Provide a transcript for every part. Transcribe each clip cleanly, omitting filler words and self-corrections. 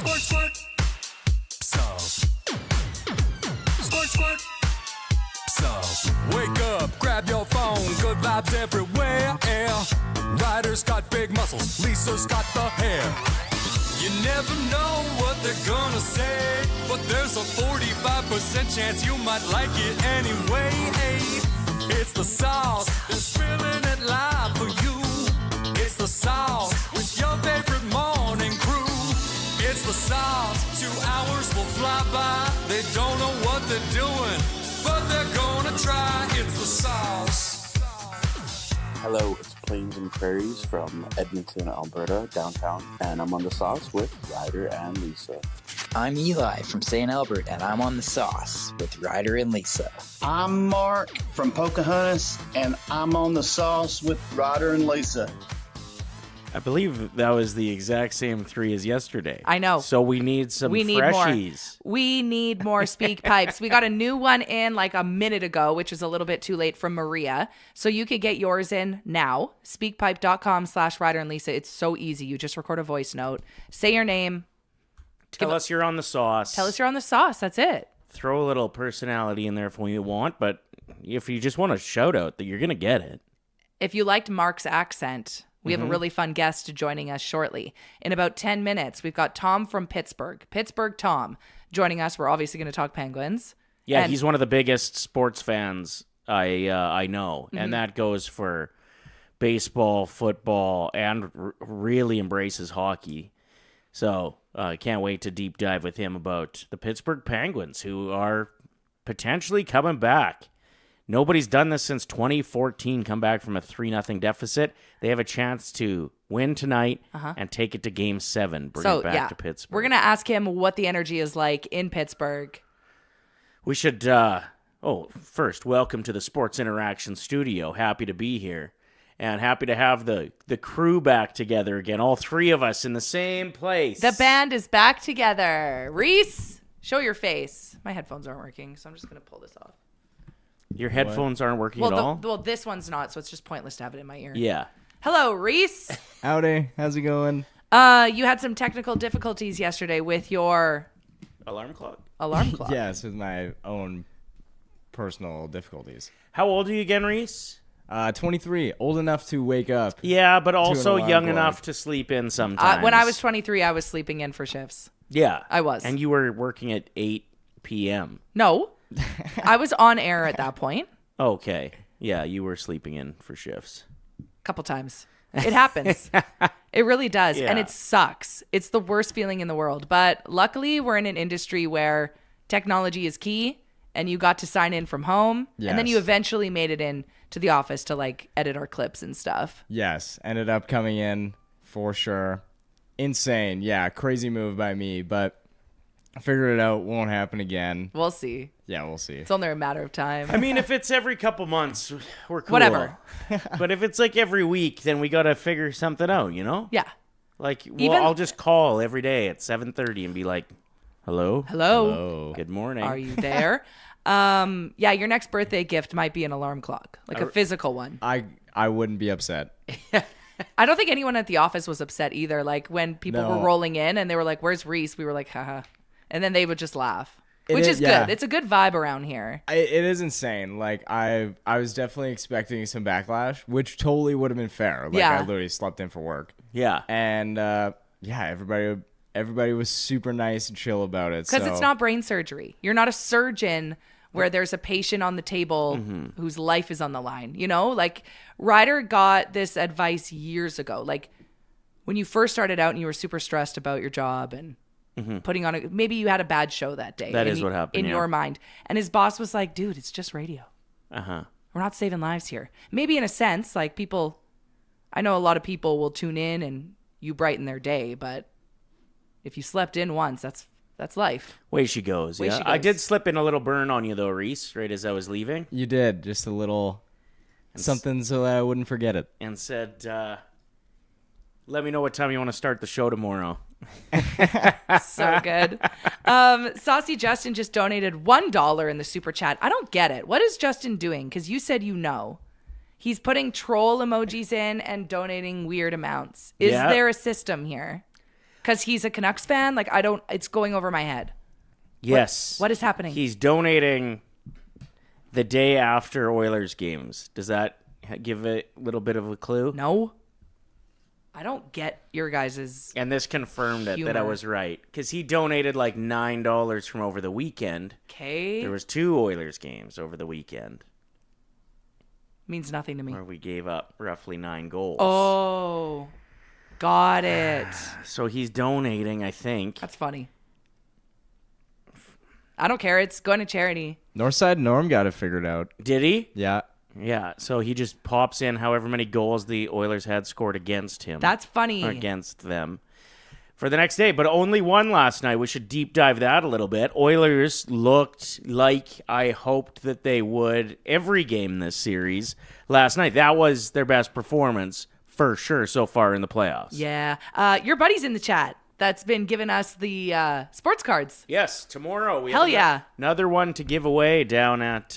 Squirt, squirt. Sauce. Squirt, squirt. Sauce. Wake up, grab your phone. Good vibes everywhere. Ryder's got big muscles. Lisa's got the hair. You never know what they're gonna say, but there's a 45% chance you might like it anyway. It's the sauce, they're spilling it live for you. It's the sauce with your favorite morning crew. It's the sauce, 2 hours will fly by. They don't know what they're doing, but they're gonna try. It's the sauce. Hello, it's Plains and Prairies from Edmonton, Alberta, downtown, and I'm on the sauce with Ryder and Lisa. I'm Eli from St. Albert, and I'm on the sauce with Ryder and Lisa. I'm Mark from Pocahontas, and I'm on the sauce with Ryder and Lisa. I believe that was the exact same 3 as yesterday. I know. So we need some freshies. More. We need more speak pipes. We got a new one in like a minute ago, which is a little bit too late from Maria. So you could get yours in now. Speakpipe.com/Ryder and Lisa. It's so easy. You just record a voice note. Say your name. Tell us you're on the sauce. Tell us you're on the sauce. That's it. Throw a little personality in there if you want, but if you just want a shout out, that you're going to get it. If you liked Mark's accent, we have a really fun guest joining us shortly. In about 10 minutes, we've got Tom from Pittsburgh. Pittsburgh Tom joining us. We're obviously going to talk Penguins. Yeah, And- he's one of the biggest sports fans I know, and that goes for baseball, football, and really embraces hockey. So I can't wait to deep dive with him about the Pittsburgh Penguins, who are potentially coming back. Nobody's done this since 2014, come back from a 3-0 deficit. They have a chance to win tonight and take it to Game 7, bring it back to Pittsburgh. We're going to ask him what the energy is like in Pittsburgh. We should, first, welcome to the Sports Interaction Studio. Happy to be here. And happy to have the crew back together again. All 3 of us in the same place. The band is back together. Reese, show your face. My headphones aren't working, so I'm just going to pull this off. Your headphones aren't working at all? Well, this one's not, so it's just pointless to have it in my ear. Yeah. Hello, Reese. Howdy, how's it going? You had some technical difficulties yesterday with your Alarm clock? alarm clock. Yes, with my own personal difficulties. How old are you again, Reese? 23, old enough to wake up. Yeah, but also alarm young clock. enough to sleep in sometimes. When I was 23, I was sleeping in for shifts. Yeah. I was. And you were working at 8 p.m. No, I was on air at that point. Okay. Yeah, you were sleeping in for shifts. A couple times. It happens. It really does. Yeah. And it sucks. It's the worst feeling in the world. But luckily, we're in an industry where technology is key and you got to sign in from home. Yes. And then you eventually made it in to the office to like edit our clips and stuff. Yes, ended up coming in for sure. Insane. Yeah, crazy move by me, but I figured it out. Won't happen again. We'll see. Yeah, we'll see. It's only a matter of time. I mean, if it's every couple months, we're cool. Whatever. But if it's like every week, then we got to figure something out, you know? Yeah. Like, Even- I'll just call every day at 7:30 and be like, hello? Hello. Good morning. Are you there? Yeah, your next birthday gift might be an alarm clock, like a physical one. I wouldn't be upset. I don't think anyone at the office was upset either. Like when people No. were rolling in and they were like, "Where's Reese?" We were like, "Haha," and then they would just laugh, which is- is yeah. good. It's a good vibe around here. It is insane. Like I was definitely expecting some backlash, which totally would have been fair. Like Yeah. I literally slept in for work. Yeah. And everybody was super nice and chill about it. Because so. it's not brain surgery. You're not a surgeon where there's a patient on the table whose life is on the line. You know, like Ryder got this advice years ago. Like when you first started out and you were super stressed about your job and putting on maybe you had a bad show that day. That in is what happened, in yeah. your mind. And his boss was like, "Dude, it's just radio. Uh-huh. We're not saving lives here." Maybe in a sense, like people, I know a lot of people will tune in and you brighten their day, but if you slept in once, that's life. Way she goes, Way yeah. she I goes. did slip in a little burn on you, though, Reese, right as I was leaving. You did just a little something so that I wouldn't forget it. And said, let me know what time you want to start the show tomorrow. So good. Saucy Justin just donated $1 in the super chat. I don't get it. What is Justin doing? Because you said you know. He's putting troll emojis in and donating weird amounts. Is Yeah. there a system here? because he's a Canucks fan? Like, it's going over my head. Yes. What is happening? He's donating the day after Oilers games. Does that give a little bit of a clue? No. I don't get your guys's. And this confirmed it, humor. that I was right. Because he donated like $9 from over the weekend. Okay. There was 2 Oilers games over the weekend Means nothing to me. where we gave up roughly 9 goals. Oh. Got it. So he's donating, I think. That's funny. I don't care. It's going to charity. Northside Norm got it figured out. Did he? Yeah. Yeah, so he just pops in however many goals the Oilers had scored against him. That's funny. Against them for the next day, but only one last night. We should deep dive that a little bit. Oilers looked like I hoped that they would every game this series last night. That was their best performance for sure so far in the playoffs. Yeah. Your buddy's in the chat that's been giving us the sports cards. Yes, tomorrow we Hell have yeah. another one to give away down at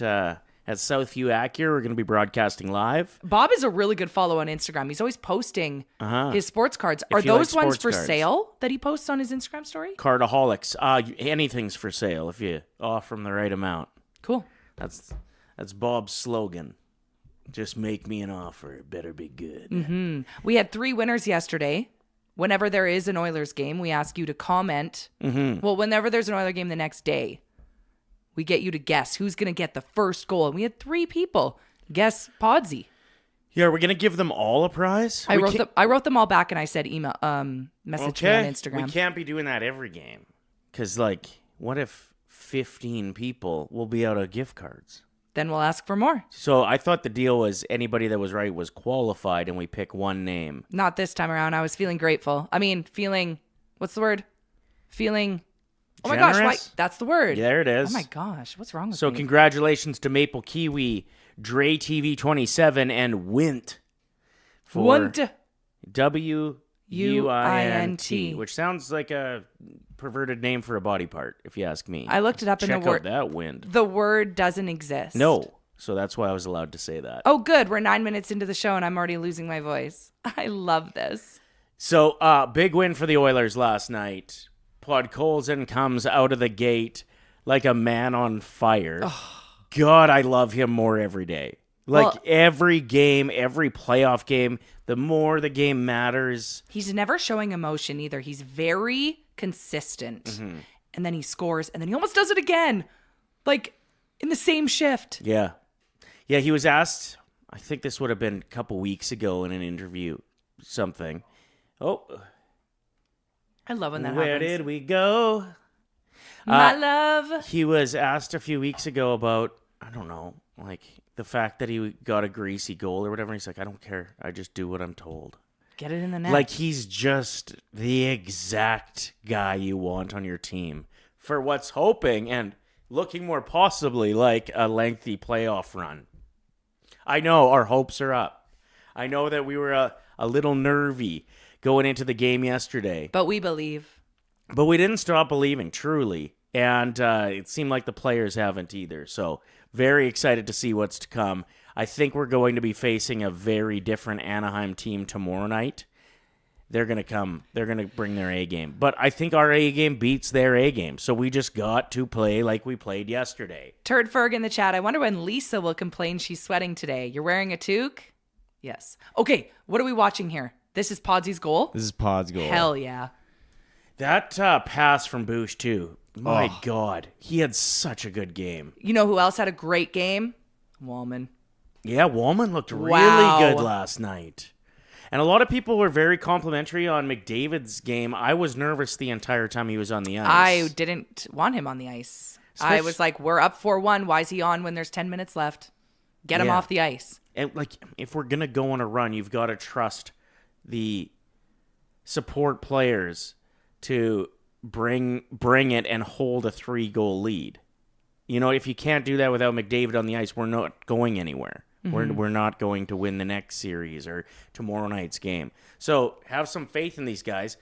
Southview Acura. We're going to be broadcasting live. Bob is a really good follow on Instagram. He's always posting his sports cards. Are you like those ones sports for cards. sale that he posts on his Instagram story? Cardaholics. Anything's for sale if you offer them the right amount. Cool. That's Bob's slogan. Just make me an offer. It better be good. Mm-hmm. We had 3 winners yesterday. Whenever there is an Oilers game, we ask you to comment. Mm-hmm. Well, whenever there's an Oilers game the next day, we get you to guess who's going to get the first goal. And we had 3 people guess Podsy. Yeah, we're going to give them all a prize? I wrote them all back and I said email, message me on Instagram. We can't be doing that every game. Because, what if 15 people will be out of gift cards? Then we'll ask for more. So I thought the deal was anybody that was right was qualified and we pick one name. Not this time around. I was feeling grateful. What's the word? Feeling, oh my gosh, Generous? that's the word. There it is. Oh my gosh, what's wrong with So me? congratulations to Maple Kiwi, Dre TV 27, and Wint for Wunt. WUINT, which sounds like a perverted name for a body part, if you ask me. I looked it up in the Check word. out that wind. The word doesn't exist. No, so that's why I was allowed to say that. Oh, good. We're 9 minutes into the show and I'm already losing my voice. I love this. So, big win for the Oilers last night. Podkolzin comes out of the gate like a man on fire. God, I love him more every day. Every game, every playoff game, the more the game matters. He's never showing emotion either. He's very consistent. Mm-hmm. And then he scores and then he almost does it again. In the same shift. Yeah. Yeah, he was asked, I think this would have been a couple weeks ago in an interview, something. Oh, I love when that where happens. did we go? My love. He was asked a few weeks ago about, I don't know, the fact that he got a greasy goal or whatever. He's like, I don't care. I just do what I'm told. Get it in the net. He's just the exact guy you want on your team for what's hoping and looking more possibly like a lengthy playoff run. I know our hopes are up. I know that we were a little nervy going into the game yesterday. But we believe. But we didn't stop believing, truly. And it seemed like the players haven't either. So very excited to see what's to come. I think we're going to be facing a very different Anaheim team tomorrow night. They're going to come. They're going to bring their A game. But I think our A game beats their A game. So we just got to play like we played yesterday. Turd Ferg in the chat. I wonder when Lisa will complain she's sweating today. You're wearing a toque? Yes. Okay, what are we watching here? This is Podsy's goal? This is Pod's goal. Hell yeah. That pass from Bush, too. My God. He had such a good game. You know who else had a great game? Wallman. Yeah, Wallman looked really Wow. good last night. And a lot of people were very complimentary on McDavid's game. I was nervous the entire time he was on the ice. I didn't want him on the ice. I was like, we're up 4-1. Why is he on when there's 10 minutes left? Get him Yeah. off the ice. And if we're going to go on a run, you've got to trust the support players to bring it and hold a 3-goal lead. You know, if you can't do that without McDavid on the ice, we're not going anywhere. Mm-hmm. We're not going to win the next series or tomorrow night's game. So have some faith in these guys.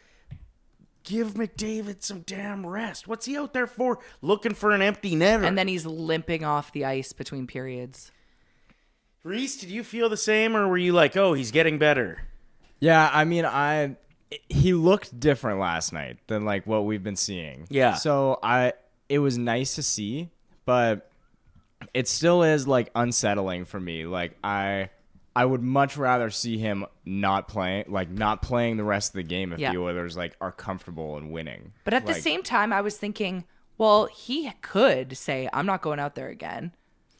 Give McDavid some damn rest. What's he out there for? Looking for an empty netter. And then he's limping off the ice between periods. Reese, did you feel the same, or were you like, oh, he's getting better? Yeah, I mean, I he looked different last night than like what we've been seeing. Yeah. So it was nice to see, but it still is like unsettling for me. Like I would much rather see him not playing the rest of the game if the Oilers like are comfortable and winning. But at the same time, I was thinking, well, he could say, "I'm not going out there again."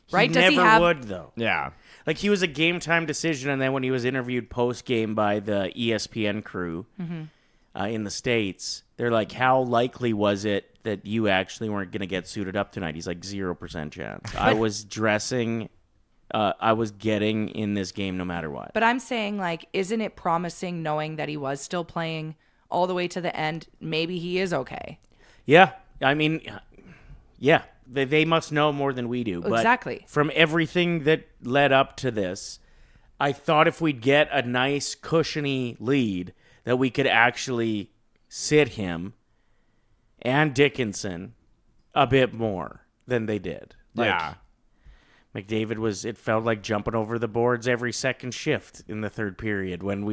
Right? He never would, though. Yeah. Like, he was a game-time decision, and then when he was interviewed post-game by the ESPN crew in the States, they're like, how likely was it that you actually weren't going to get suited up tonight? He's like, 0% chance. I was dressing, I was getting in this game no matter what. But I'm saying, like, isn't it promising knowing that he was still playing all the way to the end? Maybe he is okay. Yeah. I mean, yeah. They must know more than we do. But exactly. From everything that led up to this, I thought if we'd get a nice cushiony lead that we could actually sit him and Dickinson a bit more than they did. Yeah. McDavid it felt like jumping over the boards every second shift in the third period when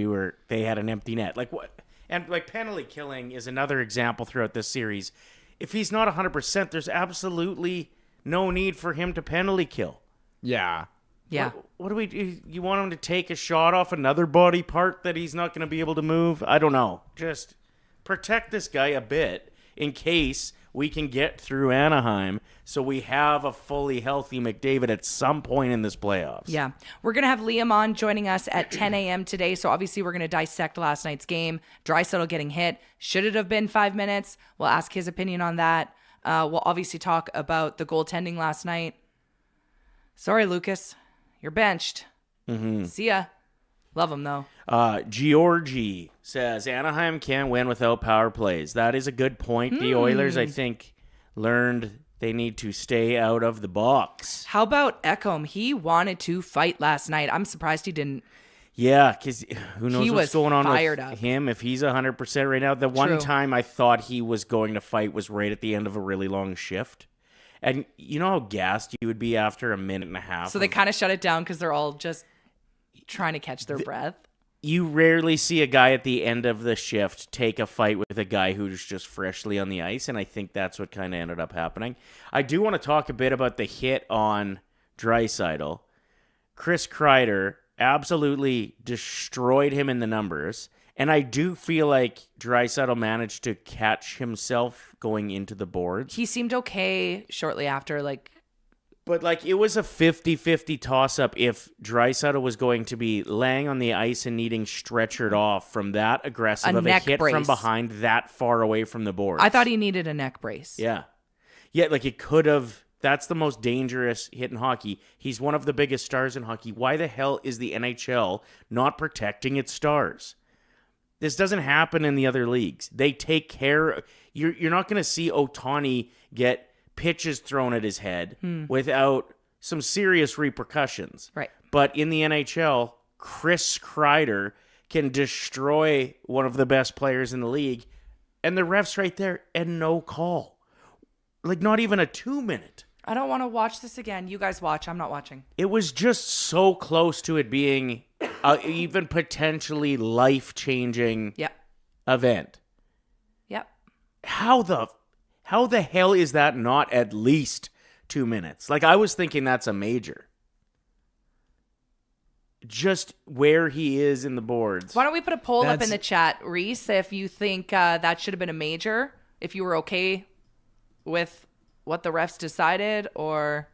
they had an empty net. Like what? And like penalty killing is another example throughout this series. If he's not 100%, there's absolutely no need for him to penalty kill. Yeah. Yeah. What do we do? You want him to take a shot off another body part that he's not going to be able to move? I don't know. Just protect this guy a bit in case we can get through Anaheim so we have a fully healthy McDavid at some point in this playoffs. Yeah. We're going to have Liam on joining us at 10 a.m. today. So obviously we're going to dissect last night's game. Draisaitl getting hit. Should it have been 5 minutes? We'll ask his opinion on that. We'll obviously talk about the goaltending last night. Sorry, Lucas. You're benched. See ya. Love him, though. Georgie says, Anaheim can't win without power plays. That is a good point. The Oilers, I think, learned they need to stay out of the box. How about Ekholm? He wanted to fight last night. I'm surprised he didn't. Yeah, because who knows He what's was going on fired with up. him if he's 100% right now. The one True. time I thought he was going to fight was right at the end of a really long shift. And you know how gassed you would be after a minute and a half? So they kind of shut it down because they're all just trying to catch their breath. You rarely see a guy at the end of the shift take a fight with a guy who's just freshly on the ice, and I think that's what kind of ended up happening. I do want to talk a bit about the hit on Draisaitl. Chris Kreider absolutely destroyed him in the numbers, and I do feel like Draisaitl managed to catch himself going into the boards. He seemed okay shortly after, But, it was a 50-50 toss-up if Draisaitl was going to be laying on the ice and needing stretchered off from that aggressive of a hit brace from behind that far away from the board. I thought he needed a neck brace. Yeah. Yeah, it could have... That's the most dangerous hit in hockey. He's one of the biggest stars in hockey. Why the hell is the NHL not protecting its stars? This doesn't happen in the other leagues. They take care... You're not going to see Ohtani get pitches thrown at his head without some serious repercussions. Right. But in the NHL, Chris Kreider can destroy one of the best players in the league, and the ref's right there, and no call. Not even a 2-minute. I don't want to watch this again. You guys watch. I'm not watching. It was just so close to it being even potentially life-changing event. Yep. How the hell is that not at least 2 minutes? I was thinking that's a major. Just where he is in the boards. Why don't we put a poll up in the chat, Reese, if you think that should have been a major, if you were okay with what the refs decided, or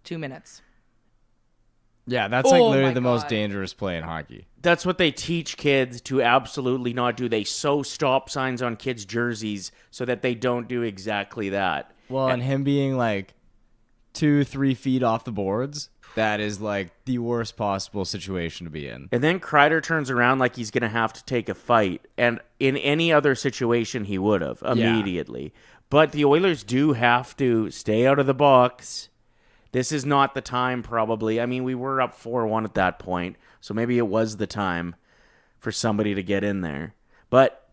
2 minutes. Yeah, that's literally the most dangerous play in hockey. That's what they teach kids to absolutely not do. They sew stop signs on kids' jerseys so that they don't do exactly that. Well, and him being 2-3 feet off the boards, that is the worst possible situation to be in. And then Kreider turns around like he's going to have to take a fight. And in any other situation, he would have immediately. Yeah. But the Oilers do have to stay out of the box. This is not the time, probably. I mean, we were up 4-1 at that point, so maybe it was the time for somebody to get in there. But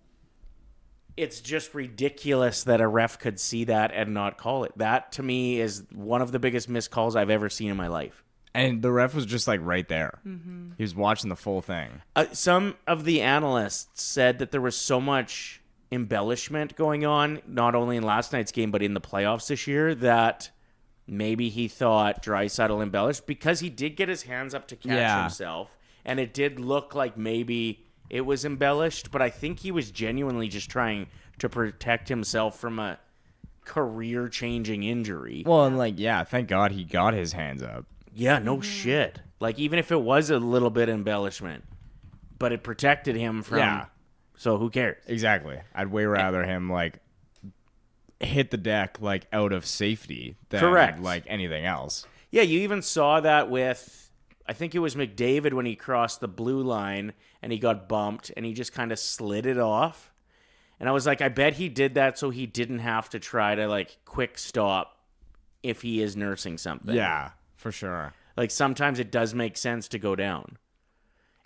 it's just ridiculous that a ref could see that and not call it. That, to me, is one of the biggest missed calls I've ever seen in my life. And the ref was just like right there. Mm-hmm. He was watching the full thing. Some of the analysts said that there was so much embellishment going on, not only in last night's game, but in the playoffs this year, that maybe he thought Draisaitl embellished because he did get his hands up to catch himself, and it did look like maybe it was embellished, but I think he was genuinely just trying to protect himself from a career-changing injury. Well, and like, yeah, thank God he got his hands up. Yeah, no shit. Like, even if it was a little bit embellishment, but it protected him from... Yeah. So who cares? Exactly. I'd way rather him like hit the deck like out of safety than Correct. like anything else. Yeah, you even saw that with, I think it was McDavid when he crossed the blue line and he got bumped and he just kind of slid it off. And I was like, I bet he did that so he didn't have to try to like quick stop if he is nursing something. Yeah, for sure. Like sometimes it does make sense to go down.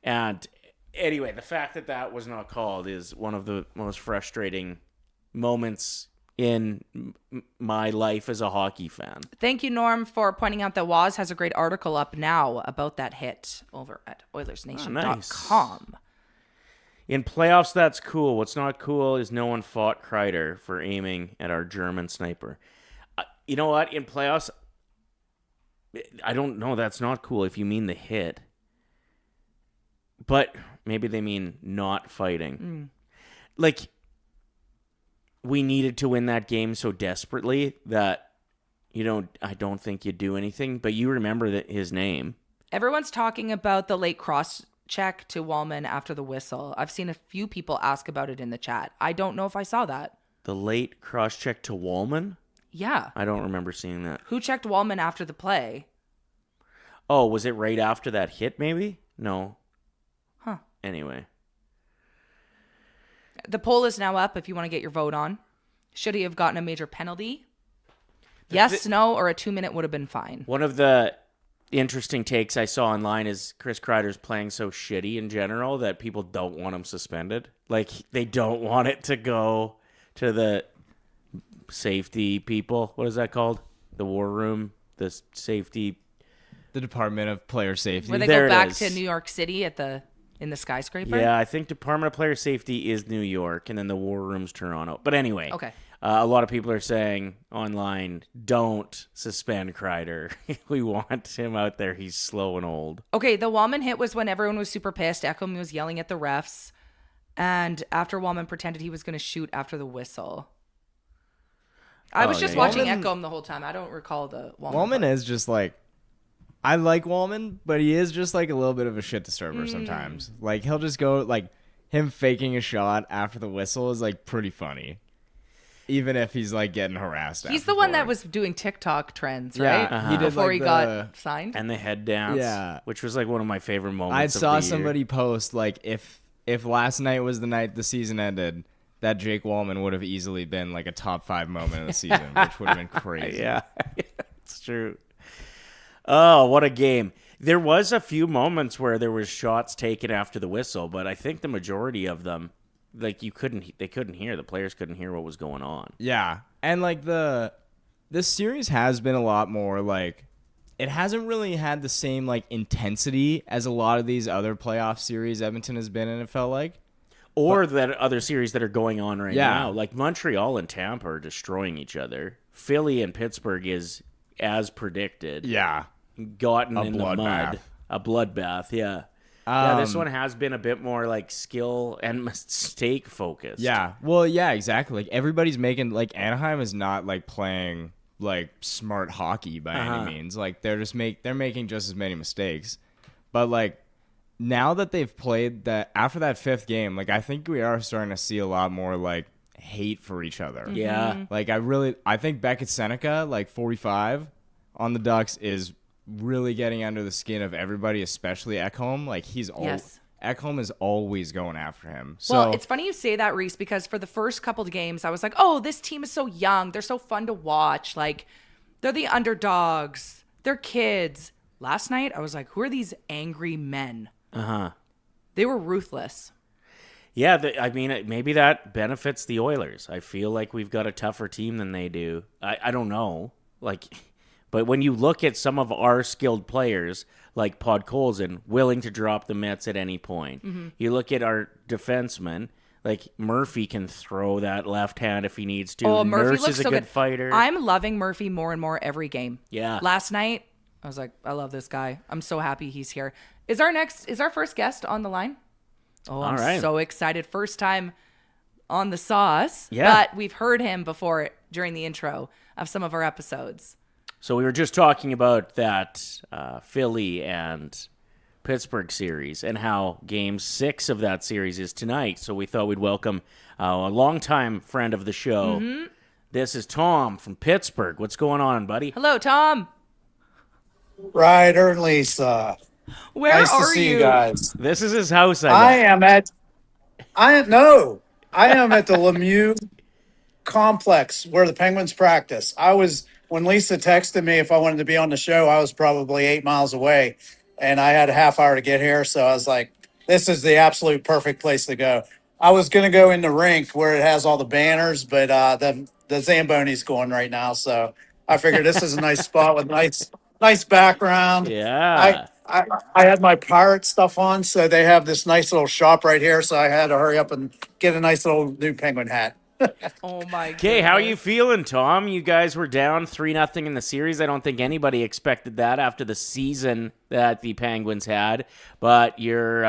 And anyway, the fact that that was not called is one of the most frustrating moments in my life as a hockey fan. Thank you, Norm, for pointing out that Waz has a great article up now about that hit over at OilersNation.com. In playoffs, that's cool. What's not cool is no one fought Kreider for aiming at our German sniper. You know what? In playoffs, I don't know. That's not cool if you mean the hit. But maybe they mean not fighting. Like, we needed to win that game so desperately that I don't think you do anything. But you remember his name. Everyone's talking about the late cross check to Wallman after the whistle. I've seen a few people ask about it in the chat. I don't know if I saw that. The late cross check to Wallman? Yeah. I don't remember seeing that. Who checked Wallman after the play? Oh, was it right after that hit maybe? No. Huh. Anyway. The poll is now up if you want to get your vote on. Should he have gotten a major penalty? Yes, no, or a 2-minute would have been fine. One of the interesting takes I saw online is Chris Kreider's playing so shitty in general that people don't want him suspended. Like, they don't want it to go to the safety people. What is that called? The war room? The safety... The Department of Player Safety. Where they There go it back is. to New York City in the skyscraper? Yeah, I think Department of Player Safety is New York, and then the war room's Toronto. But anyway, Okay. A lot of people are saying online, don't suspend Kreider. We want him out there. He's slow and old. Okay, the Wallman hit was when everyone was super pissed. Ekholm was yelling at the refs. And after Wallman pretended he was going to shoot after the whistle. I was just watching Ekholm the whole time. I don't recall the Wallman. Wallman is just like, I like Wallman, but he is just like a little bit of a shit disturber sometimes. Like, he'll just go, like, him faking a shot after the whistle is like pretty funny. Even if he's like getting harassed. He's the one that was doing TikTok trends, right? Yeah, he did Before like he got signed. And the head dance, Yeah. which was like one of my favorite moments. I of saw the somebody year. post like if last night was the night the season ended, that Jake Wallman would have easily been like a top 5 moment of the season, which would have been crazy. Yeah, it's true. Oh, what a game. There was a few moments where there was shots taken after the whistle, but I think the majority of them, like they couldn't hear. The players couldn't hear what was going on. Yeah. And like this series has been a lot more like, it hasn't really had the same like intensity as a lot of these other playoff series Edmonton has been in, it felt like. Or that other series that are going on right Yeah. now. Like Montreal and Tampa are destroying each other. Philly and Pittsburgh is, as predicted, Yeah. gotten A in the mud. bloodbath. A bloodbath, yeah. Yeah, this one has been a bit more like skill and mistake focused. Yeah. Well, yeah, exactly. Like everybody's making like Anaheim is not like playing like smart hockey by any means. Like they're making just as many mistakes. But like now that they've played that after that 5th game, like I think we are starting to see a lot more like hate for each other. Yeah. Like I think Beckett Seneca, like 45 on the Ducks, is really getting under the skin of everybody, especially Ekholm. Like Ekholm is always going after him. So Well, it's funny you say that, Reese, because for the first couple of games, I was like, oh, this team is so young. They're so fun to watch. Like, they're the underdogs. They're kids. Last night, I was like, who are these angry men? They were ruthless. Yeah, I mean, maybe that benefits the Oilers. I feel like we've got a tougher team than they do. I don't know. Like, But when you look at some of our skilled players, like Podkolzin, willing to drop the mitts at any point. You look at our defensemen, like Murphy can throw that left hand if he needs to. Oh, Murphy Nurse looks is a so good fighter. I'm loving Murphy more and more every game. Yeah. Last night, I was like, I love this guy. I'm so happy he's here. Is our first guest on the line? Oh, I'm All right. so excited. First time on the sauce. Yeah. But we've heard him before during the intro of some of our episodes. So we were just talking about that Philly and Pittsburgh series and how Game 6 of that series is tonight. So we thought we'd welcome a longtime friend of the show. This is Tom from Pittsburgh. What's going on, buddy? Hello, Tom. Ryder Lisa. Where Nice are to see you you? guys. This is his house, I bet. am at I am at the Lemieux complex where the Penguins practice. When Lisa texted me if I wanted to be on the show, I was probably 8 miles away and I had a half hour to get here. So I was like, this is the absolute perfect place to go. I was going to go in the rink where it has all the banners, but the Zamboni's going right now. So I figured this is a nice spot with nice background. Yeah. I had my pirate stuff on, so they have this nice little shop right here. So I had to hurry up and get a nice little new Penguin hat. Oh, my God. Okay, how are you feeling, Tom? You guys were down 3-0 in the series. I don't think anybody expected that after the season that the Penguins had. But you're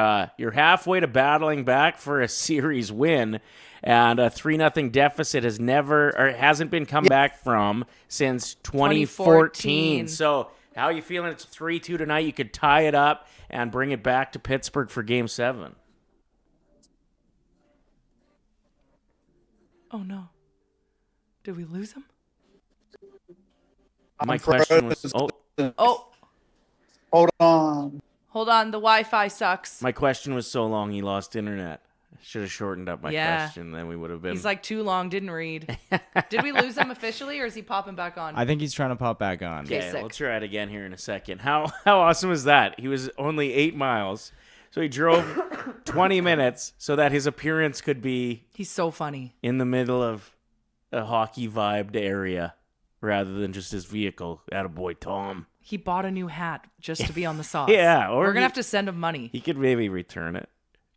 halfway to battling back for a series win, and a 3-0 deficit hasn't been come back from since 2014. So how are you feeling? It's 3-2 tonight. You could tie it up and bring it back to Pittsburgh for Game 7. Oh, no. Did we lose him? My question was... Oh, Hold on. hold on. The Wi-Fi sucks. My question was so long he lost internet. Should have shortened up my question, then we would have been... He's like too long, didn't read. Did we lose him officially, or is he popping back on? I think he's trying to pop back on. Okay. Okay, sick. we'll try it again here in a second. How awesome is that? He was only 8 miles, so he drove 20 minutes so that his appearance could be He's so funny. in the middle of a hockey-vibed area rather than just his vehicle. Attaboy, Tom. He bought a new hat just to be on the sauce. Yeah, or we're gonna he- have to send him money. He could maybe return it.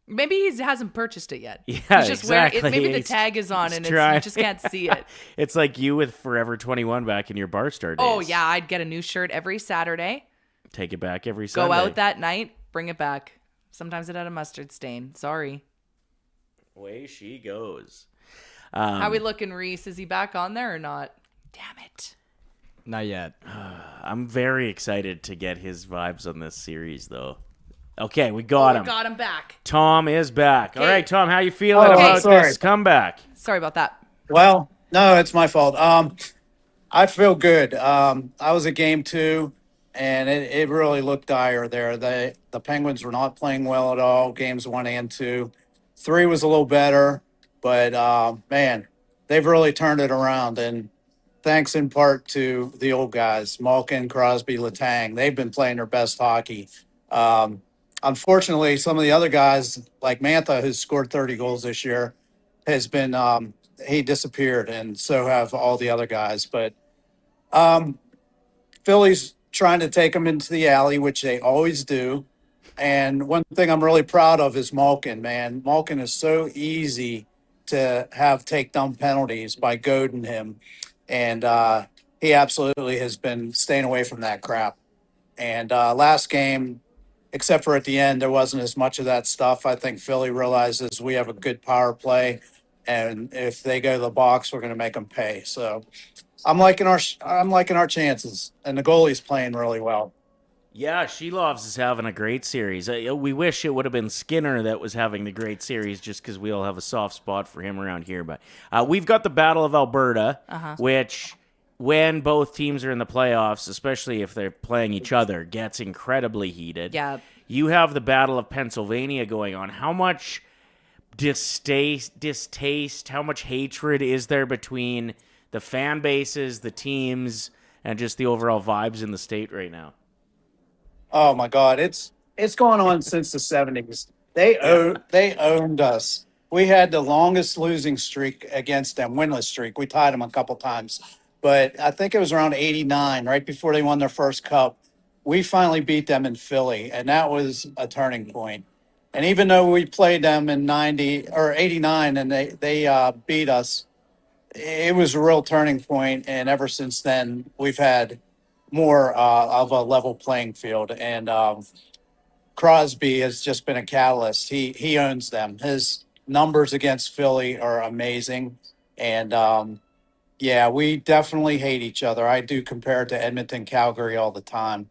Maybe he hasn't purchased it yet. Yeah, He's just wearing exactly. it. Maybe the He's- tag is on he's and trying. you just can't see it. It's like you with Forever 21 back in your Barstar days. Oh yeah, I'd get a new shirt every Saturday. Take it back every Sunday. Go out that night, bring it back. Sometimes it had a mustard stain. Sorry. Away she goes. How we looking, Reese? Is he back on there or not? Damn it. Not yet. I'm very excited to get his vibes on this series, though. Okay, we got him. Got him back. Tom is back. All Okay. right, Tom, how you feeling Oh, about sorry. this comeback? Sorry about that. Well, no, it's my fault. I feel good. I was at game 2, and it really looked dire there. The Penguins were not playing well at all, games 1 and 2. 3 was a little better, but, man, they've really turned it around, and thanks in part to the old guys, Malkin, Crosby, Letang. They've been playing their best hockey. Unfortunately, some of the other guys, like Mantha, who's scored 30 goals this year, has been he disappeared, and so have all the other guys. But Philly's trying to take them into the alley, which they always do. And one thing I'm really proud of is Malkin, man. Malkin is so easy to have takedown penalties by goading him. And he absolutely has been staying away from that crap. And last game, except for at the end, there wasn't as much of that stuff. I think Philly realizes we have a good power play, and if they go to the box, we're going to make them pay. So I'm liking our chances, and the goalie's playing really well. Yeah, Shelovs is having a great series. We wish it would have been Skinner that was having the great series just because we all have a soft spot for him around here. But we've got the Battle of Alberta, which when both teams are in the playoffs, especially if they're playing each other, gets incredibly heated. Yeah. You have the Battle of Pennsylvania going on. How much distaste, how much hatred is there between the fan bases, the teams, and just the overall vibes in the state right now? Oh my God, it's going on since the 70s. They owned us. We had the longest losing streak against them, winless streak. We tied them a couple times. but I think it was around 89, right before they won their first cup. We finally beat them in Philly, and that was a turning point. And even though we played them in 90 or 89 and they beat us, it was a real turning point. And ever since then, we've had more of a level playing field. And Crosby has just been a catalyst. He owns them. His numbers against Philly are amazing. And yeah, we definitely hate each other. I do compare it to Edmonton, Calgary all the time.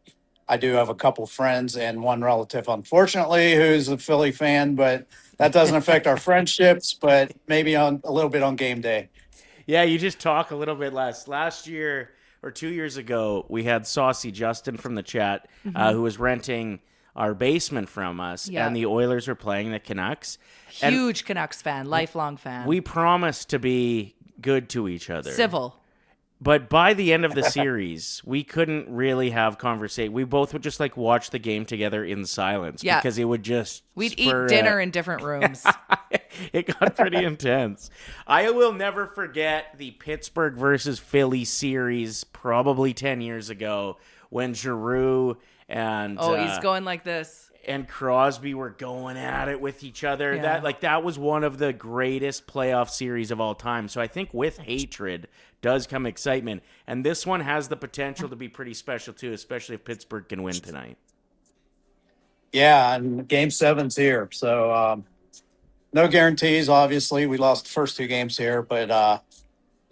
I do have a couple friends and one relative, unfortunately, who's a Philly fan, but that doesn't affect our friendships, but maybe on a little bit on game day. Yeah, you just talk a little bit less. Last year or 2 years ago, we had Saucy Justin from the chat who was renting our basement from us, and the Oilers were playing the Canucks. Huge Canucks fan, lifelong fan. We promised to be good to each other. Civil. But by the end of the series, we couldn't really have conversation. We both would just like watch the game together in silence because it would just we'd eat dinner in different rooms. It got pretty intense. I will never forget the Pittsburgh versus Philly series probably 10 years ago when Giroux and he's going like this. And Crosby were going at it with each other. Yeah. That was one of the greatest playoff series of all time. So I think with hatred does come excitement. And this one has the potential to be pretty special too, especially if Pittsburgh can win tonight. Yeah, and game 7's here. So no guarantees, obviously. We lost the first 2 games here. But,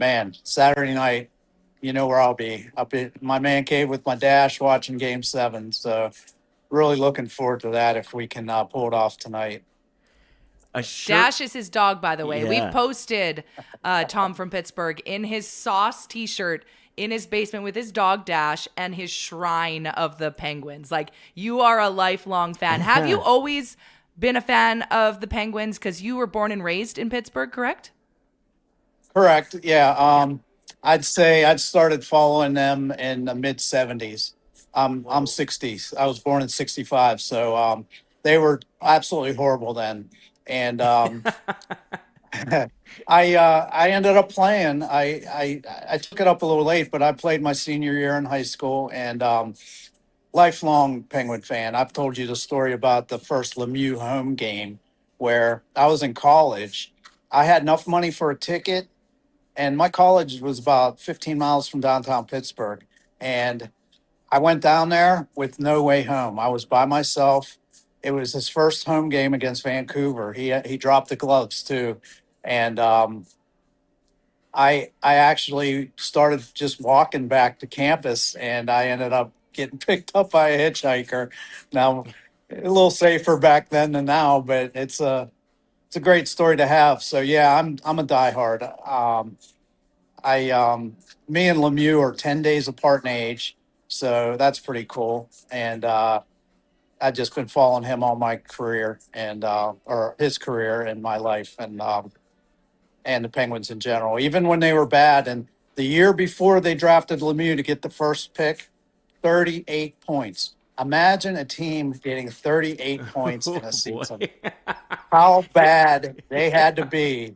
man, Saturday night, you know where I'll be. I'll be at my man cave with my dash watching game 7. So really looking forward to that if we can pull it off tonight. Dash is his dog, by the way. Yeah. We've posted Tom from Pittsburgh in his Sauce t-shirt in his basement with his dog Dash and his shrine of the Penguins. Like, you are a lifelong fan. Have you always been a fan of the Penguins? Because you were born and raised in Pittsburgh, correct? Correct, yeah. I'd say I'd started following them in the mid-'70s. I'm 60s. I was born in 65, so they were absolutely horrible then. And I ended up playing. I took it up a little late, but I played my senior year in high school, and lifelong Penguin fan. I've told you the story about the first Lemieux home game where I was in college. I had enough money for a ticket, and my college was about 15 miles from downtown Pittsburgh. And I went down there with no way home. I was by myself. It was his first home game against Vancouver. He dropped the gloves too, and I actually started just walking back to campus, and I ended up getting picked up by a hitchhiker. Now, a little safer back then than now, but it's a great story to have. So yeah, I'm a diehard. Me and Lemieux are 10 days apart in age. So that's pretty cool. And I've just been following him all my career and or his career in my life and the Penguins in general, even when they were bad. And the year before they drafted Lemieux to get the first pick, 38 points. Imagine a team getting 38 points in a season. How bad they had to be.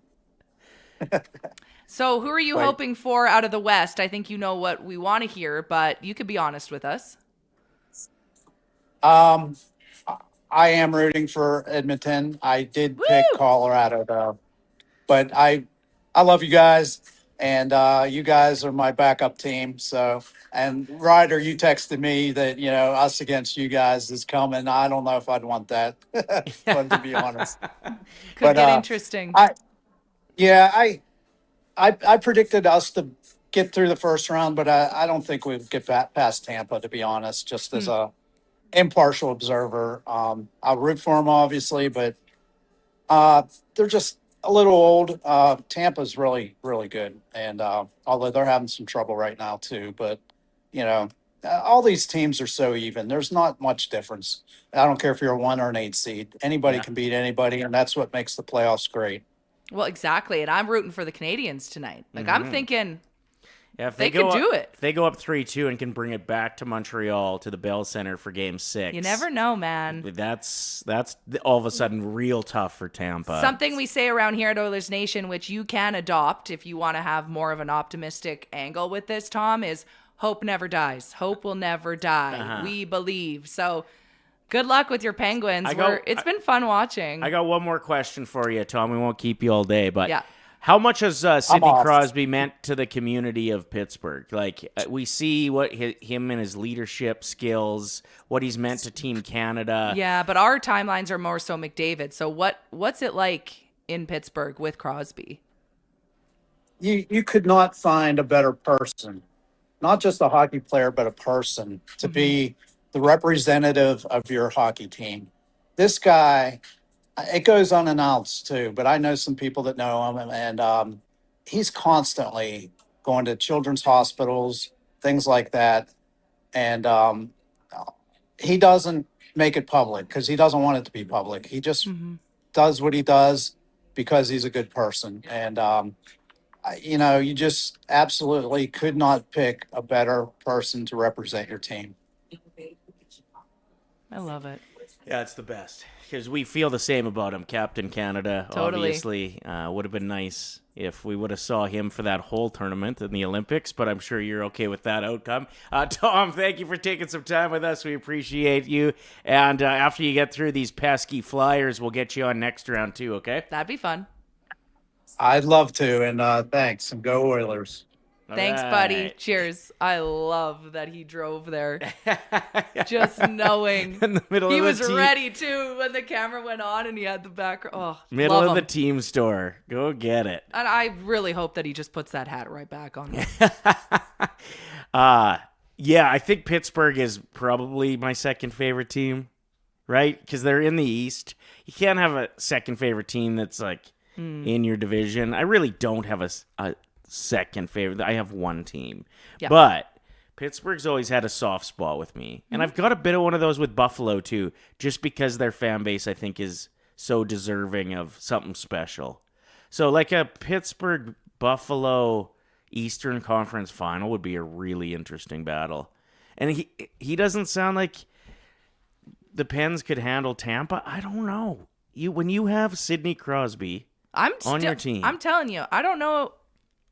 So who are you hoping for out of the West? I think you know what we want to hear, but you could be honest with us. I am rooting for Edmonton. I did pick Colorado, though. But I love you guys, and you guys are my backup team. So, and Ryder, you texted me that, us against you guys is coming. I don't know if I'd want that, but to be honest. Could get interesting. I predicted us to get through the first round, but I don't think we'd get past Tampa, to be honest, just as a impartial observer. I'll root for them, obviously, but they're just a little old. Tampa's really, really good. And although they're having some trouble right now, too. But, all these teams are so even. There's not much difference. I don't care if you're a 1 or an 8 seed. Anybody can beat anybody, and that's what makes the playoffs great. Well, exactly. And I'm rooting for the Canadians tonight. Like, I'm thinking Yeah, if They go could do up, it. If they go up 3-2 and can bring it back to Montreal to the Bell Center for Game 6. You never know, man. That's all of a sudden real tough for Tampa. Something we say around here at Oilers Nation, which you can adopt if you want to have more of an optimistic angle with this, Tom, is hope never dies. Hope will never die. We believe. So good luck with your Penguins. It's been fun watching. I got one more question for you, Tom. We won't keep you all day, but Yeah. how much has Sidney off. Crosby meant to the community of Pittsburgh? Like, we see what him and his leadership skills, what he's meant to Team Canada. Yeah, but our timelines are more so McDavid. So what's it like in Pittsburgh with Crosby? You could not find a better person, not just a hockey player, but a person to be the representative of your hockey team. This guy, it goes unannounced too, but I know some people that know him, and he's constantly going to children's hospitals, things like that. And he doesn't make it public because he doesn't want it to be public. He just does what he does because he's a good person. And, you just absolutely could not pick a better person to represent your team. I love it. Yeah, it's the best. Because we feel the same about him. Captain Canada, Totally. obviously. Would have been nice if we would have saw him for that whole tournament in the Olympics, but I'm sure you're okay with that outcome. Tom, thank you for taking some time with us. We appreciate you. And after you get through these pesky Flyers, we'll get you on next round too, okay? That'd be fun. I'd love to, and thanks, and go Oilers. Thanks, All buddy. right. Cheers. I love that he drove there. Just knowing. In the middle He of was the team, ready, too, when the camera went on and he had the background. Oh, middle love of the him. team store. Go get it. And I really hope that he just puts that hat right back on. Yeah, I think Pittsburgh is probably my second favorite team, right? Because they're in the East. You can't have a second favorite team that's like in your division. I really don't have a second favorite. I have one team. Yeah. But Pittsburgh's always had a soft spot with me. And I've got a bit of one of those with Buffalo too, just because their fan base I think is so deserving of something special. So like a Pittsburgh Buffalo Eastern Conference final would be a really interesting battle. And he doesn't sound like the Pens could handle Tampa. I don't know. When you have Sidney Crosby on your team. I'm telling you, I don't know.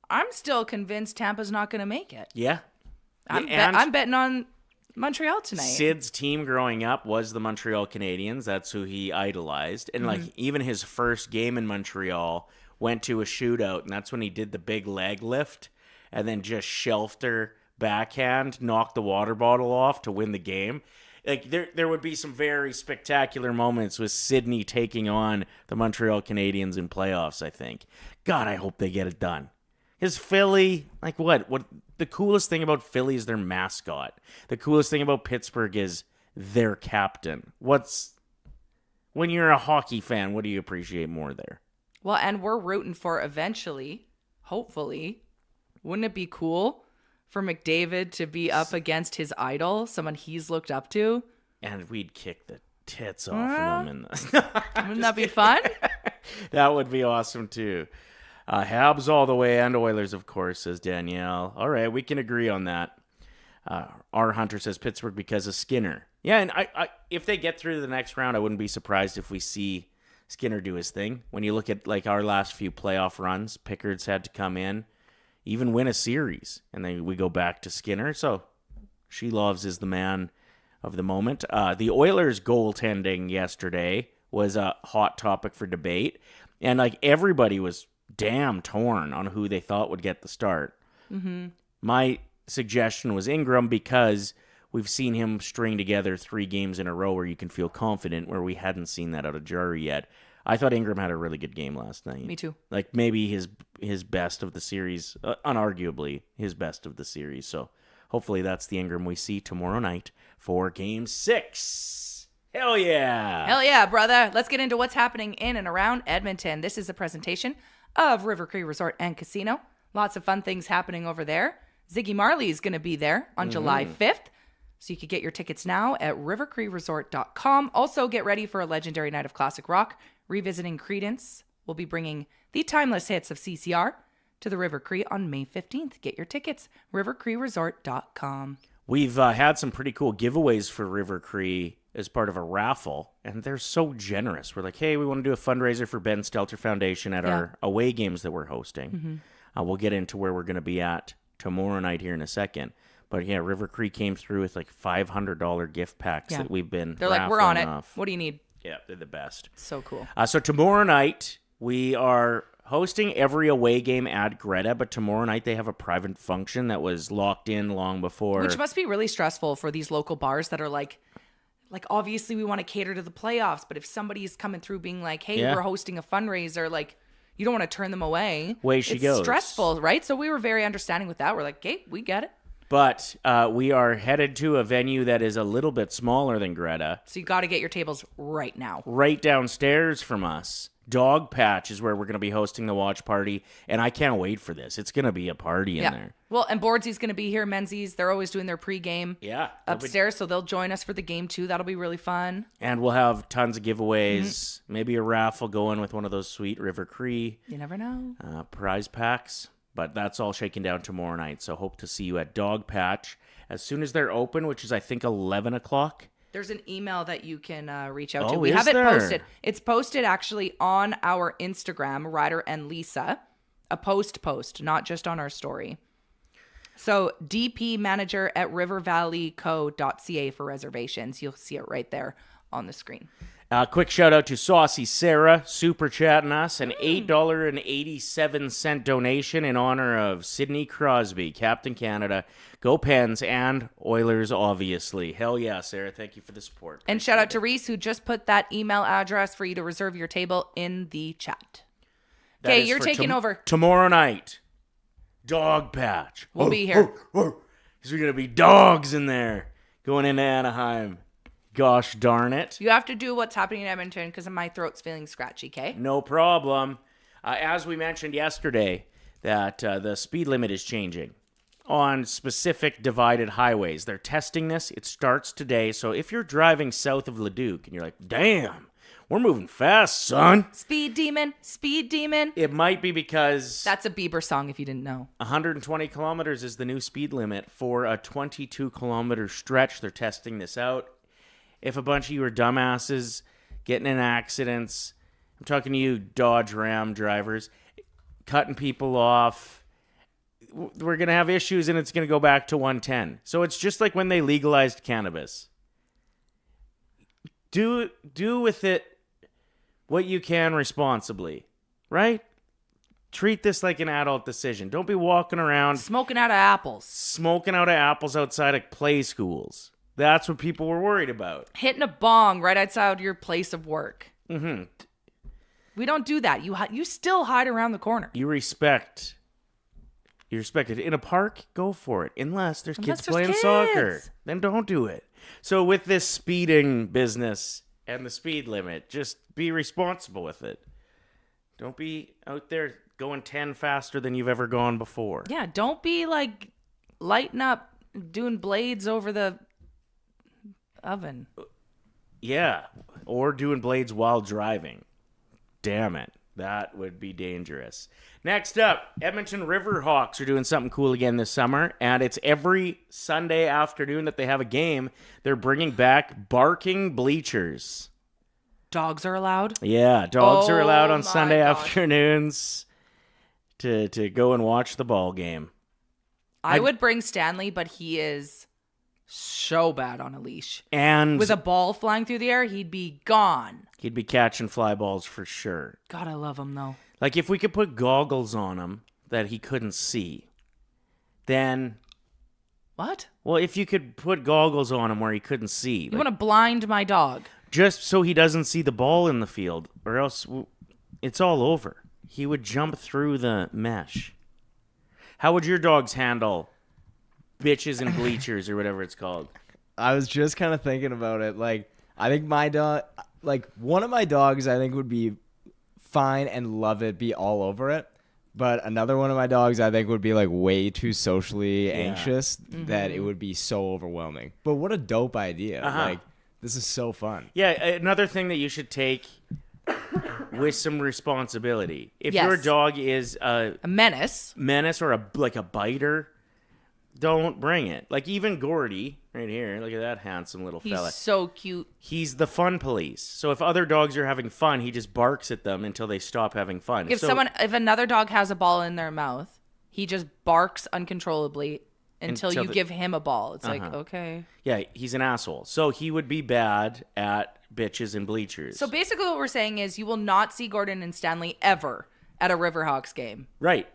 I'm still convinced Tampa's not going to make it. Yeah. I'm betting on Montreal tonight. Sid's team growing up was the Montreal Canadiens. That's who he idolized. And like even his first game in Montreal went to a shootout, and that's when he did the big leg lift and then just shelved her backhand, knocked the water bottle off to win the game. Like there would be some very spectacular moments with Sidney taking on the Montreal Canadiens in playoffs, I think. God, I hope they get it done. His Philly, like what the coolest thing about Philly is their mascot. The coolest thing about Pittsburgh is their captain. When you're a hockey fan, what do you appreciate more there? Well, and we're rooting for eventually, hopefully, wouldn't it be cool for McDavid to be up against his idol, someone he's looked up to? And we'd kick the tits off of them. Wouldn't that be fun? That would be awesome too. Habs all the way and Oilers, of course, says Danielle. All right, we can agree on that. R. Hunter says Pittsburgh because of Skinner. Yeah, and I if they get through to the next round, I wouldn't be surprised if we see Skinner do his thing. When you look at like our last few playoff runs, Pickard's had to come in, even win a series, and then we go back to Skinner. So Sheloves is the man of the moment. The Oilers' goaltending yesterday was a hot topic for debate, and like everybody was damn torn on who they thought would get the start. My suggestion was Ingram because we've seen him string together 3 games in a row where you can feel confident, where we hadn't seen that out of Jari yet. I thought Ingram had a really good game last night. Me too. Like maybe his best of the series, unarguably his best of the series. So hopefully that's the Ingram we see tomorrow night for Game 6. Hell yeah. Hell yeah, brother. Let's get into what's happening in and around Edmonton. This is a presentation of River Cree Resort and Casino. Lots of fun things happening over there. Ziggy Marley is going to be there on July 5th. So you can get your tickets now at rivercreeresort.com. Also, get ready for a legendary night of classic rock. Revisiting Creedence. We'll be bringing the timeless hits of CCR to the River Cree on May 15th. Get your tickets, rivercreeresort.com. We've had some pretty cool giveaways for River Cree as part of a raffle, and they're so generous. We're like, hey, we want to do a fundraiser for Ben Stelter Foundation at our away games that we're hosting. We'll get into where we're going to be at tomorrow night here in a second. But yeah, River Cree came through with like $500 gift packs that we've been They're like, we're on it. off. What do you need? Yeah, they're the best. So cool. So tomorrow night, we are hosting every away game at Greta, but tomorrow night they have a private function that was locked in long before. Which must be really stressful for these local bars that are like obviously we want to cater to the playoffs, but if somebody's coming through being like, hey, we're hosting a fundraiser, like you don't want to turn them away. She it's goes. Stressful, right? So we were very understanding with that. We're like, okay, we get it. But we are headed to a venue that is a little bit smaller than Greta. So you got to get your tables right now. Right downstairs from us. Dog Patch is where we're going to be hosting the watch party, and I can't wait for this. It's going to be a party in there. Well, and Boardsy's going to be here. Menzies, they're always doing their pregame upstairs, so they'll join us for the game too. That'll be really fun. And we'll have tons of giveaways, maybe a raffle going with one of those sweet River Cree. You never know. Prize packs. But that's all shaking down tomorrow night, so hope to see you at Dog Patch as soon as they're open, which is, I think, 11 o'clock. There's an email that you can reach out to. Oh, We is have it there? posted. It's posted actually on our Instagram, Ryder and Lisa. A post, not just on our story. So DP manager at rivervalleyco.ca for reservations. You'll see it right there on the screen. Quick shout out to Saucy Sarah, super chatting us, an $8.87 donation in honor of Sidney Crosby, Captain Canada. Go Pens and Oilers, obviously. Hell yeah, Sarah. Thank you for the support. And shout out to Reese, who just put that email address for you to reserve your table in the chat. That Okay, is you're for taking over. Tomorrow night, Dog Patch. We'll be here. Because we're going to be dogs in there going into Anaheim. Gosh darn it. You have to do what's happening in Edmonton because my throat's feeling scratchy, okay? No problem. As we mentioned yesterday, that the speed limit is changing on specific divided highways. They're testing this. It starts today. So if you're driving south of Leduc and you're like, damn, we're moving fast, son. Speed demon, speed demon. It might be because That's a Bieber song if you didn't know. 120 kilometers is the new speed limit for a 22-kilometer stretch. They're testing this out. If a bunch of you are dumbasses getting in accidents, I'm talking to you Dodge Ram drivers, cutting people off, we're going to have issues and it's going to go back to 110. So it's just like when they legalized cannabis. Do with it what you can responsibly, right? Treat this like an adult decision. Don't be walking around Smoking out of apples. smoking out of apples outside of play schools. That's what people were worried about. Hitting a bong right outside your place of work. Mm-hmm. We don't do that. You still hide around the corner. You respect it. In a park, go for it. Unless there's kids playing soccer. Then don't do it. So with this speeding business and the speed limit, just be responsible with it. Don't be out there going 10 faster than you've ever gone before. Yeah, don't be like lighting up, doing blades over the oven. Yeah, or doing blades while driving. Damn it. That would be dangerous. Next up, Edmonton Riverhawks are doing something cool again this summer, and it's every Sunday afternoon that they have a game. They're bringing back barking bleachers. Dogs are allowed? Yeah, dogs are allowed on my Sunday gosh. afternoons to go and watch the ball game. I would bring Stanley, but he is so bad on a leash. And With a ball flying through the air, he'd be gone. he'd be catching fly balls for sure. God, I love him though. Like if we could put goggles on him that he couldn't see, then What? well, if you could put goggles on him where he couldn't see, You want to blind my dog? just so he doesn't see the ball in the field, or else it's all over. He would jump through the mesh. How would your dogs handle bitches and bleachers or whatever it's called? I was just kind of thinking about it. Like, I think my dog, like, one of my dogs, I think would be fine and love it, be all over it. But another one of my dogs, I think, would be, like, way too socially anxious that it would be so overwhelming. But what a dope idea. Uh-huh. Like, this is so fun. Yeah, another thing that you should take with some responsibility. If Yes. your dog is a A menace. menace or a biter, don't bring it. Like even Gordy right here, look at that handsome little He's fella. so cute. He's the fun police. So if other dogs are having fun, he just barks at them until they stop having fun. If another dog has a ball in their mouth, he just barks uncontrollably until you give him a ball. It's like, okay. Yeah, he's an asshole. So he would be bad at bitches and bleachers. So basically what we're saying is you will not see Gordon and Stanley ever at a Riverhawks game. Right.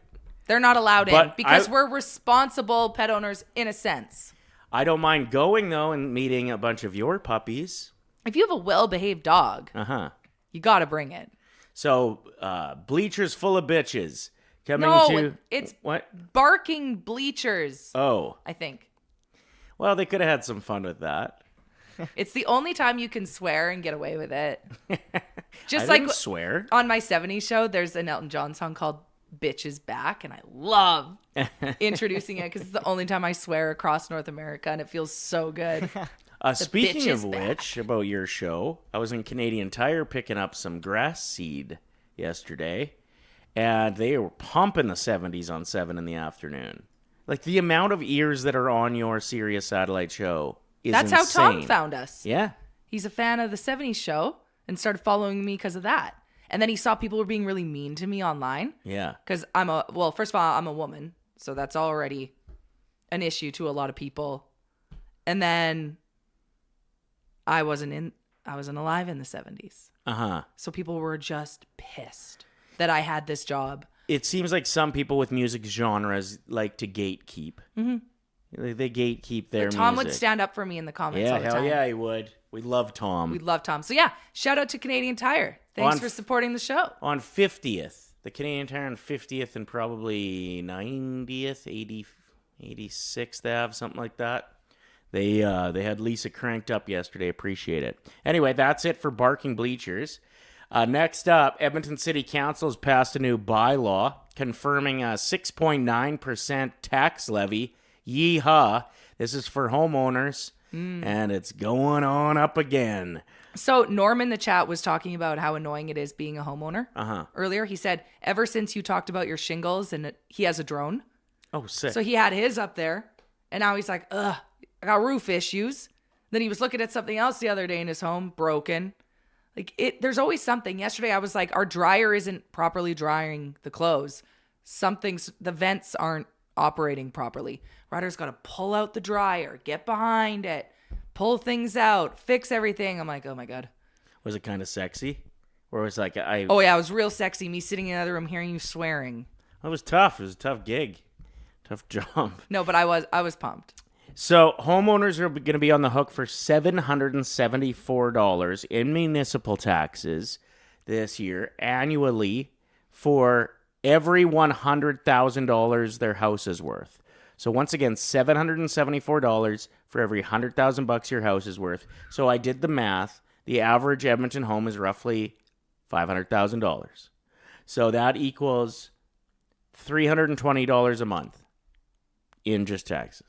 They're not allowed in But because we're responsible pet owners in a sense. I don't mind going, though, and meeting a bunch of your puppies. If you have a well-behaved dog, you got to bring it. So, bleachers full of bitches. Coming No, to... it's What? barking bleachers, Oh. I think. Well, they could have had some fun with that. It's the only time you can swear and get away with it. Just I like didn't swear. on my 70s show, there's an Elton John song called Bitches Back, and I love introducing it because it's the only time I swear across North America, and it feels so good. Speaking of bitch is which, about your show, I was in Canadian Tire picking up some grass seed yesterday, and they were pumping the 70s on 7 in the afternoon. Like the amount of ears that are on your Sirius satellite show is That's insane. how Tom found us. Yeah. He's a fan of the 70s show and started following me because of that. And then he saw people were being really mean to me online. Yeah. Because first of all, I'm a woman. So that's already an issue to a lot of people. And then I wasn't alive in the 70s. So people were just pissed that I had this job. It seems like some people with music genres like to gatekeep. Mm-hmm. They gatekeep their music. Tom would stand up for me in the comments all the time. Yeah, he would. We love Tom. We love Tom. So yeah, shout out to Canadian Tire. Thanks for supporting the show. On 50th, the Canadian Tire on 50th and probably 90th, 86th Ave, something like that. They had Lisa cranked up yesterday. Appreciate it. Anyway, that's it for barking bleachers. Next up, Edmonton City Council has passed a new bylaw confirming a 6.9% tax levy. Yeehaw. This is for homeowners, and it's going on up again. So Norm in the chat was talking about how annoying it is being a homeowner. Earlier, he said, ever since you talked about your shingles, and he has a drone. Oh, sick. So he had his up there, and now he's like, ugh, I got roof issues. Then he was looking at something else the other day in his home, broken. There's always something. Yesterday, I was like, our dryer isn't properly drying the clothes. The vents aren't operating properly. Ryder's got to pull out the dryer, get behind it, pull things out, fix everything. I'm like, oh my God. Was it kind of sexy? Or was it like Oh yeah, it was real sexy. Me sitting in the other room hearing you swearing. It was tough. It was a tough gig. Tough job. No, but I was pumped. So homeowners are going to be on the hook for $774 in municipal taxes this year annually for every $100,000 their house is worth. So once again, $774 for every $100,000 your house is worth. So I did the math. The average Edmonton home is roughly $500,000. So that equals $320 a month in just taxes.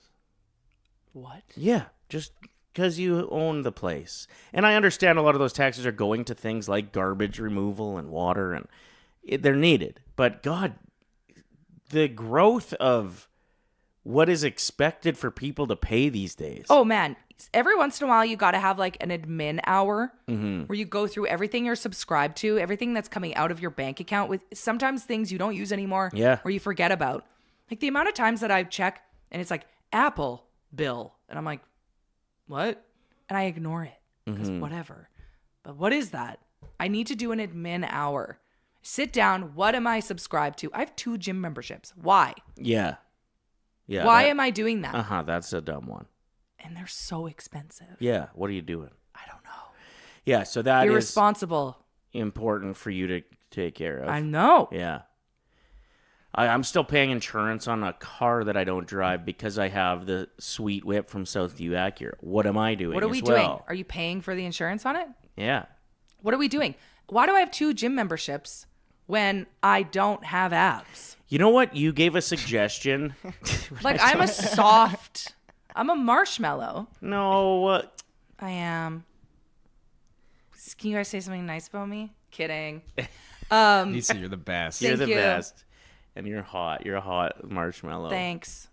What? Yeah, just because you own the place. And I understand a lot of those taxes are going to things like garbage removal and water, and they're needed. But God, the growth of what is expected for people to pay these days. Oh man, every once in a while you got to have like an admin hour where you go through everything you're subscribed to, everything that's coming out of your bank account with sometimes things you don't use anymore or you forget about. Like the amount of times that I check and it's like Apple bill and I'm like, what? And I ignore it because whatever. But what is that? I need to do an admin hour. Sit down. What am I subscribed to? I have 2 gym memberships. Why? Yeah. Why am I doing that? That's a dumb one. And they're so expensive. Yeah. What are you doing? I don't know. Yeah. So that is irresponsible. Important for you to take care of. I know. Yeah. I'm still paying insurance on a car that I don't drive because I have the sweet whip from Southview Acura. What am I doing? What are we doing? Are you paying for the insurance on it? Yeah. What are we doing? Why do I have 2 gym memberships when I don't have abs? You know what? You gave a suggestion. Like I'm a marshmallow. No. I am. Can you guys say something nice about me? Kidding. Lisa, you're the best. You're Thank the you. best. And you're hot. You're a hot marshmallow. Thanks.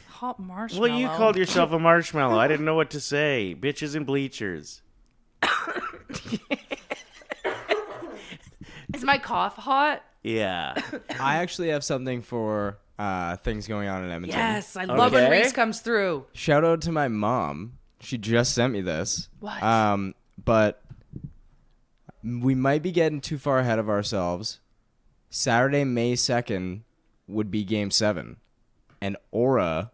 Hot marshmallow. Well, you called yourself a marshmallow. I didn't know what to say. Bitches and bleachers. Is my cough hot? Yeah. I actually have something for things going on in Edmonton. Yes, I love when Okay. Reese comes through. Shout out to my mom. She just sent me this. What? But we might be getting too far ahead of ourselves. Saturday, May 2nd would be Game 7. And Aura,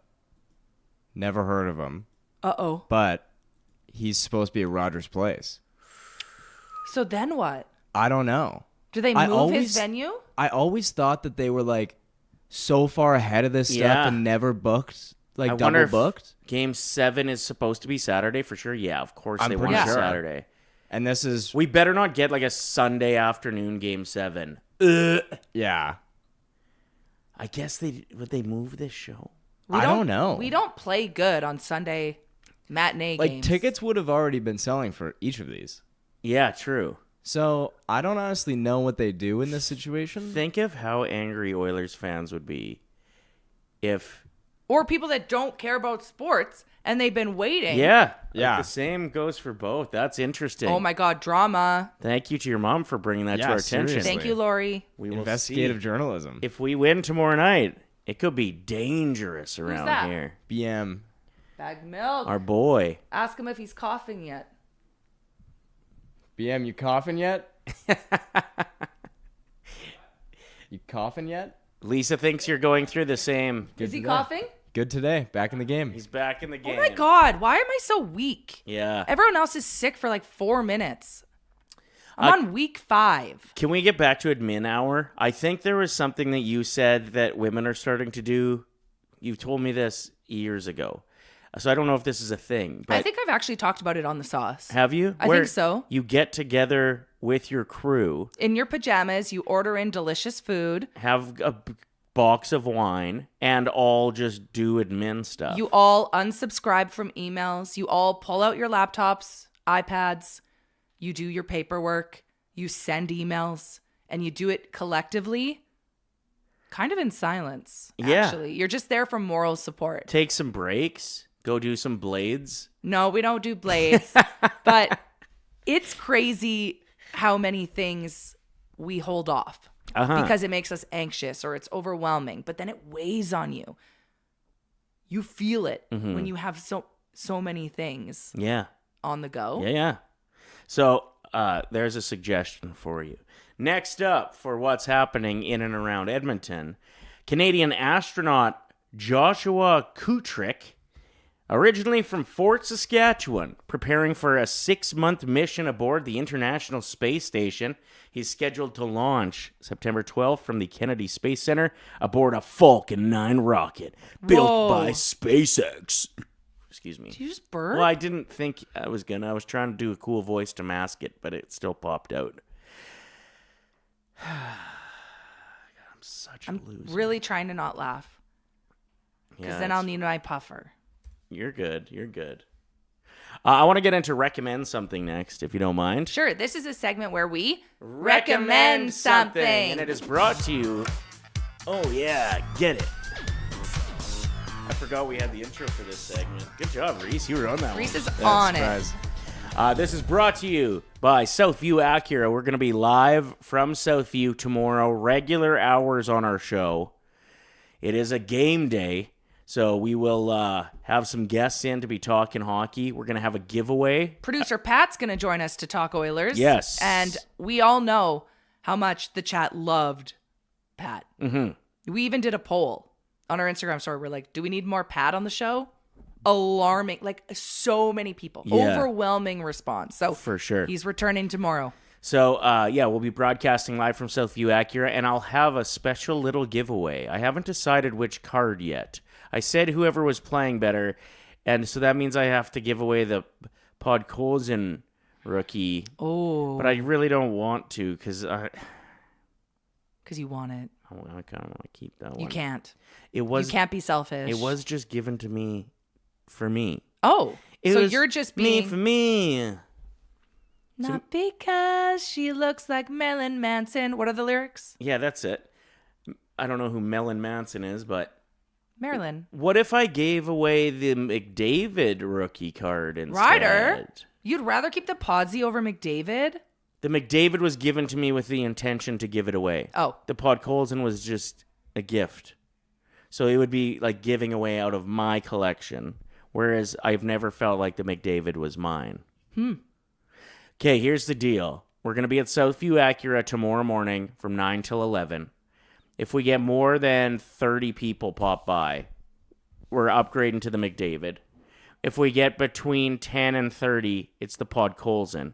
never heard of him, Uh-oh. but he's supposed to be at Rogers Place. So then what? I don't know. Do they I move always- his venue? I always thought that they were like so far ahead of this stuff Yeah. and never booked, like I wonder double if booked. Game 7 is supposed to be Saturday for sure. Yeah, of course I'm they pretty want sure. Saturday. And this is, We better not get like a Sunday afternoon Game 7. yeah. I guess would they move this show? I don't know. We don't play good on Sunday matinee Like games. tickets would have already been selling for each of these. Yeah, true. So I don't honestly know what they do in this situation. Think of how angry Oilers fans would be if Or people that don't care about sports and they've been waiting. Yeah. Yeah. Like the same goes for both. That's interesting. Oh my God, drama. Thank you to your mom for bringing that to Yeah, our attention. seriously. Thank you, Lori. We will Investigative see. journalism. If we win tomorrow night, it could be dangerous that? around here. BM. Bag milk. Our boy. Ask him if he's coughing yet. BM, you coughing yet? You coughing yet? Lisa thinks you're going through the same. Is he today. coughing? Good today. Back in the game. He's back in the game. Oh my God, why am I so weak? Yeah. Everyone else is sick for like 4 minutes. I'm on week 5. Can we get back to admin hour? I think there was something that you said that women are starting to do. You told me this years ago. So I don't know if this is a thing. But I think I've actually talked about it on the sauce. have you? I think so. You get together with your crew, In your pajamas, you order in delicious food. have a box of wine, and all just do admin stuff. You all unsubscribe from emails. You all pull out your laptops, iPads. You do your paperwork. You send emails. And you do it collectively, kind of in silence, Yeah. actually. You're just there for moral support. Take some breaks. Go do some blades. No, we don't do blades. But it's crazy how many things we hold off because it makes us anxious or it's overwhelming. But then it weighs on you. You feel it when you have so many things Yeah. on the go. Yeah. So there's a suggestion for you. Next up for what's happening in and around Edmonton, Canadian astronaut Joshua Kutrick, originally from Fort Saskatchewan, preparing for a 6-month mission aboard the International Space Station. He's scheduled to launch September 12th from the Kennedy Space Center aboard a Falcon 9 rocket built Whoa. by SpaceX. Excuse me. Did you just burp? Well, I didn't think I was gonna. I was trying to do a cool voice to mask it, but it still popped out. God, I'm such a loser. Really trying to not laugh because Yeah, then I'll it's- need my puffer. You're good. You're good. I want to get into recommend something next, if you don't mind. Sure, this is a segment where we recommend something. And it is brought to you. Oh, yeah. Get it. I forgot we had the intro for this segment. Good job, Reese. You were on that Reese one. is on it. Surprise. This is brought to you by Southview Acura. We're going to be live from Southview tomorrow, regular hours on our show. It is a game day, so we will have some guests in to be talking hockey. We're going to have a giveaway. Producer Pat's going to join us to talk Oilers. Yes. And we all know how much the chat loved Pat. Mm-hmm. We even did a poll on our Instagram story. We're like, do we need more Pat on the show? Alarming. Like, so many people. Yeah. Overwhelming response. So For sure. he's returning tomorrow. So, we'll be broadcasting live from Southview Acura, and I'll have a special little giveaway. I haven't decided which card yet. I said whoever was playing better, and so that means I have to give away the Podkolzin rookie. Oh. But I really don't want to because Because you want it. I kind of want to keep that one. You can't. It was. You can't be selfish. It was just given to me for me. Oh. It So was you're just me being. for me. Not because she looks like Marilyn Manson. What are the lyrics? Yeah, that's it. I don't know who Marilyn Manson is, but Marilyn. what if I gave away the McDavid rookie card instead? Ryder, you'd rather keep the Podsy over McDavid? The McDavid was given to me with the intention to give it away. Oh. The Podkolzin was just a gift. So it would be like giving away out of my collection, whereas I've never felt like the McDavid was mine. Okay, here's the deal. We're going to be at Southview Acura tomorrow morning from 9 till 11. If we get more than 30 people pop by, we're upgrading to the McDavid. If we get between 10 and 30, it's the Podkolzin.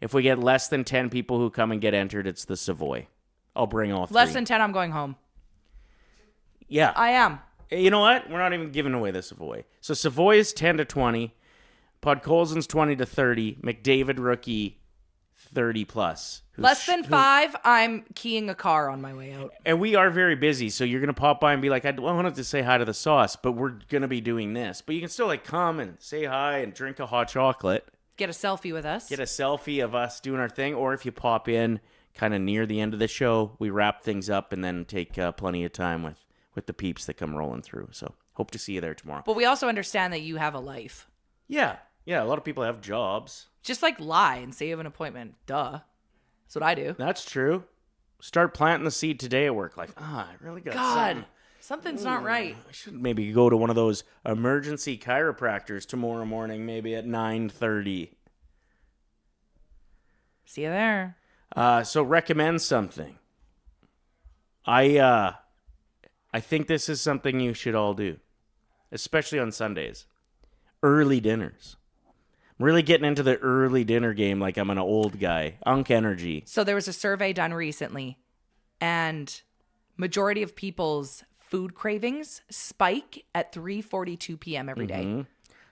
If we get less than 10 people who come and get entered, it's the Savoy. I'll bring all three. Less than 10, I'm going home. Yeah. I am. You know what? We're not even giving away the Savoy. So Savoy is 10 to 20. Podkolzin's 20 to 30. McDavid rookie 30 plus. Less than 5, I'm keying a car on my way out. And we are very busy, so you're going to pop by and be like, I wanted to say hi to the sauce, but we're going to be doing this. But you can still like come and say hi and drink a hot chocolate. Get a selfie with us. Get a selfie of us doing our thing. Or if you pop in kind of near the end of the show, we wrap things up and then take plenty of time with the peeps that come rolling through. So hope to see you there tomorrow. But we also understand that you have a life. Yeah. Yeah, a lot of people have jobs. Just like lie and say you have an appointment. Duh. That's what I do. That's true. Start planting the seed today at work. Like, I really got God, something. something's not right. I should maybe go to one of those emergency chiropractors tomorrow morning, maybe at 9:30. See you there. So recommend something. I think this is something you should all do, especially on Sundays. Early dinners. I'm really getting into the early dinner game like I'm an old guy. Unk energy. So there was a survey done recently, and majority of people's food cravings spike at 3:42 p.m. every day.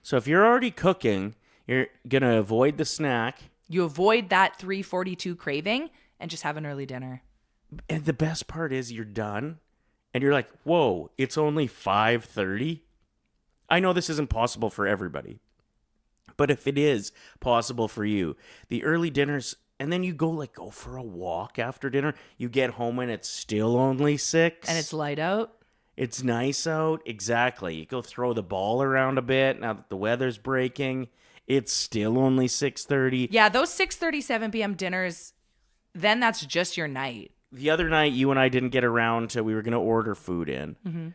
So if you're already cooking, you're going to avoid the snack. You avoid that 3:42 craving and just have an early dinner. And the best part is you're done and you're like, whoa, it's only 5:30. I know this isn't possible for everybody, but if it is possible for you, the early dinners, and then you go for a walk after dinner, you get home and it's still only 6. And it's light out. It's nice out. Exactly. You go throw the ball around a bit now that the weather's breaking. It's still only 6:30. Yeah, those 6:37 p.m. dinners, then that's just your night. The other night, you and I didn't get around to, we were going to order food in. Mm-hmm.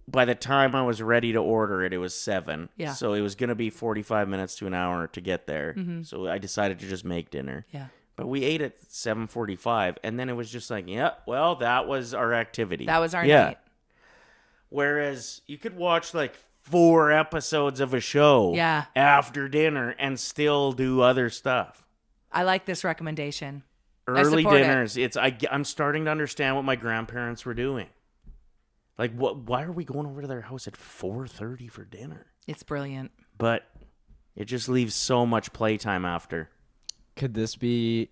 By the time I was ready to order it, it was 7. Yeah. So it was going to be 45 minutes to an hour to get there. Mm-hmm. So I decided to just make dinner. Yeah. But we ate at 7:45, and then it was just like, yeah, well, that was our activity. That was our night. Whereas you could watch 4 episodes of a show after dinner and still do other stuff. I like this recommendation. Early dinners. I'm starting to understand what my grandparents were doing. Why are we going over to their house at 4:30 for dinner? It's brilliant. But it just leaves so much playtime after. Could this be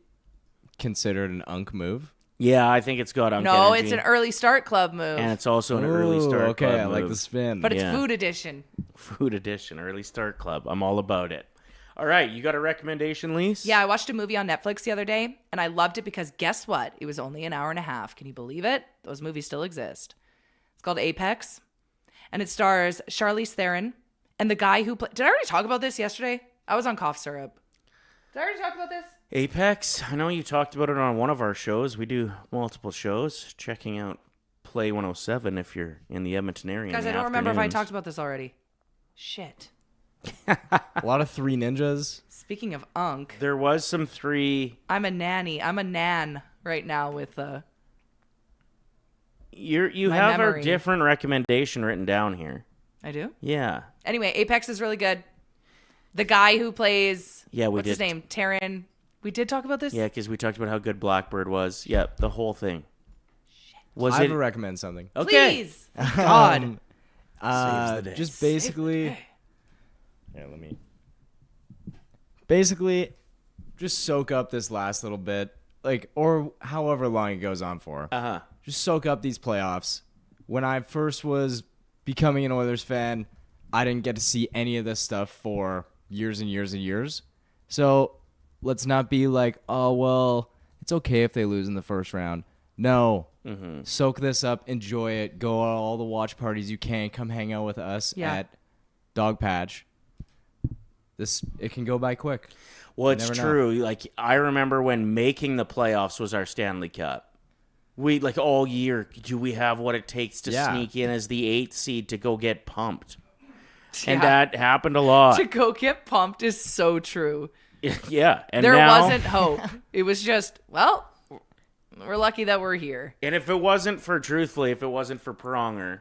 considered an unk move? Yeah, I think it's got unk No, energy. it's an early start club move. And it's also an early start club Okay, I move. like the spin. But it's food edition. Food edition, early start club. I'm all about it. All right, you got a recommendation, Lise? Yeah, I watched a movie on Netflix the other day, and I loved it because guess what? It was only an hour and a half. Can you believe it? Those movies still exist. It's called Apex, and it stars Charlize Theron and the guy who played... Did I already talk about this yesterday? I was on cough syrup. Did I already talk about this? Apex, I know you talked about it on one of our shows. We do multiple shows. Checking out Play 107 if you're in the Edmonton area. Guys, I don't remember if I talked about this already. Shit. A lot of Three Ninjas. Speaking of unk, There was some 3... I'm a nanny. I'm a nan right now with You My have memory. a different recommendation written down here. I do? Yeah. Anyway, Apex is really good. The guy who plays... Yeah, we what's his did. name? Taryn. We did talk about this? Yeah, because we talked about how good Blackbird was. Yeah, the whole thing. Was I it... would recommend something. Okay. Please. God. Saves the day. Just basically, Yeah, let me... basically, just soak up this last little bit, or however long it goes on for. Uh-huh. Just soak up these playoffs. When I first was becoming an Oilers fan, I didn't get to see any of this stuff for years and years and years. So let's not be like, oh, well, it's okay if they lose in the first round. No. Soak this up. Enjoy it. Go to all the watch parties you can. Come hang out with us at Dog Patch. It can go by quick. Well, it's true. Like, I remember when making the playoffs was our Stanley Cup. We, like, all year, do we have what it takes to sneak in as the 8th seed to go get pumped? And that happened a lot. To go get pumped is so true. Yeah. And there now, wasn't hope. It was just, well, we're lucky that we're here. And if it wasn't for Pronger,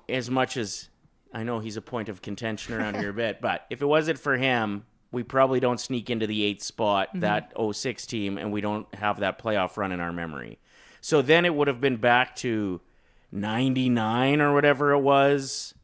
as much as I know he's a point of contention around here a bit, but if it wasn't for him, we probably don't sneak into the 8th spot, that 06 team, and we don't have that playoff run in our memory. So then it would have been back to 99 or whatever it was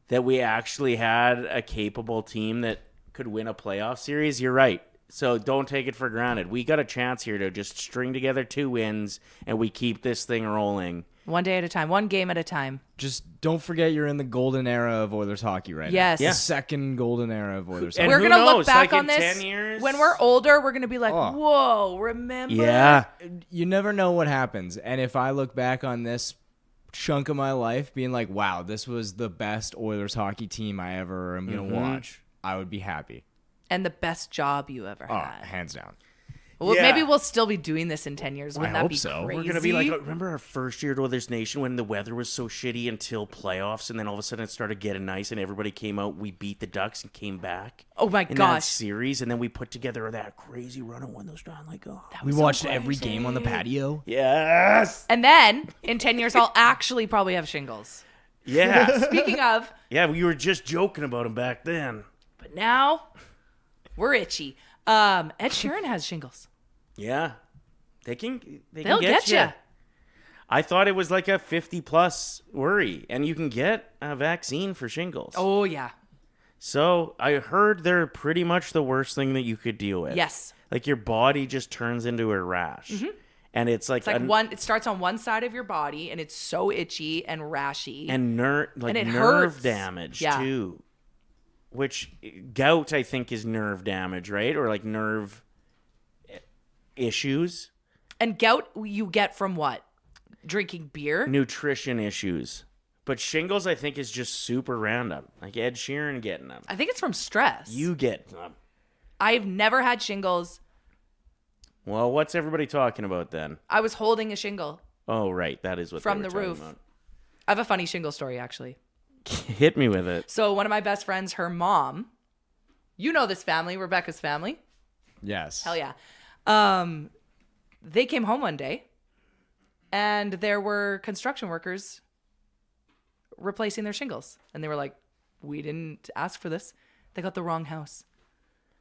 that we actually had a capable team that could win a playoff series. You're right. So don't take it for granted. We got a chance here to just string together 2 wins, and we keep this thing rolling. One day at a time. One game at a time. Just don't forget you're in the golden era of Oilers hockey right Yes. now. Yeah. The second golden era of Oilers And hockey. We're going to who look knows, back like on in this 10 years? when we're older. We're going to be like, whoa, remember? Yeah. You never know what happens. And if I look back on this chunk of my life being like, wow, this was the best Oilers hockey team I ever am going to watch, I would be happy. And the best job you ever Oh, had. hands down. Well, Yeah. maybe we'll still be doing this in 10 years. Wouldn't that hope be so. crazy? We're going to be like, remember our first year at Oilers Nation when the weather was so shitty until playoffs, and then all of a sudden it started getting nice, and everybody came out. We beat the Ducks and came back. Oh, my in that gosh. series, and then we put together that crazy run and won those Stanley Cup. We watched every game on the patio. Yes. And then in 10 years, I'll actually probably have shingles. Yeah. Speaking of, Yeah, we were just joking about him back then. but now we're itchy. Ed Sheeran has shingles. Yeah. They'll get you. I thought it was like a 50-plus worry, and you can get a vaccine for shingles. Oh, yeah. So I heard they're pretty much the worst thing that you could deal with. Yes. Like your body just turns into a rash. And it's like, It starts on one side of your body, and it's so itchy and rashy. and nerve it nerve hurts. damage Yeah. too. Which gout I think is nerve damage, right? Or like nerve issues, And gout you get from what? Drinking beer? nutrition issues. But shingles I think is just super random. Like Ed Sheeran getting them. I think it's from stress. You get them. I've never had shingles. Well, what's everybody talking about then? I was holding a shingle Oh, right. That is what from they the were talking roof. about. I have a funny shingle story, actually. Hit me with it. So one of my best friends, her mom, you know this family, Rebecca's family. Yes. Hell yeah. They came home one day, and there were construction workers replacing their shingles. And they were like, we didn't ask for this. They got the wrong house.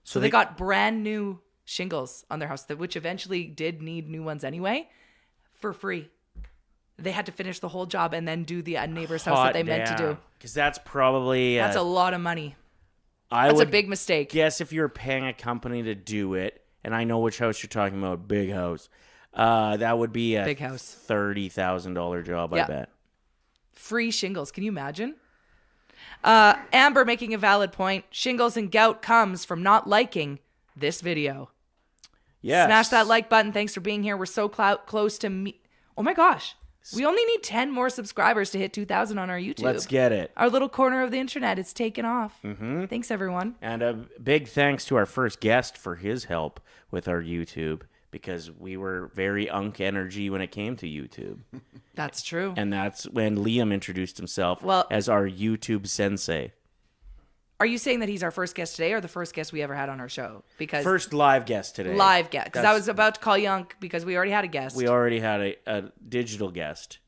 So they got brand new shingles on their house, which eventually did need new ones anyway, for free. They had to finish the whole job and then do the neighbor's house that they meant to do. Because that's probably... That's a lot of money. I That's a would big mistake. guess if you're paying a company to do it, and I know which house you're talking about, big house, that would be a Big house. $30,000 job, Yeah. I bet. Free shingles. Can you imagine? Amber making a valid point. Shingles and gout comes from not liking this video. Yes. Smash that like button. Thanks for being here. We're so close to me. Oh my gosh. We only need 10 more subscribers to hit 2,000 on our YouTube. Let's get it. Our little corner of the internet is taken off. Thanks, everyone. And a big thanks to our first guest for his help with our YouTube, because we were very unk energy when it came to YouTube. That's true. And that's when Liam introduced himself Well- as our YouTube sensei. Are you saying that he's our first guest today or the first guest we ever had on our show? Because First live guest today. live guest. Because I That's- was about to call you Unk because we already had a guest. We already had a digital guest,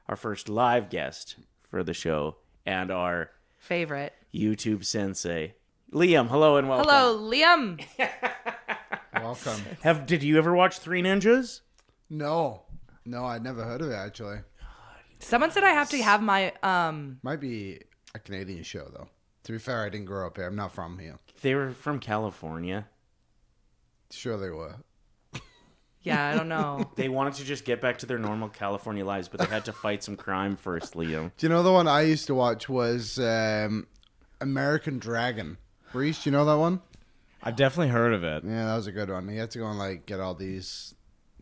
our first live guest for the show, and our Favorite. YouTube sensei. Liam, hello and welcome. Hello, Liam. Welcome. Did you ever watch Three Ninjas? No, I'd never heard of it actually. Someone said I have to have my Might be a Canadian show though. To be fair, I didn't grow up here. I'm not from here. They were from California. Sure they were. Yeah, I don't know. They wanted to just get back to their normal California lives, but they had to fight some crime first, Liam. Do you know the one I used to watch was American Dragon? Reese, do you know that one? I've definitely heard of it. Yeah, that was a good one. He had to go and like get all these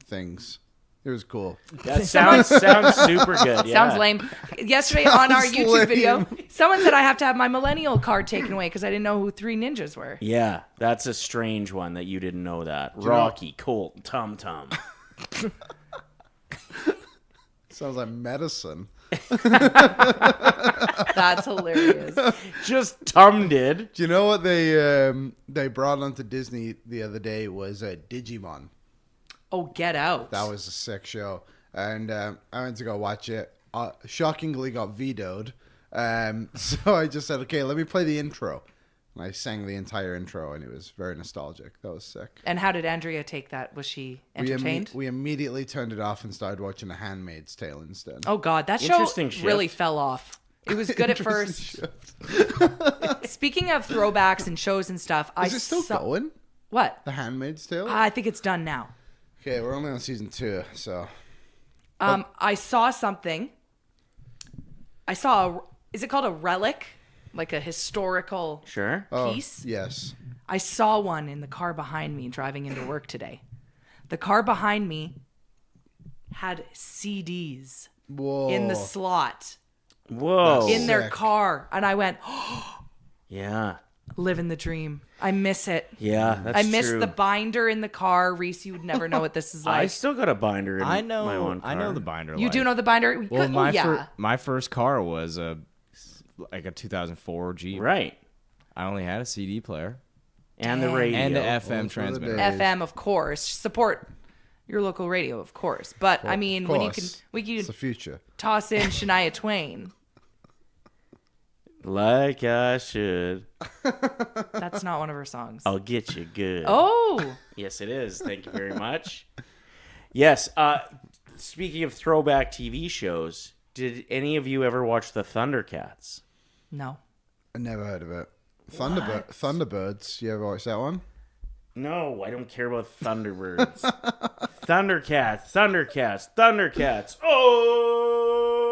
things. It was cool. That sounds super good. Yeah. Sounds lame. Yesterday on our Sounds YouTube video, lame. someone said I have to have my millennial card taken away because I didn't know who Three Ninjas were. Yeah, that's a strange one that you didn't know that. Rocky, Colt, Tum Tum. Sounds like medicine. That's hilarious. Just Tum did. Do you know what they brought onto Disney the other day was Digimon. Oh, Get Out. That was a sick show. And I went to go watch it. Shockingly got vetoed. So I just said, okay, let me play the intro. And I sang the entire intro, and it was very nostalgic. That was sick. And how did Andrea take that? Was she entertained? We immediately turned it off and started watching A Handmaid's Tale instead. Oh, God. That show Interesting shift. really fell off. It was good at first. Speaking of throwbacks and shows and stuff, Is it still going? What? The Handmaid's Tale? I think it's done now. Okay, we're only on season 2, so... I saw something. Is it called a relic? Like a historical Sure. piece? Yes. I saw one in the car behind me driving into work today. The car behind me had CDs Whoa. in the slot Whoa. in their Sick. car. And I went, Yeah. living the dream. I miss it. Yeah, that's I miss true. the binder in the car. Reese, you would never know what this is I like. still got a binder in I my own car. know the binder. You life. do know the binder? Well, yeah. my first car was like a 2004 Jeep. Right. I only had a CD player And the Dang. radio. and an Those FM were the transmitter. days. FM, of course. Support your local radio, of course. But I mean, when Course. we It's the could future. toss in Shania Twain. Like I should. That's not one of her songs. I'll get you good. Oh, Yes, it is. Thank you very much. Yes. Speaking of throwback TV shows, did any of you ever watch the Thundercats? no. I never heard of it. Thunderbirds. You ever watch that one? No, I don't care about Thunderbirds. Thundercats.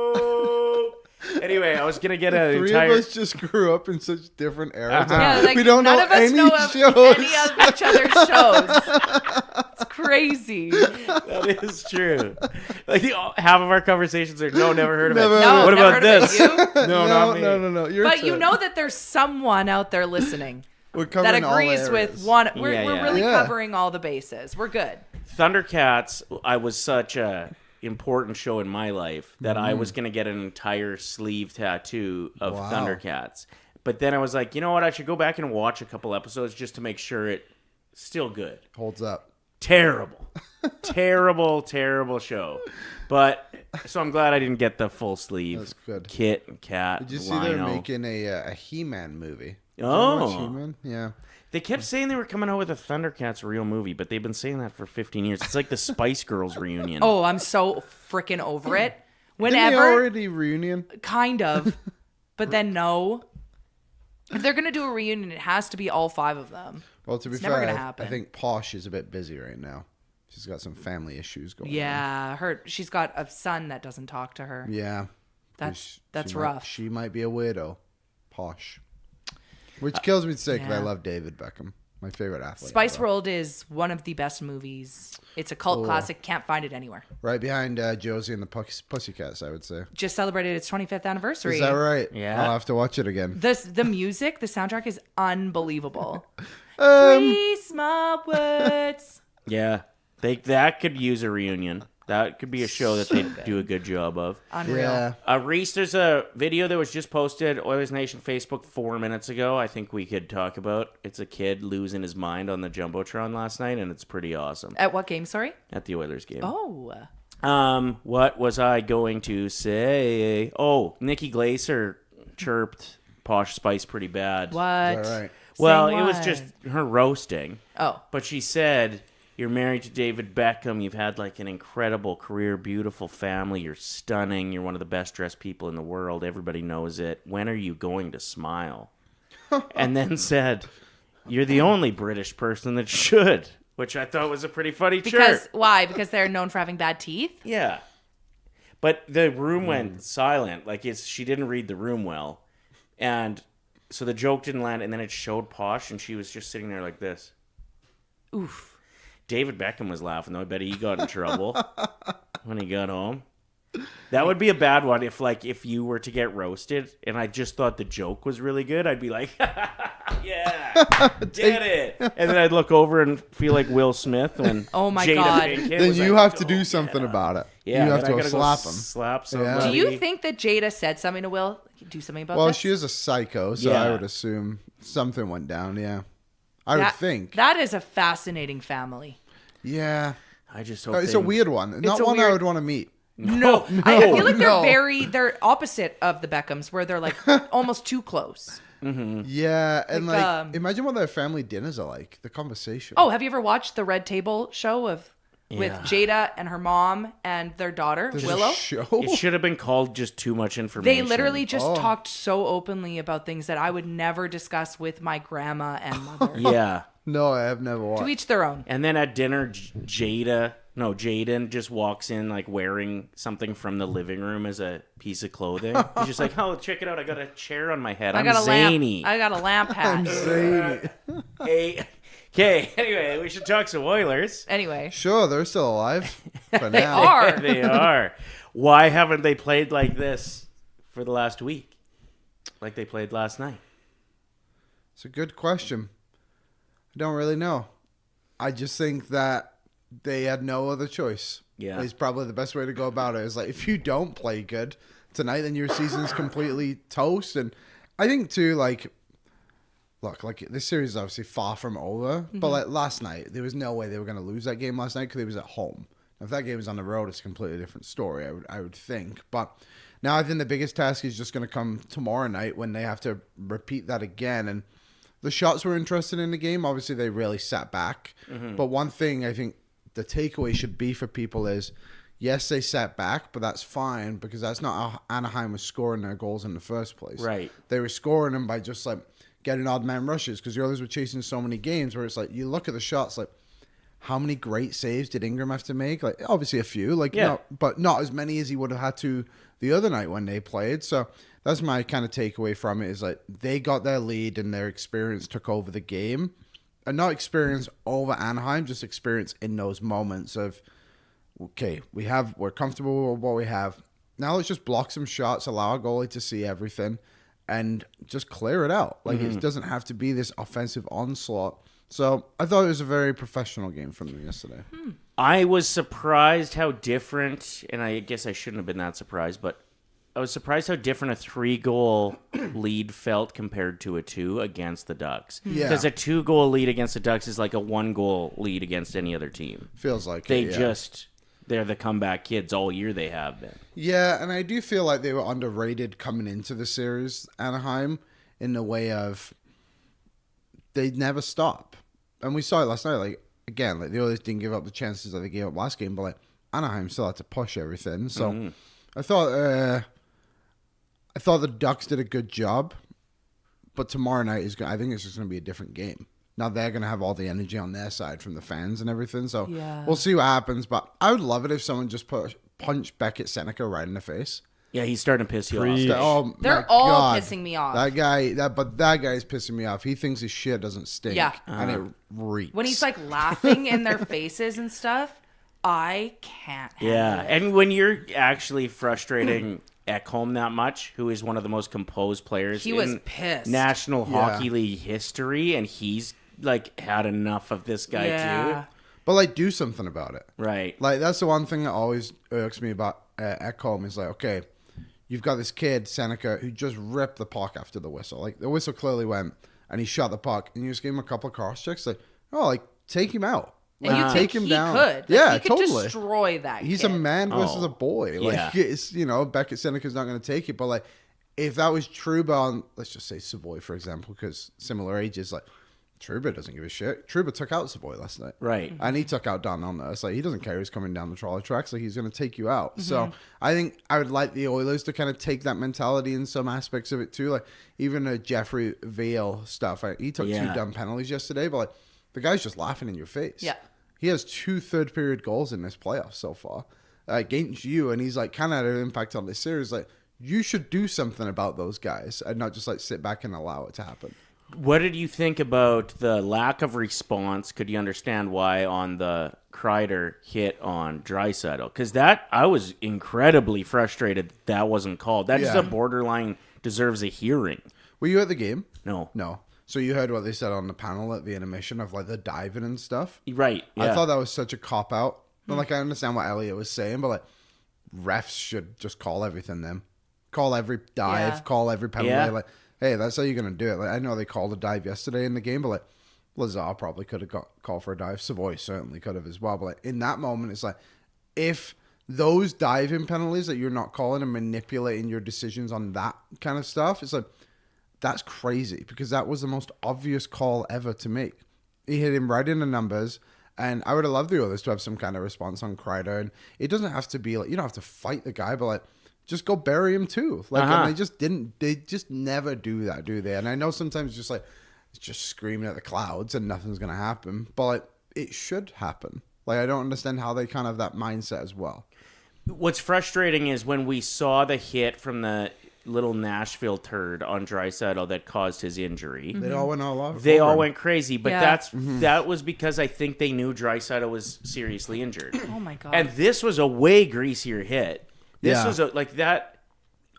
Oh! Anyway, I was going to get an Three entire... of us just grew up in such different eras. Yeah, like we don't none know of us any know of shows. any of each other's shows. It's crazy. That is true. Like half of our conversations are, no, never heard of Never it. heard No, What never about heard of this? it. You? No, not me. No. Your But you turn. know that there's someone out there listening We're that covering all agrees with eras. one. We're Yeah. really Yeah. covering all the bases. We're good. Thundercats, I was such a important show in my life that I was going to get an entire sleeve tattoo of Wow. Thundercats. But then I was like, you know what? I should go back and watch a couple episodes just to make sure it's still good. Holds up. Terrible. terrible show. But so I'm glad I didn't get the full sleeve. That's good. Kit and Cat. Did you see Lino. they're making a He-Man movie? Did you Oh. watch He-Man? Yeah. They kept saying they were coming out with a Thundercats real movie, but they've been saying that for 15 years. It's like the Spice Girls reunion. Oh, I'm so freaking over it. Didn't they Whenever, already reunion? kind of, but then no. If they're gonna do a reunion, it has to be all 5 of them. Well, to be It's never fair, gonna I happen. think Posh is a bit busy right now. She's got some family issues going on. Yeah, she's got a son that doesn't talk to her. Yeah. That's She rough. Might, she might be a widow. Posh. Which kills me to say because I yeah. love David Beckham. My favorite athlete. Spice ever. World is one of the best movies. It's a cult classic. Can't find it anywhere. Right behind Josie and the Pussycats, I would say. Just celebrated its 25th anniversary. Is that right? Yeah. I'll have to watch it again. The music, the soundtrack is unbelievable. 3 small words. Yeah. That could use a reunion. That could be a show that they do a good job of. Unreal. Yeah. Reese, there's a video that was just posted Oilers Nation Facebook 4 minutes ago. I think we could talk about. It's a kid losing his mind on the Jumbotron last night, and it's pretty awesome. At what game, sorry? At the Oilers game. Oh. What was I going to say? Oh, Nikki Glaser chirped Posh Spice pretty bad. What? Is that right? Well, Saying it was what? just her roasting. Oh. But she said, you're married to David Beckham. You've had like an incredible career, beautiful family. You're stunning. You're one of the best dressed people in the world. Everybody knows it. When are you going to smile? And then said, you're the only British person that should, which I thought was a pretty funny Because chirp. why? Because they're known for having bad teeth? Yeah. But the room went silent. Like she didn't read the room well. And So the joke didn't land, and then it showed Posh, and she was just sitting there like this. Oof. David Beckham was laughing, though. I bet he got in trouble when he got home. That would be a bad one if you were to get roasted, and I just thought the joke was really good. I'd be like, yeah, did it. And then I'd look over and feel like Will Smith when Oh my Jada God. Pinkett Then was you like, have to do "Oh, something yeah." about it. Yeah, you have then to I go gotta slap go him. Slap somebody. Do you think that Jada said something to Will? Do something about Well, this? she is a psycho, so Yeah. I would assume something went down. Yeah, I would think. That is a fascinating family. Yeah, I just hope it's they- a weird one. Not a one I weird- would want to meet. No. I feel like no. they're opposite of the Beckhams, where they're like almost too close. Yeah, and Like, imagine what their family dinners are like. The conversation. Oh, have you ever watched the Red Table show with Yeah. Jada and her mom and their daughter, There's a Willow? show. It should have been called just too much information. They literally just talked so openly about things that I would never discuss with my grandma and mother. Yeah. No, I have never watched. To each their own. And then at dinner, Jaden just walks in like wearing something from the living room as a piece of clothing. He's just like, oh, check it out. I got a chair on my head. I'm I got a zany. lamp. I got a lamp hat. Zany. Hey. Okay, anyway, we should talk some Oilers. Anyway, Sure, they're still alive for they now. are. They are. Why haven't they played like this for the last week? Like they played last night? It's a good question. I don't really know. I just think that they had no other choice. Yeah. Is probably the best way to go about it. Is like, if you don't play good tonight, then your season's completely toast. And I think too, like, look, like this series is obviously far from over. But like last night, there was no way they were going to lose that game last night because it was at home. If that game was on the road, it's a completely different story, I would think. But now I think the biggest task is just going to come tomorrow night when they have to repeat that again. And the shots were interested in the game. Obviously, they really sat back. But one thing I think the takeaway should be for people is, yes, they sat back, but that's fine because that's not how Anaheim was scoring their goals in the first place. Right. They were scoring them by just like getting odd man rushes because the others were chasing so many games where it's like you look at the shots like, how many great saves did Ingram have to make? Like, obviously a few, like, Yeah. but not as many as he would have had to the other night when they played. So that's my kind of takeaway from it is like they got their lead and their experience took over the game. And not experience over Anaheim, just experience in those moments of, okay, we're comfortable with what we have. Now let's just block some shots, allow our goalie to see everything, and just clear it out. Like, it doesn't have to be this offensive onslaught. So I thought it was a very professional game from them yesterday. I was surprised how different, and I guess I shouldn't have been that surprised, but I was surprised how different a 3-goal lead felt compared to a 2 against the Ducks. Yeah. Because a 2-goal lead against the Ducks is like a 1-goal lead against any other team. Feels like They it, yeah. they're the comeback kids all year they have been. Yeah, and I do feel like they were underrated coming into the series, Anaheim, in the way of they never stop. And we saw it last night. Like, again, like the Oilers didn't give up the chances that they gave up last game, but like Anaheim still had to push everything. So I thought the Ducks did a good job, but tomorrow night I think it's just going to be a different game. Now they're going to have all the energy on their side from the fans and everything. So we'll see what happens. But I would love it if someone just punched Beckett Seneca right in the face. Yeah, he's starting to piss you off. Oh, They're my all God. pissing me off. That guy, that guy's pissing me off. He thinks his shit doesn't stink. Yeah. And it reeks. When he's like laughing in their faces and stuff, I can't handle Yeah, it. and when you're actually frustrating Ekholm that much, who is one of the most composed players He was in pissed. National Hockey League history, and he's like had enough of this guy too. But like, do something about it. Right. Like, that's the one thing that always irks me about Ekholm is like, okay, you've got this kid, Seneca, who just ripped the puck after the whistle. Like, the whistle clearly went, and he shot the puck, and you just gave him a couple of cross checks. Like, oh, like, take him out. And you take think him he down. could. Like, Yeah, he could totally. destroy that He's kid. a man versus a boy. Like, yeah. it's, Beckett Seneca's not going to take it. But, like, if that was Trouba on, let's just say Savoy, for example, because similar ages, like, Trouba doesn't give a shit. Trouba took out Savoy last night. Right. And he took out Don on this. Like, he doesn't care who's coming down the trolley tracks. Like, he's going to take you out. Mm-hmm. So I think I would like the Oilers to kind of take that mentality in some aspects of it too. Like, even the Jeffrey Vail stuff. He took 2 dumb penalties yesterday, but like, the guy's just laughing in your face. Yeah. He has 2 third-period goals in this playoff so far against you, and he's like kind of had an impact on this series. Like, you should do something about those guys and not just like sit back and allow it to happen. What did you think about the lack of response? Could you understand why on the Kreider hit on Draisaitl? Because that, I was incredibly frustrated that wasn't called. That just a borderline deserves a hearing. Were you at the game? No. So you heard what they said on the panel at the intermission of like the diving and stuff? Right. Yeah. I thought that was such a cop out. But like I understand what Elliot was saying, but like refs should just call everything then. Call every dive, call every penalty. Yeah. Like, hey, that's how you're gonna do it. Like I know they called a dive yesterday in the game, but like Lazar probably could have got called for a dive. Savoy certainly could have as well. But like in that moment, it's like if those diving penalties that you're not calling and manipulating your decisions on that kind of stuff, it's like that's crazy because that was the most obvious call ever to make. He hit him right in the numbers, and I would have loved the others to have some kind of response on Kreider. And it doesn't have to be like you don't have to fight the guy, but like just go bury him too. Like and they just didn't. They just never do that, do they? And I know sometimes just like it's just screaming at the clouds and nothing's gonna happen, but like it should happen. Like I don't understand how they kind of have that mindset as well. What's frustrating is when we saw the hit from the little Nashville turd on Draisaitl that caused his injury. They all went all off. They all went crazy, but that was because I think they knew Draisaitl was seriously injured. Oh my God. And this was a way greasier hit. This was like that.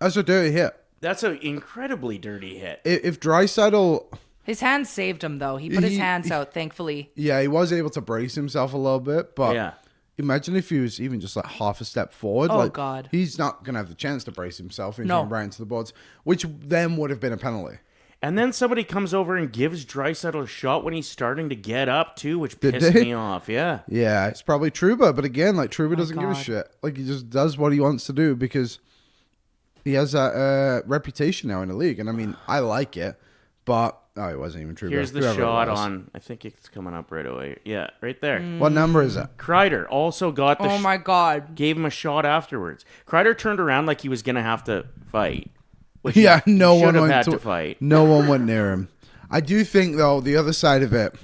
That's a dirty hit. That's an incredibly dirty hit. If Draisaitl, his hands saved him, though. He put his hands out, thankfully. yeah, he was able to brace himself a little bit, but Yeah. imagine if he was even just like half a step forward. Oh, like, God. He's not going to have the chance to brace himself and No. jump right into the boards, which then would have been a penalty. And then somebody comes over and gives Draisaitl a shot when he's starting to get up, too, which Did pissed they? me off. Yeah. Yeah, it's probably Trouba, but again, like Trouba doesn't give a God. shit. Like he just does what he wants to do because he has that reputation now in the league. And I mean, I like it, but it wasn't even Trouba. Here's the Whoever it shot was. on, I think it's coming up right away. Yeah, right there. What number is it? Kreider also got the Oh my God. gave him a shot afterwards. Kreider turned around like he was going to have to fight. Which he no should one have went had to fight. No one went near him. I do think though the other side of it,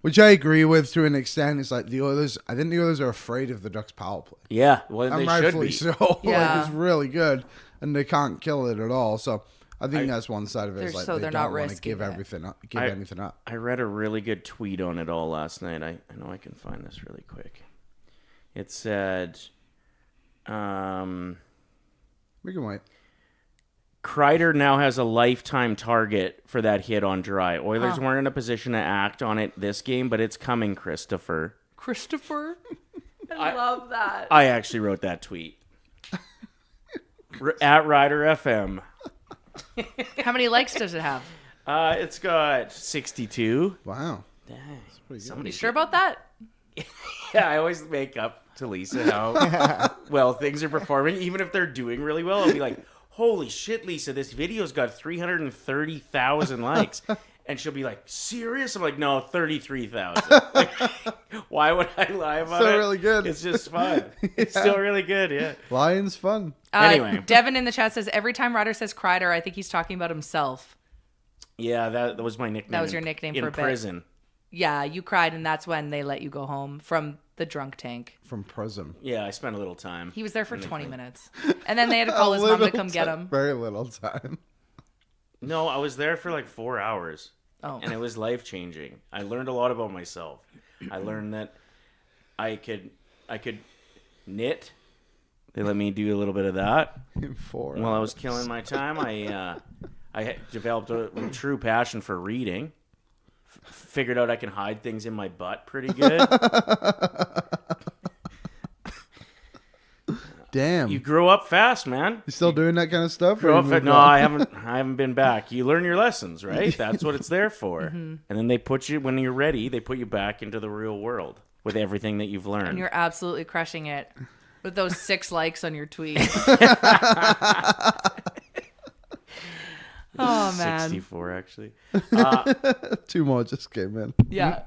which I agree with to an extent, is like the Oilers. I think the Oilers are afraid of the Ducks' power play. Yeah, well, And they should rightfully be. so. Yeah. Like it's really good, and they can't kill it at all. So I think that's one side of it. Is like So they they're don't not want to risking give it. everything up, anything up. I read a really good tweet on it all last night. I know I can find this really quick. It said, We can wait. Kreider now has a lifetime target for that hit on Dry. Oilers weren't in a position to act on it this game, but it's coming, Christopher. Christopher? I love that. I actually wrote that tweet. At Ryder FM. How many likes does it have? It's got 62. Wow. Dang. You sure about that? Yeah, I always make up to Lisa how well things are performing. Even if they're doing really well, I'll be like, holy shit, Lisa, this video's got 330,000 likes. And she'll be like, serious? I'm like, no, 33,000. Like, why would I lie about it? Still really good. It's just fun. It's still really good, yeah. Lion's fun. Anyway. Devin in the chat says, every time Ryder says Kreider, I think he's talking about himself. Yeah, that was my nickname. That was your nickname in for a bit. prison. Yeah, you cried, and that's when they let you go home from the drunk tank. From prison. Yeah, I spent a little time. He was there for 20 minutes. And then they had to call his mom to come get him. Very little time. No, I was there for like 4 hours. Oh. And it was life-changing. I learned a lot about myself. I learned that I could knit. They let me do a little bit of that. In 4 While I was killing my time, I developed a true passion for reading. Figured out I can hide things in my butt pretty good. Damn. You grow up fast, man. You still doing that kind of stuff? Grow or up you moved no, on? I haven't been back. You learn your lessons, right? That's what it's there for. And then they put you, when you're ready, they put you back into the real world with everything that you've learned. And you're absolutely crushing it with those 6 likes on your tweet. Oh, man. 64, actually. 2 more just came in. Yeah.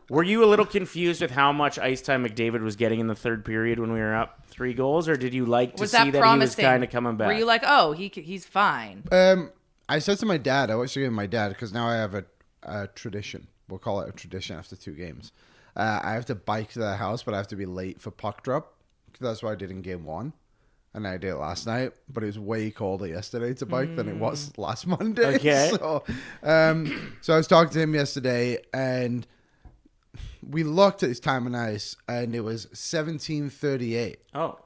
Were you a little confused with how much ice time McDavid was getting in the third period when we were up 3 goals, or did you like to Was see that that promising? he was kind of coming back? Were you like, oh, he's fine? I said to my dad, I was with my dad because now I have a tradition. We'll call it a tradition after 2 games. I have to bike to the house, but I have to be late for puck drop. That's what I did in game 1. and I did it last night, but it was way colder yesterday to bike than it was last Monday. Okay. So I was talking to him yesterday, and we looked at his time on ice, and it was 17:38 Oh.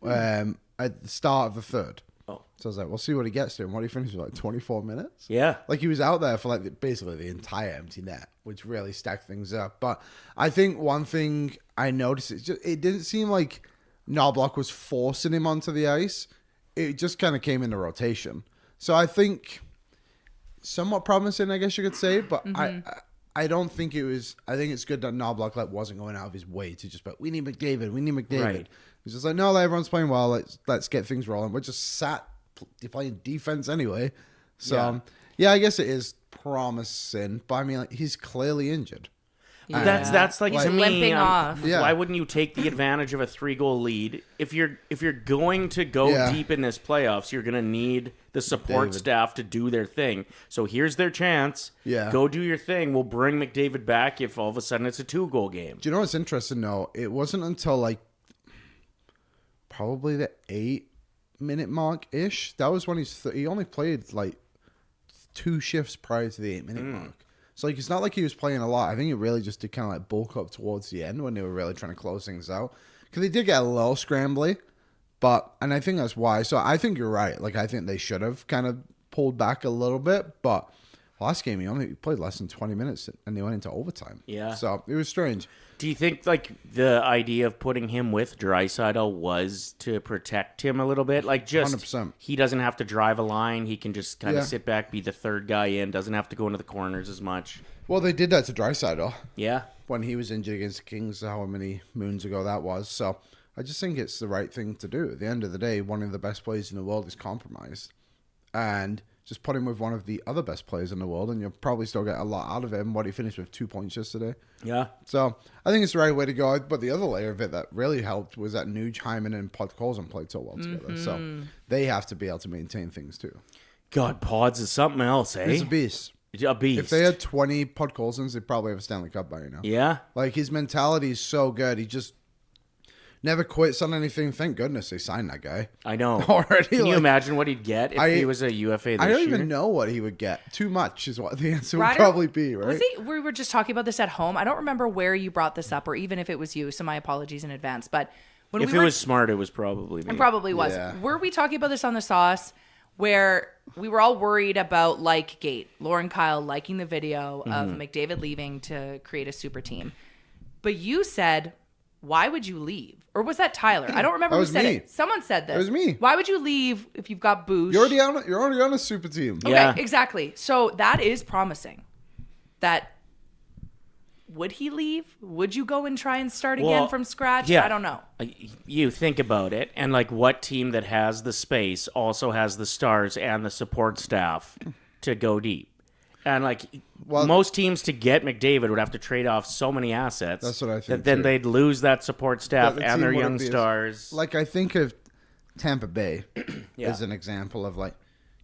at the start of the third. Oh. So I was like, we'll see what he gets to. And what he finished with, like 24 minutes? Yeah. Like he was out there for like basically the entire empty net, which really stacked things up. But I think one thing I noticed is just, it didn't seem like Knobloch was forcing him onto the ice. It just kind of came into rotation. So I think somewhat promising, I guess you could say. But I don't think it was. I think it's good that Knobloch wasn't going out of his way to just, but we need McDavid. We need McDavid. Right. He's just like, no, everyone's playing well. Let's get things rolling. We're just sat playing defense anyway. So yeah, I guess it is promising. But I mean, like, he's clearly injured. Yeah. That's like He's to me, limping off. Yeah. Why wouldn't you take the advantage of a 3-goal lead? If you're going to go deep in this playoffs, you're gonna need the support staff to do their thing. So here's their chance. Yeah. Go do your thing. We'll bring McDavid back if all of a sudden it's a 2-goal game. Do you know what's interesting though? It wasn't until like probably the 8-minute mark ish. That was when he only played like 2 shifts prior to the 8-minute mark. So like it's not like he was playing a lot. I think it really just did kind of like bulk up towards the end when they were really trying to close things out. Because they did get a little scrambly, and I think that's why. So I think you're right. Like I think they should have kind of pulled back a little bit, but last game he only played less than 20 minutes and they went into overtime. Yeah. So it was strange. Do you think like the idea of putting him with Draisaitl was to protect him a little bit? Like just 100%. He doesn't have to drive a line. He can just kind of sit back, be the third guy in. Doesn't have to go into the corners as much. Well, they did that to Draisaitl. Yeah. When he was injured against the Kings, however many moons ago that was. So I just think it's the right thing to do. At the end of the day, one of the best players in the world is compromised. And just put him with one of the other best players in the world, and you'll probably still get a lot out of him. What he finished with 2 points yesterday. Yeah. So I think it's the right way to go. But the other layer of it that really helped was that Nuge, Hyman, and Podkolzin played so well together. So they have to be able to maintain things too. God, Pods is something else, eh? He's a beast. A beast. If they had 20 Podkolzins, they'd probably have a Stanley Cup by now. Yeah. Like his mentality is so good. He just never quits on anything. Thank goodness they signed that guy. I know. Already, Can you imagine what he'd get if he was a UFA this I don't year? even know what he would get. Too much is what the answer would Ryder, probably be, right? We were just talking about this at home. I don't remember where you brought this up, or even if it was you. So my apologies in advance. But when If we it were, was smart, it was probably me. it probably was. Yeah. Were we talking about this on the sauce? Where we were all worried about Gate, Lauren Kyle liking the video of McDavid leaving to create a super team. But you said, why would you leave? Or was that Tyler? I don't remember That who was said me. it. Someone said this. It was me. Why would you leave if you've got Boosh? You're already on a super team. Okay, Yeah. exactly. So that is promising. That would he leave? Would you go and try and start again Well, from scratch? yeah. I don't know. You think about it, and like what team that has the space also has the stars and the support staff to go deep? And like most teams to get McDavid would have to trade off so many assets. That's what I think, That then too. they'd lose that support staff The and team their wouldn't young be as- stars. Like I think of Tampa Bay Yeah. as an example of like,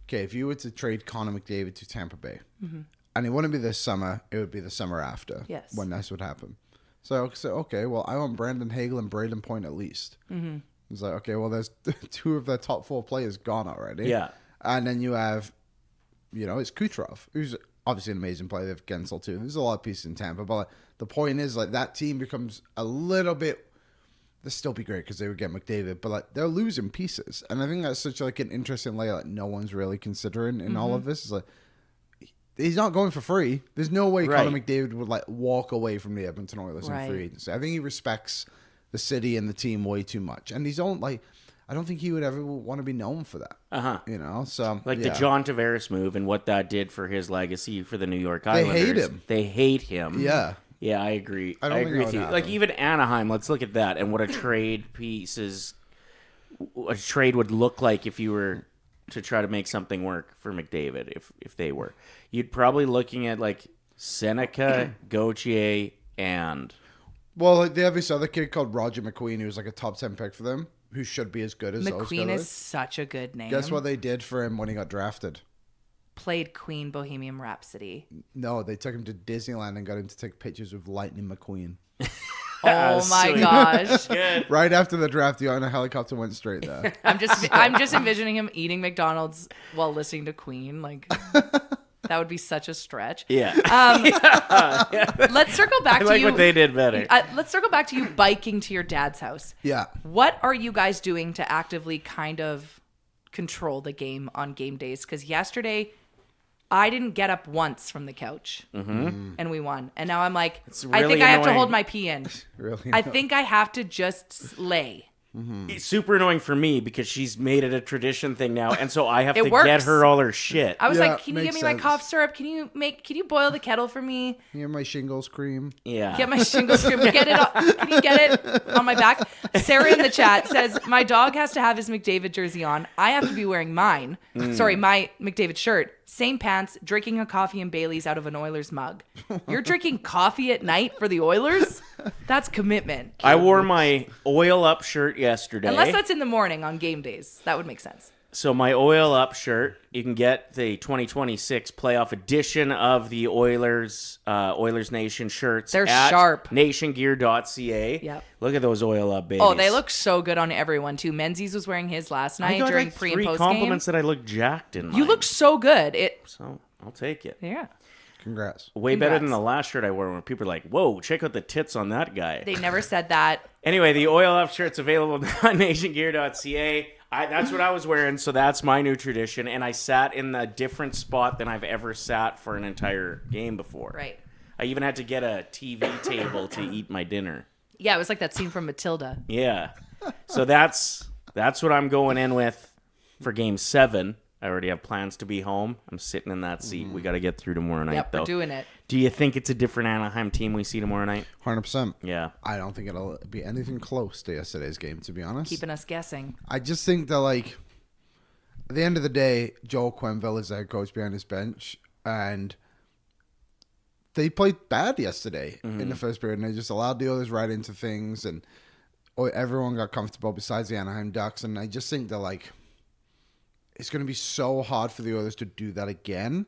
okay, if you were to trade Connor McDavid to Tampa Bay, and it wouldn't be this summer, it would be the summer after. Yes. When this would happen. So okay, well I want Brandon Hagel and Braden Point at least. It's like, okay, well there's 2 of their top 4 players gone already. Yeah. And then you have, it's Kucherov, who's obviously an amazing player. They have Gensel too. There's a lot of pieces in Tampa, but like, the point is like that team becomes a little bit. They'll still be great because they would get McDavid, but like they're losing pieces, and I think that's such like an interesting layer that no one's really considering in all of this. Is like he's not going for free. There's no way Right. Connor McDavid would like walk away from the Edmonton Oilers Right. in free agency. I think he respects the city and the team way too much, and he's on like. I don't think he would ever want to be known for that. So Like yeah. the John Tavares move and what that did for his legacy for the New York Islanders. hate him. They hate him. Yeah. Yeah, I agree. I don't think agree that with would you. happen. Like even Anaheim, let's look at that and what a trade would look like if you were to try to make something work for McDavid. If they were, you'd probably looking at like Seneca, Gauthier, and Well, like, they have this other kid called Roger McQueen, who's like a top 10 pick for them, who should be as good as those McQueen guys. is such a good name. Guess what they did for him when he got drafted? Played Queen Bohemian Rhapsody. No, they took him to Disneyland and got him to take pictures with Lightning McQueen. Oh my Sweet. gosh. Good. Right after the draft, you on a helicopter went straight there. I'm just envisioning him eating McDonald's while listening to Queen. Like that would be such a stretch. Yeah. Let's circle back I to like you. what they did better. Let's circle back to you biking to your dad's house. Yeah. What are you guys doing to actively kind of control the game on game days? Because yesterday, I didn't get up once from the couch, and we won. And now I'm like, I really think I have to annoying. hold my pee in. Really? I think I have to just lay. It's super annoying for me because she's made it a tradition thing now, and so I have It to works. get her all her shit. I was Yeah, like, can you get makes me my sense. cough syrup? Can you boil the kettle for me? Here's my shingles cream. Yeah. Get my shingles cream. Can you get it on my back? Sarah in the chat says, my dog has to have his McDavid jersey on. I have to be wearing mine. Sorry, my McDavid shirt. Same pants, drinking a coffee and Bailey's out of an Oilers mug. You're drinking coffee at night for the Oilers? That's commitment. I wore my oil up shirt yesterday. Unless that's in the morning on game days. That would make sense. So my oil up shirt, you can get the 2026 playoff edition of the Oilers Nation shirts. They're at sharp. nationgear.ca. Yep. Look at those oil up babies. Oh, they look so good on everyone too. Menzies was wearing his last I night got during like pre 3 and post game. compliments that I look jacked in. You mine. look so good. So I'll take it. Yeah. Congrats. Way better than Congrats. the last shirt I wore when people are like, whoa, check out the tits on that guy. They never said that. Anyway, the oil up shirt's available on nationgear.ca. That's what I was wearing, so that's my new tradition. And I sat in a different spot than I've ever sat for an entire game before. Right. I even had to get a TV table to eat my dinner. Yeah, it was like that scene from Matilda. Yeah. So that's what I'm going in with for Game 7. I already have plans to be home. I'm sitting in that seat. We got to get through tomorrow night, Yep, though. we're doing it. Do you think it's a different Anaheim team we see tomorrow night? 100%. Yeah. I don't think it'll be anything close to yesterday's game, to be honest. Keeping us guessing. I just think that, like, at the end of the day, Joel Quenneville is the head coach behind his bench, and they played bad yesterday in the first period, and they just allowed the others right into things, and everyone got comfortable besides the Anaheim Ducks, and I just think that, like, it's going to be so hard for the Oilers to do that again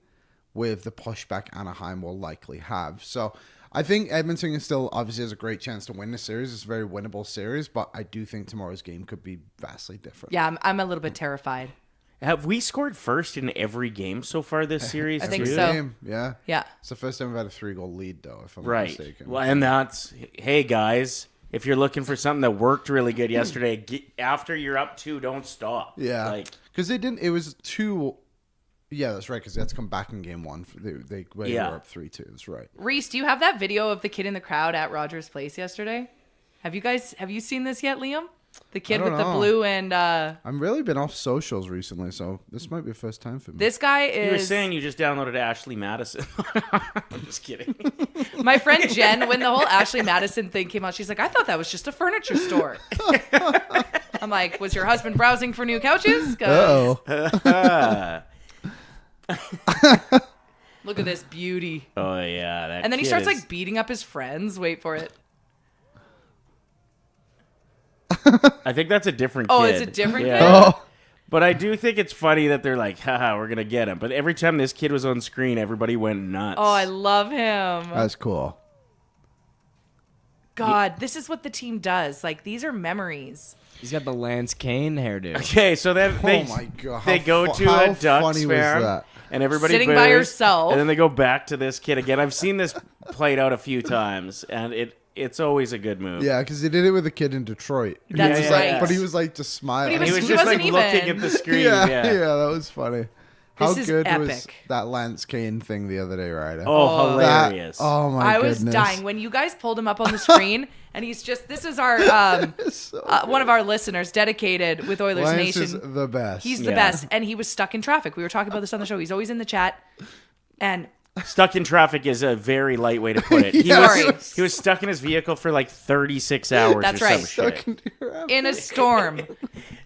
with the pushback Anaheim will likely have. So I think Edmonton is still obviously has a great chance to win the series. It's a very winnable series, but I do think tomorrow's game could be vastly different. Yeah, I'm a little bit terrified. Have we scored first in every game so far this series? I think too? so. Game, yeah. Yeah. It's the first time we've had a 3-goal lead, though, if I'm not Right. mistaken. Well, and that's, hey, guys, if you're looking for something that worked really good yesterday, after you're up 2, don't stop. Yeah. Like, Because they didn't, it was 2. Yeah, that's right, because they had to come back in game 1. They were up 3-2. That's right. Reese, do you have that video of the kid in the crowd at Rogers Place yesterday? Have you seen this yet, Liam? The kid I with don't the know. blue and I've really been off socials recently, so this might be the first time for me. this guy is. you were saying you just downloaded Ashley Madison. I'm just kidding. My friend Jen, when the whole Ashley Madison thing came out, she's like, I thought that was just a furniture store. I'm like, was your husband browsing for new couches? 'Cause look at this beauty. Oh, yeah. That And then he kid starts is- like beating up his friends. Wait for it. I think that's a different Oh, kid. it's a different Yeah. kid? Oh, But I do think it's funny that they're like, haha, we're going to get him. But every time this kid was on screen, everybody went nuts. Oh, I love him. that's cool. God, this is what the team does. Like, these are memories. He's got the Lance Kane hairdo. Okay, so then they, Oh my God, they how go fu- to how a Ducks funny was fair, that? and everybody Sitting by boos, yourself. and then they go back to this kid again. I've seen this played out a few times, and it's always a good move. Yeah, because they did it with a kid in Detroit. That's he was right. Like, but he was like just smiling. But he was He just wasn't like even. looking at the screen. yeah, Yeah. that was funny. How This is good was epic. that Lance Kane thing the other day, Ryder? Oh, That- hilarious! oh my I goodness. was dying when you guys pulled him up on the screen, and he's just. This is our one of our listeners, dedicated with Oilers Lance Nation. is the best. He's the Yeah. best, and he was stuck in traffic. We were talking about this on the show. He's always in the chat, and Stuck in traffic is a very light way to put it. Sorry. He was stuck in his vehicle for like 36 hours That's or right. some shit. in a storm.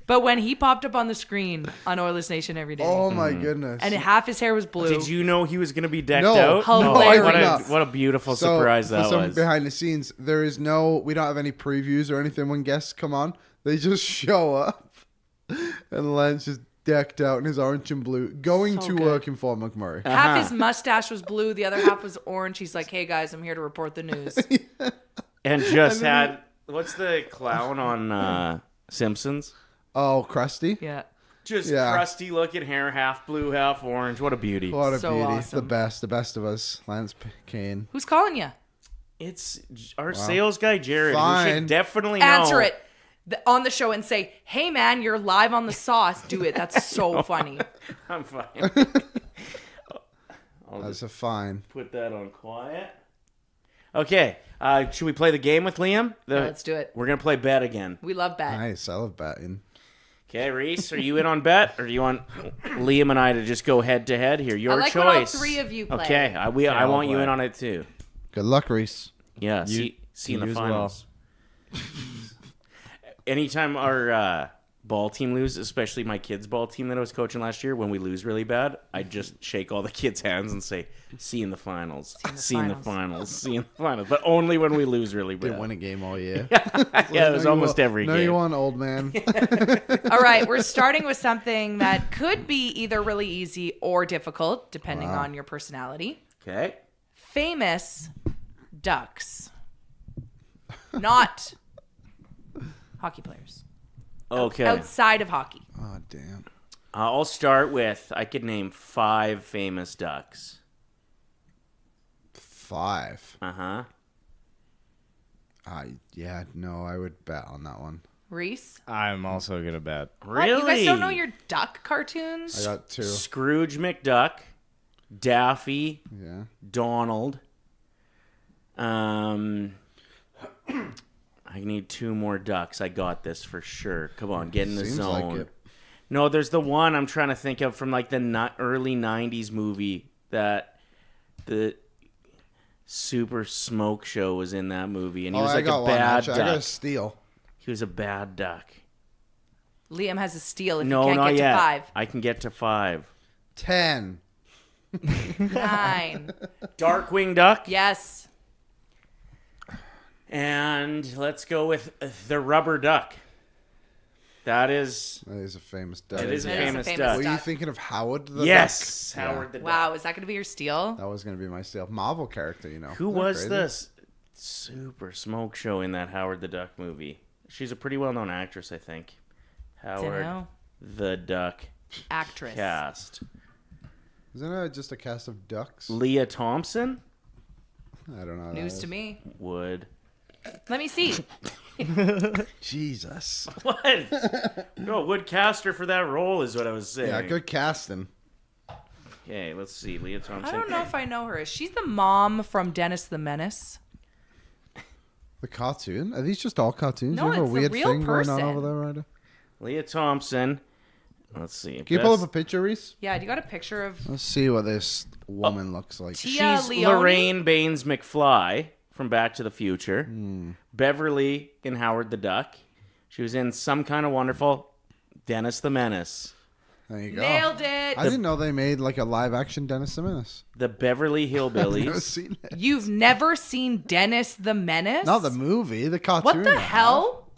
But when he popped up on the screen on Oilers Nation every day, Oh my goodness. and half his hair was blue. Did you know he was going to be decked No. out? Hilarious. What a beautiful So, surprise for that some was. behind the scenes, we don't have any previews or anything when guests come on. They just show up, and Lance just decked out in his orange and blue, going So to good. work in Fort McMurray. Half his mustache was blue, the other half was orange. He's like, "Hey guys, I'm here to report the news." And just had what's the clown on Simpsons? Oh, Krusty. Yeah. Just Yeah. crusty looking hair, half blue, half orange. What a beauty. What a So beauty. awesome. The best of us. Lance Kane. Who's calling you? It's our sales guy, Jared. Who Fine. should definitely know. Answer it on the show and say, "Hey, man, you're live on the sauce. Do it." That's so funny. I'm fine. I'll That's just a fine. put that on quiet. Okay. Should we play the game with Liam? Let's do it. We're going to play bet again. We love bet. Nice. I love batting. Okay, Reese, are you in on bet? Or do you want Liam and I to just go head to head here? Your I like choice. when all three of you play. Okay, I I'll want you play. in on it too. Good luck, Reese. Yeah, see you in the you as finals. Anytime our ball team lose, especially my kids' ball team that I was coaching last year, when we lose really bad, I just shake all the kids' hands and say, "See you in the finals. See you in the finals. See you in the finals." But only when we lose really bad. Didn't win a game all year. Yeah, it was almost every No, game. you won, old man. All right, we're starting with something that could be either really easy or difficult, depending on your personality. Okay. Famous Ducks. Not hockey players. Okay. Outside of hockey. Oh, damn. I'll start with, I could name 5 famous Ducks. 5. Uh-huh. Yeah, no, I would bet on that one. Reese? I'm also gonna bet. What, Really? you guys don't know your duck cartoons? I got 2. Scrooge McDuck, Daffy, Yeah. Donald. I need 2 more ducks. I got this for sure. Come on, get in the Seems zone. like it. No, there's the one I'm trying to think of from like the early 90s movie that the Super Smoke Show was in that movie. And he was I like got a one. bad Actually. I got a duck. steal. He was a bad duck. Liam has a steal if No, you can't not get yet. to 5. I can get to 5. 10. 9. Darkwing Duck. Yes. And let's go with the Rubber Duck. That is That is a famous duck. It is a That is a famous famous duck. Were you duck. thinking of Howard the Yes, Duck? Howard the Duck. Wow, is that going to be your steal? That was going to be my steal. Marvel character, you know. Who Isn't that was crazy? this Super Smoke Show in that Howard the Duck movie? She's a pretty well-known actress, I think. Howard Dunno. the Duck Actress. cast. Isn't it just a cast of ducks? Leah Thompson I don't know. what News that to me. would. Let me see. is. Jesus. What? No, would cast her for that role is what I was saying. Yeah, good casting. Okay, let's see. Leah I Thompson. don't know if I know her. She's the mom from Dennis the Menace. The cartoon? Are these just all cartoons? No, you have a it's the weird real thing going person. on over there, Ryder? Leah Thompson. Let's see. Can you pull up a picture, Reese? Yeah, do you got a picture of Let's see what this woman looks like. Tia She's Leone? Lorraine Baines McFly from Back to the Future. Hmm. Beverly in Howard the Duck. She was in Some Kind of Wonderful. Dennis the Menace. There you go. Nailed it. I didn't know they made like a live action Dennis the Menace. The Beverly I've never Hillbillies. seen it. You've never seen Dennis the Menace? Not the movie, the cartoon. What the I have. hell?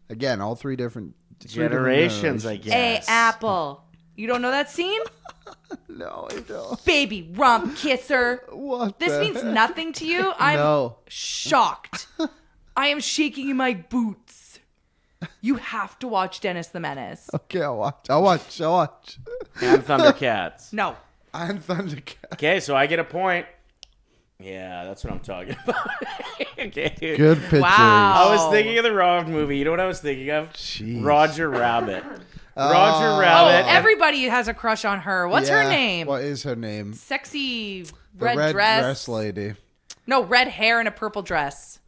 Again, all three different Generations, I Hey, guess. Apple. You don't know that scene? No, I don't. Baby rump kisser. What? This the means heck? nothing to you? I'm No. shocked. I am shaking in my boots. You have to watch Dennis the Menace. Okay, I'll watch. And Thundercats. No. And Thundercat. Okay, so I get a point. Yeah, that's what I'm talking about. Okay. Good picture. Wow. I was thinking of the wrong movie. You know what I was thinking of? Jeez. Roger Rabbit. Oh. Roger Oh, Rabbit. everybody has a crush on her. What's her Yeah, name? What is her name? Sexy The red, dress. lady. No, red hair and a purple dress.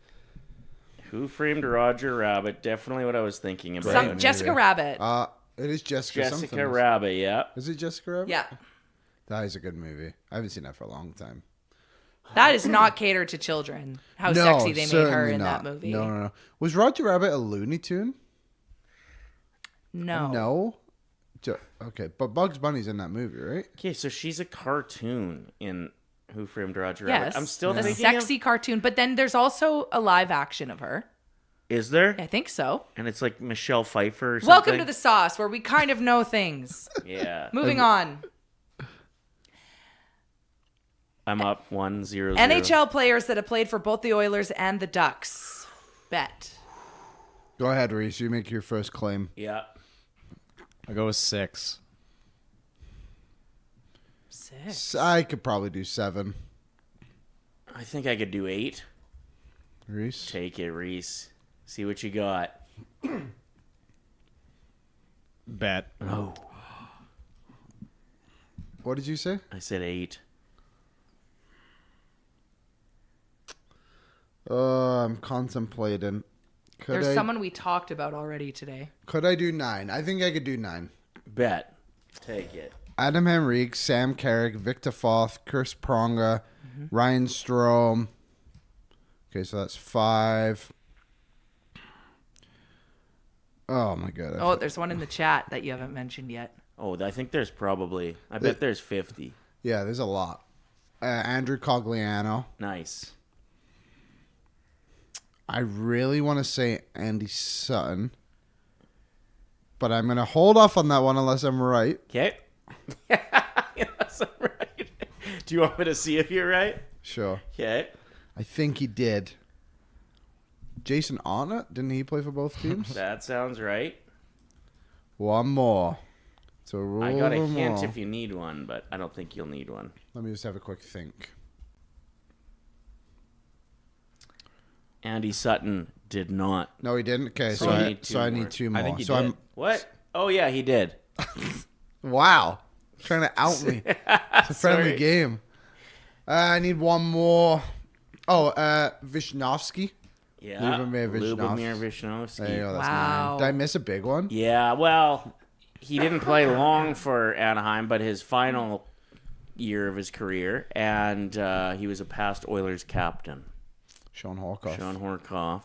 Who Framed Roger Rabbit? Definitely what I was thinking about. movie. Jessica Rabbit. It is Jessica something. Jessica Rabbit, yeah. Is it Jessica Rabbit? Yeah. That is a good movie. I haven't seen that for a long time. That is not catered to children. How No, sexy they made her certainly in not. that movie. No. Was Roger Rabbit a Looney Tune? No. No. Okay, but Bugs Bunny's in that movie, right? Okay, so she's a cartoon in Who Framed Roger Yes. Rabbit. I'm still the thinking sexy cartoon, but then there's also a live action of her. Is there? I think so. And it's like Michelle Pfeiffer or something? Welcome to the sauce, where we kind of know things. Yeah. Moving on. I'm up 1-0. NHL players that have played for both the Oilers and the Ducks. Bet. Go ahead, Reese. You make your first claim. Yeah. I'll go with 6. 6. I could probably do 7. I think I could do 8. Reese? Take it, Reese. See what you got. Bet. Oh. What did you say? I said 8. I'm contemplating. There's someone we talked about already today. Could I do 9? I think I could do 9. Bet. Take it. Adam Henrique, Sam Carrick, Victor Foth, Chris Pronga, Ryan Strome. Okay, so that's 5. Oh, my God. Oh, there's one in the chat that you haven't mentioned yet. Oh, I think there's probably... I bet there's 50. Yeah, there's a lot. Andrew Cogliano. Nice. I really want to say Andy Sutton, but I'm going to hold off on that one unless I'm right. Okay. Yes, I'm right. Do you want me to see if you're right? Sure. Okay. I think he did. Jason Arnott, didn't he play for both teams? That sounds right. One more. So I got a hint if you need one, but I don't think you'll need one. Let me just have a quick think. Andy Sutton did not. No, he didn't. Okay, So so you I need two so I more. need 2 more. I think he so did. What? Oh, yeah, he did. Wow, trying to out me. It's a friendly Sorry. game. I need one more. Oh, Vishnowski. Yeah. Lubomir Lubomir Vishnowski. There you Vishnowski. go. That's Wow. 9. Did I miss a big one? Yeah, well, he didn't play long for Anaheim, but his final year of his career, and he was a past Oilers captain. Sean Horkoff. Sean Horkoff.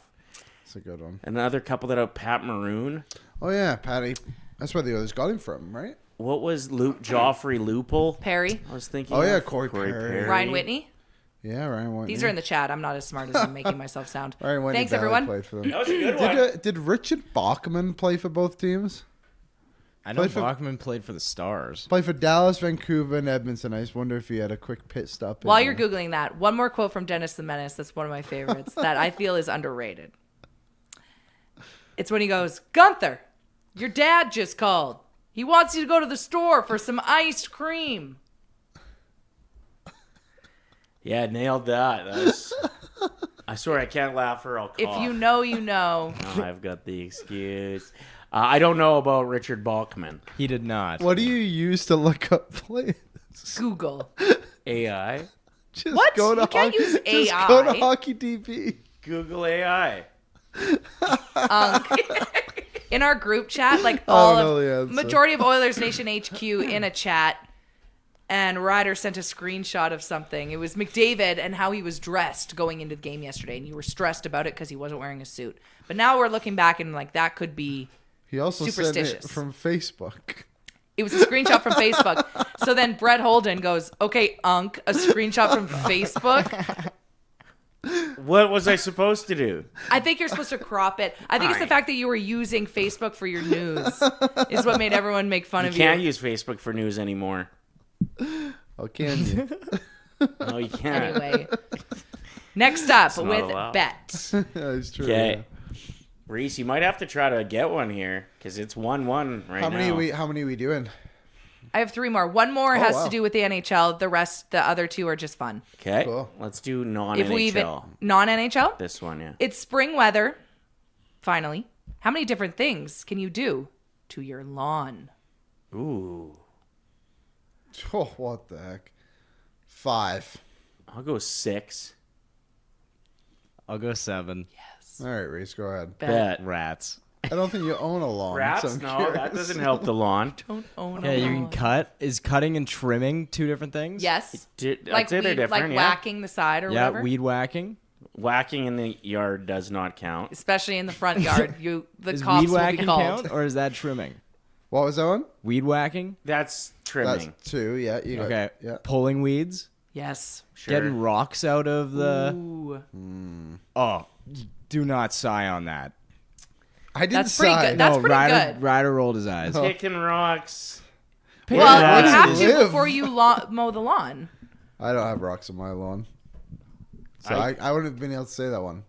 That's a good one. Another couple that out, Pat Maroon. Oh, yeah, Patty. That's where the others got him from, right? What was Joffrey Lupul? Perry. I was thinking. Oh, of? yeah, Corey Perry. Ryan Whitney. Yeah, Ryan Whitney. These are in the chat. I'm not as smart as I'm making myself sound. Ryan Whitney Thanks, barely everyone. Played for them. That was a good one. Did Richard Bachman play for both teams? I know Played for- Bachman played for the Stars. Played for Dallas, Vancouver, and Edmonton. I just wonder if he had a quick pit stop. While you're Googling that, one more quote from Dennis the Menace that's one of my favorites that I feel is underrated. It's when he goes, "Gunther, your dad just called. He wants you to go to the store for some iced cream." Yeah, nailed that. I swear I can't laugh or I'll cough. If you know, you know. No, I've got the excuse. I don't know about Richard Bachman. He did not. What do you use to look up players? Google. AI? Just What? Go to You can't use Just go to AI. Hockey DB. Google AI. In our group chat, like I all don't know of the answer. majority of Oilers Nation HQ in a chat, and Ryder sent a screenshot of something. It was McDavid and how he was dressed going into the game yesterday, and you were stressed about it because he wasn't wearing a suit. But now we're looking back and like that could be. He also sent it Superstitious. from Facebook. It was a screenshot from Facebook. So then Brett Holden goes, "Okay, Unc, a screenshot from Facebook." What was I supposed to do? I think you're supposed to crop it. I think it's the fact that you were using Facebook for your news is what made everyone make fun You of can't you. use Facebook for news anymore. Oh, can you? No, you can't. Anyway, next up not with allowed. Bet. That's true. Okay. yeah. Reese, you might have to try to get one here because it's 1-1 right How now. many we doing? I have 3 more. One more has wow. to do with the NHL. The rest, the other 2 are just fun. Okay. Cool. Let's do If non-NHL. we even non-NHL, This one, yeah. it's spring weather. Finally, how many different things can you do to your lawn? Ooh. Oh, what the heck? 5. I'll go 6. I'll go 7. All right, Reese, go ahead. Bet. Rats. I don't think you own a lawn. Rats? so I'm No, curious. that doesn't help the lawn. Don't own Yeah, a you can lawn. cut. Is cutting and trimming 2 different things? Yes. I'd Like say they're weed, different, like yeah. whacking the side or Yeah, whatever. weed whacking. Whacking in the yard does not count. Especially in the front yard. The Is cops weed will be whacking called. count or is that trimming? What was that one? Weed whacking? That's That's trimming. 2. Yeah. You got, Okay. Yeah. Pulling weeds? Yes. Sure. Getting rocks out of the. Ooh. Oh, do not sigh on that. I didn't That's pretty sigh. good. That's pretty Ryder, good. Ryder rolled his eyes. Kicking rocks. Well, Where you do have you to live? before you mow the lawn. I don't have rocks on my lawn. So I wouldn't have been able to say that one.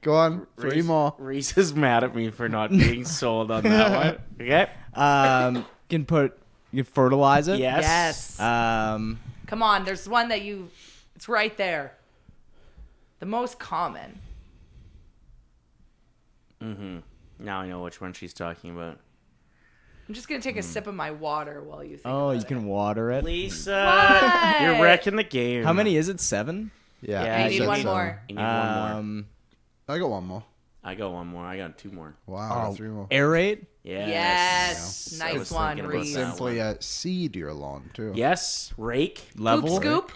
Go on. Three more. Reese is mad at me for not being sold on that one. Okay. You fertilize it. Yes. Um, Come on, there's one that it's right there. The most common. Now I know which one she's talking about. I'm just going to take a sip of my water while you think oh, about you it. can water it. Lisa, What? you're wrecking the game. How many is it? 7? Yeah. Yeah, I you need said one so. more. You need one more. I got one more. I got one more. I got 2 more. Wow. 3 more. Aerate. Yes. I Nice was one, thinking about Reese. that Simply one. seed your lawn, too. Yes. Rake. Level. Poop scoop.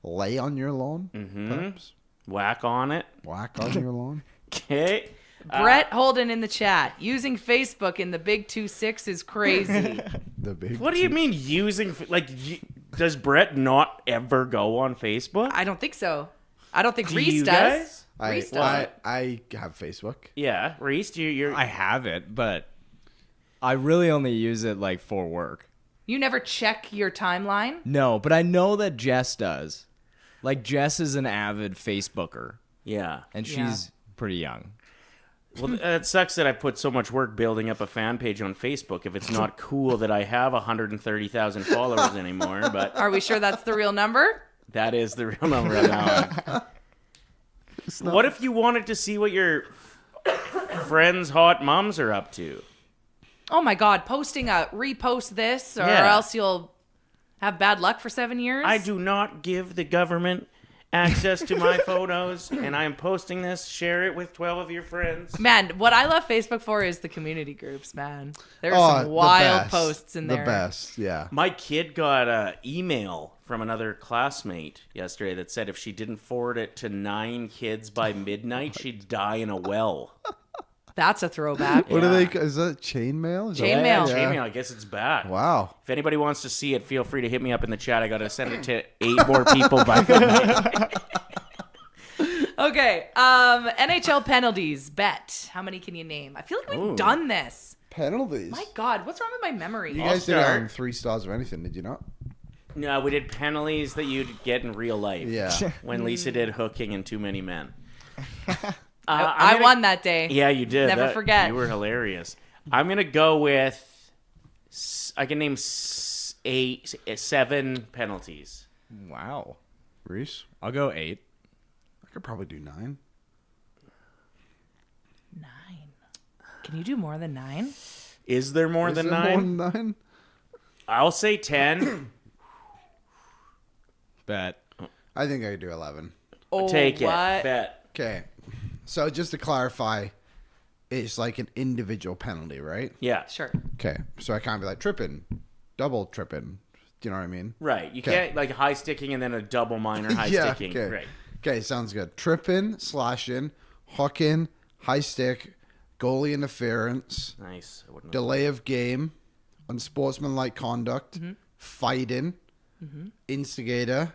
Lay on your lawn. Perhaps. Whack on it. Whack on your lawn. Okay. Brett Holden in the chat. Using Facebook in the Big 2-6 is crazy. The big. What do you mean using does Brett not ever go on Facebook? I don't think so. I don't think Do Reese you does. guys? Reese does. I have Facebook. Yeah, Reese, you're I have it, but I really only use it like for work. You never check your timeline? No, but I know that Jess does. Like Jess is an avid Facebooker, yeah. and she's Yeah. pretty young. Well, it sucks that I put so much work building up a fan page on Facebook if it's not cool that I have 130,000 followers anymore, but Are we sure that's the real number? that is the real number now. What if you wanted to see what your friends' hot moms are up to? Oh my God, posting a repost this or Yeah. else you'll have bad luck for 7 years? I do not give the government access to my photos, and I am posting this. Share it with 12 of your friends. Man, what I love Facebook for is the community groups, man. There's Oh, some the wild best. posts in there. The best, yeah. My kid got an email from another classmate yesterday that said if she didn't forward it to 9 kids by midnight, she'd die in a well. That's a throwback. What are they? Is that chainmail? Is that- Chainmail. Yeah, chainmail. I guess it's back. Wow. If anybody wants to see it, feel free to hit me up in the chat. I got to send it to 8 more people by midnight. Okay, NHL penalties. Bet. How many can you name? I feel like we've Ooh. done this. Penalties. My God, what's wrong with my memory? You guys did it start. on 3 stars of anything, did you not? No, we did penalties that you'd get in real life. Yeah. When Lisa did hooking and Too Many Men. I won that day. Yeah, you did. Never forget. You were hilarious. I'm going to go with, I can name 7 penalties. Wow. Reese? I'll go 8. I could probably do 9. 9. Can you do more than 9? Is there more Is than there 9? more than 9? I'll say 10. Bet. I think I could do 11. Oh, Take it. what? Bet. Okay. So just to clarify, it's like an individual penalty, right? Yeah. Sure. Okay. So I can't be like tripping, double tripping. Do you know what I mean? Right. You Okay. can't, like, high sticking and then a double minor high Yeah, sticking. okay. Right. Okay, sounds good. Tripping, slashing, hooking, high stick, goalie interference, Nice. I wouldn't have- delay of game, unsportsmanlike conduct, Mm-hmm. fighting, instigator,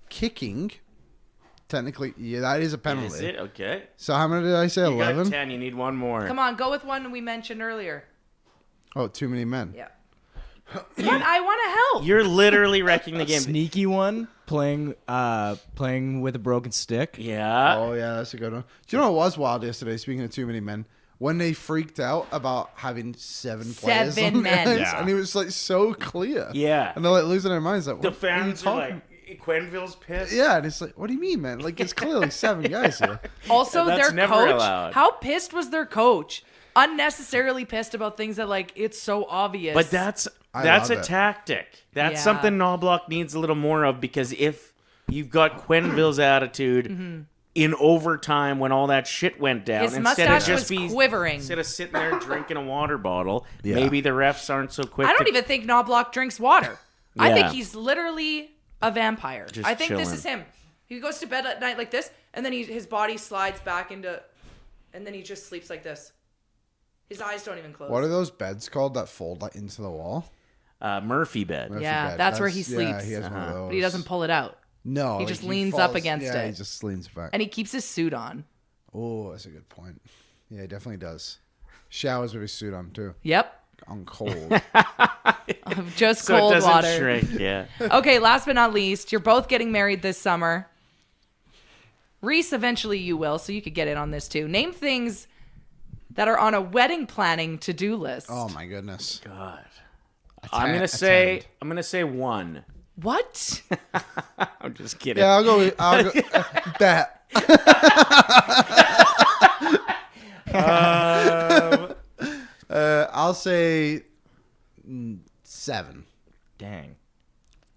kicking. Technically, yeah, that is a penalty. Is it? Okay. So how many did I say? You got 11? 10. You need one more. Come on, go with one we mentioned earlier. Oh, too many men. Yeah. What? I want to help. You're literally wrecking the game. Sneaky one, playing with a broken stick. Yeah. Oh, yeah, that's a good one. Do you know what was wild yesterday, speaking of too many men? When they freaked out about having 7 players 7 on men. the ice, Yeah. and it was like so clear. Yeah. And they're like losing their minds. Like, The what are you fans are talking- like, Quenville's pissed. Yeah, and it's like, what do you mean, man? Like, it's clearly 7 guys here. Also, That's their never coach. allowed. How pissed was their coach? Unnecessarily pissed about things that, like, it's so obvious. But that's I a love it. tactic. That's Yeah. something Knobloch needs a little more of, because if you've got Quenville's attitude in overtime when all that shit went down, His instead of mustache just was quivering. instead of sitting there drinking a water bottle, Yeah. maybe the refs aren't so quick. I don't to, even think Knobloch drinks water. I Yeah. think he's literally a vampire. Just I think this chilling. is him. He goes to bed at night like this, and then his body slides back into, and then he just sleeps like this. His eyes don't even close. What are those beds called that fold like into the wall? Murphy bed. Murphy Yeah, bed. that's where he Yeah, sleeps. he has one of those. But he doesn't pull it out. No. He just leans up against yeah, it. he just leans back. And he keeps his suit on. Oh, that's a good point. Yeah, he definitely does. Showers with his suit on, too. Yep. On cold. Just so cold it doesn't water. shrink. Yeah. Okay, last but not least, you're both getting married this summer. Reese, eventually you will, so you could get in on this too. Name things that are on a wedding planning to-do list. Oh my goodness. God. Attend- I'm gonna say one. What? I'm just kidding. Yeah, I'll go that. I'll say 7. Dang.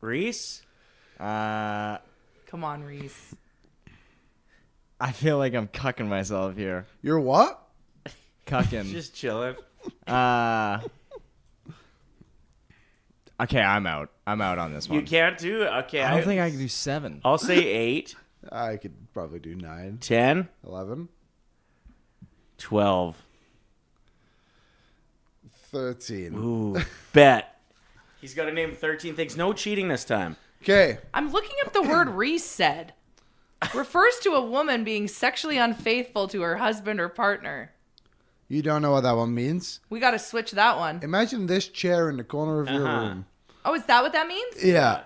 Reese? Come on, Reese. I feel like I'm cucking myself here. You're what? Cucking. Just chilling. Okay, I'm out. I'm out on this one. You can't do it? Okay. I don't think I can do 7. I'll say 8, I could probably do 9, 10, 11, 12. 13. Ooh, bet. He's got to name 13 things. No cheating this time. Okay. I'm looking up the word Reese said. Refers to a woman being sexually unfaithful to her husband or partner. You don't know what that one means? We got to switch that one. Imagine this chair in the corner of your room. Oh, is that what that means? Yeah.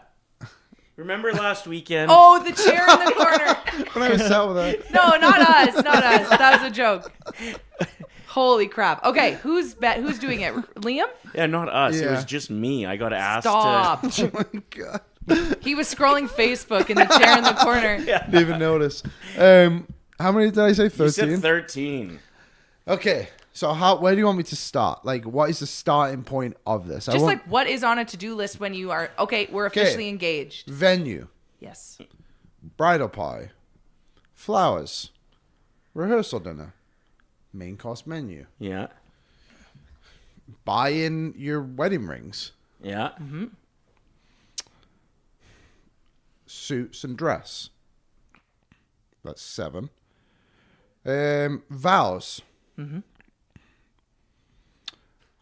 Remember last weekend? Oh, the chair in the corner. When I was out with her. No, not us. Not us. That was a joke. Holy crap. Okay, who's doing it? Liam? Yeah, not us. It Yeah. was just me. I got asked Stop. to... Oh my God. He was scrolling Facebook in the chair in the corner. Didn't even notice. How many did I say? 13? You said 13. Okay. So where do you want me to start? Like, what is the starting point of this? Just like what is on a to-do list when you are, okay, we're officially engaged. venue, Yes. bridal pie, flowers, rehearsal dinner, main course menu, Yeah. buy in your wedding rings, Yeah. suits and dress. That's 7. Vows.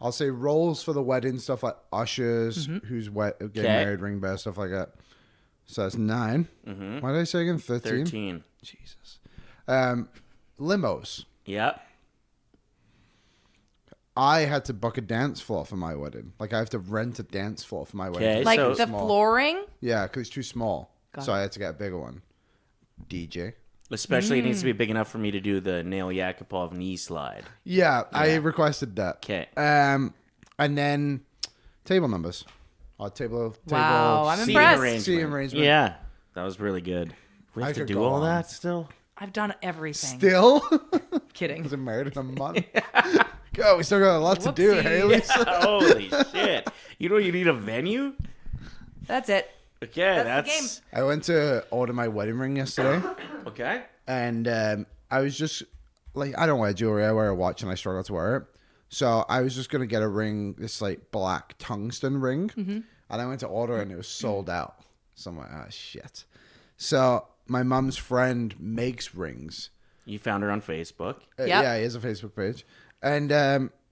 I'll say roles for the wedding, stuff like ushers, who's getting married, ring bearer, stuff like that. So that's 9. What did I say again? 13? 13. Jesus. Limos. Yeah. I had to book a dance floor for my wedding. Like, I have to rent a dance floor for my wedding. Okay. 'cause Like it's the too small. flooring? Yeah, because it's too small. Got So I had to get a bigger one. DJ. Especially it needs to be big enough for me to do the Nail Yakupov knee slide. Yeah, I requested that. Okay. And then table numbers. Table. Wow, I'm Seating impressed. arrangement. Seating arrangement. Yeah. That was really good. We have I to could do go all on. that still? I've done everything. Still? Kidding. Wasn't married in a month. Go, we still got a lot to do, Whoopsies. hey, Lisa? Holy shit. You know you need a venue? That's it. Okay, That's the game. I went to order my wedding ring yesterday, Okay. and I was just like, I don't wear jewelry. I wear a watch, and I struggle to wear it. So I was just gonna get a ring, this like black tungsten ring, and I went to order, and it was sold out. So I'm like, ah, shit. So my mom's friend makes rings. You found her on Facebook. Yep. Yeah, he has a Facebook page. And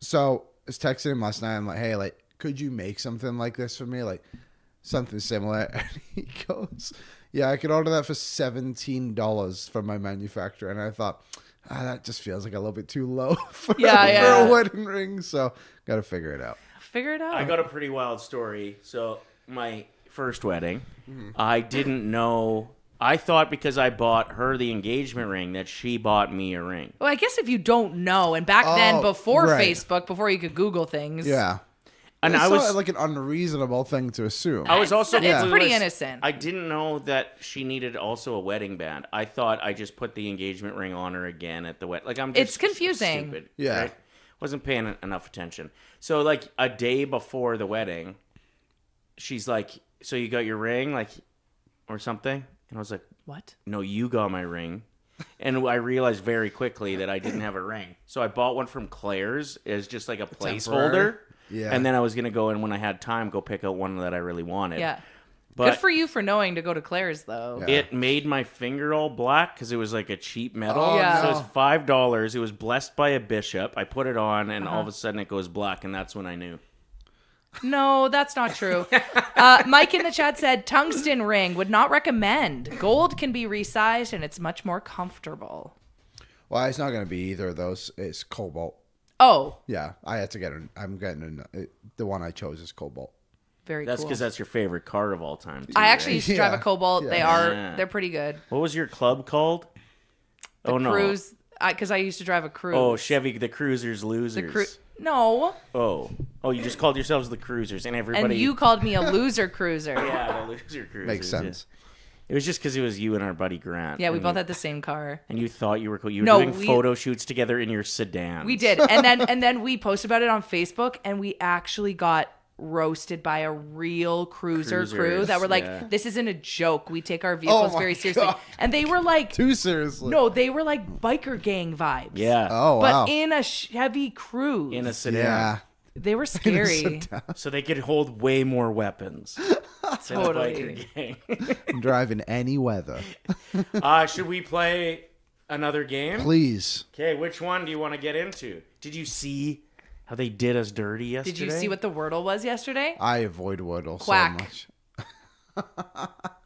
so I was texting him last night. I'm like, hey, like, could you make something like this for me? Like, something similar. And he goes, yeah, I could order that for $17 from my manufacturer. And I thought, that just feels like a little bit too low for, for a wedding ring. So got to figure it out. Figure it out. I got a pretty wild story. So my first wedding, I didn't know. I thought because I bought her the engagement ring that she bought me a ring. Well, I guess if you don't know, and back then, before right. Facebook, before you could Google things. Yeah. And It's I was not like an unreasonable thing to assume. I was also It's clueless. pretty innocent. I didn't know that she needed also a wedding band. I thought I just put the engagement ring on her again at the wedding. Like I'm just It's confusing. Stupid, Yeah. right? Wasn't paying enough attention. So like a day before the wedding, she's like, "So you got your ring, like, or something?" And I was like, What? "No, you got my ring." And I realized very quickly that I didn't have a ring. So I bought one from Claire's as just like a placeholder. Temporary? Yeah. And then I was going to go, and when I had time, go pick out one that I really wanted. Yeah. But Good for you for knowing to go to Claire's, though. Yeah. it made my finger all black because it was like a cheap metal. Oh, Yeah. So no. it's $5. It was blessed by a bishop. I put it on, and all of a sudden it goes black, and that's when I knew. No, that's not true. Mike in the chat said tungsten ring would not recommend. Gold can be resized, and it's much more comfortable. Well, it's not going to be either of those. It's cobalt. Oh, Yeah, I had to get it. I'm getting the one I chose is cobalt. Very That's cool. because that's your favorite car of all time. Too, I actually right? used to drive a Cobalt. Yeah. They're pretty good. What was your club called? Cruise, because I used to drive a Cruise. Oh, Chevy, the Cruisers Losers. No. Oh, you just called yourselves the Cruisers, and everybody. And you called me a loser cruiser. Yeah, the Loser Cruisers. Makes sense. Yeah. It was just because it was you and our buddy Grant. Yeah, we and both had the same car. And you thought you were cool. You were No, doing photo shoots together in your sedan. We did, and then we posted about it on Facebook, and we actually got roasted by a real cruiser crew that were like, "This isn't a joke. We take our vehicles very seriously." And they were like, Too seriously. No, they were like biker gang vibes. Yeah. Oh, wow. But in a Chevy Cruise. In a sedan. Yeah. They were scary. So they could hold way more weapons. Totally. I'm driving any weather. Should we play another game? Please. Okay, which one do you want to get into? Did you see how they did us dirty yesterday? Did you see what the Wordle was yesterday? I avoid Wordle Quack. so much.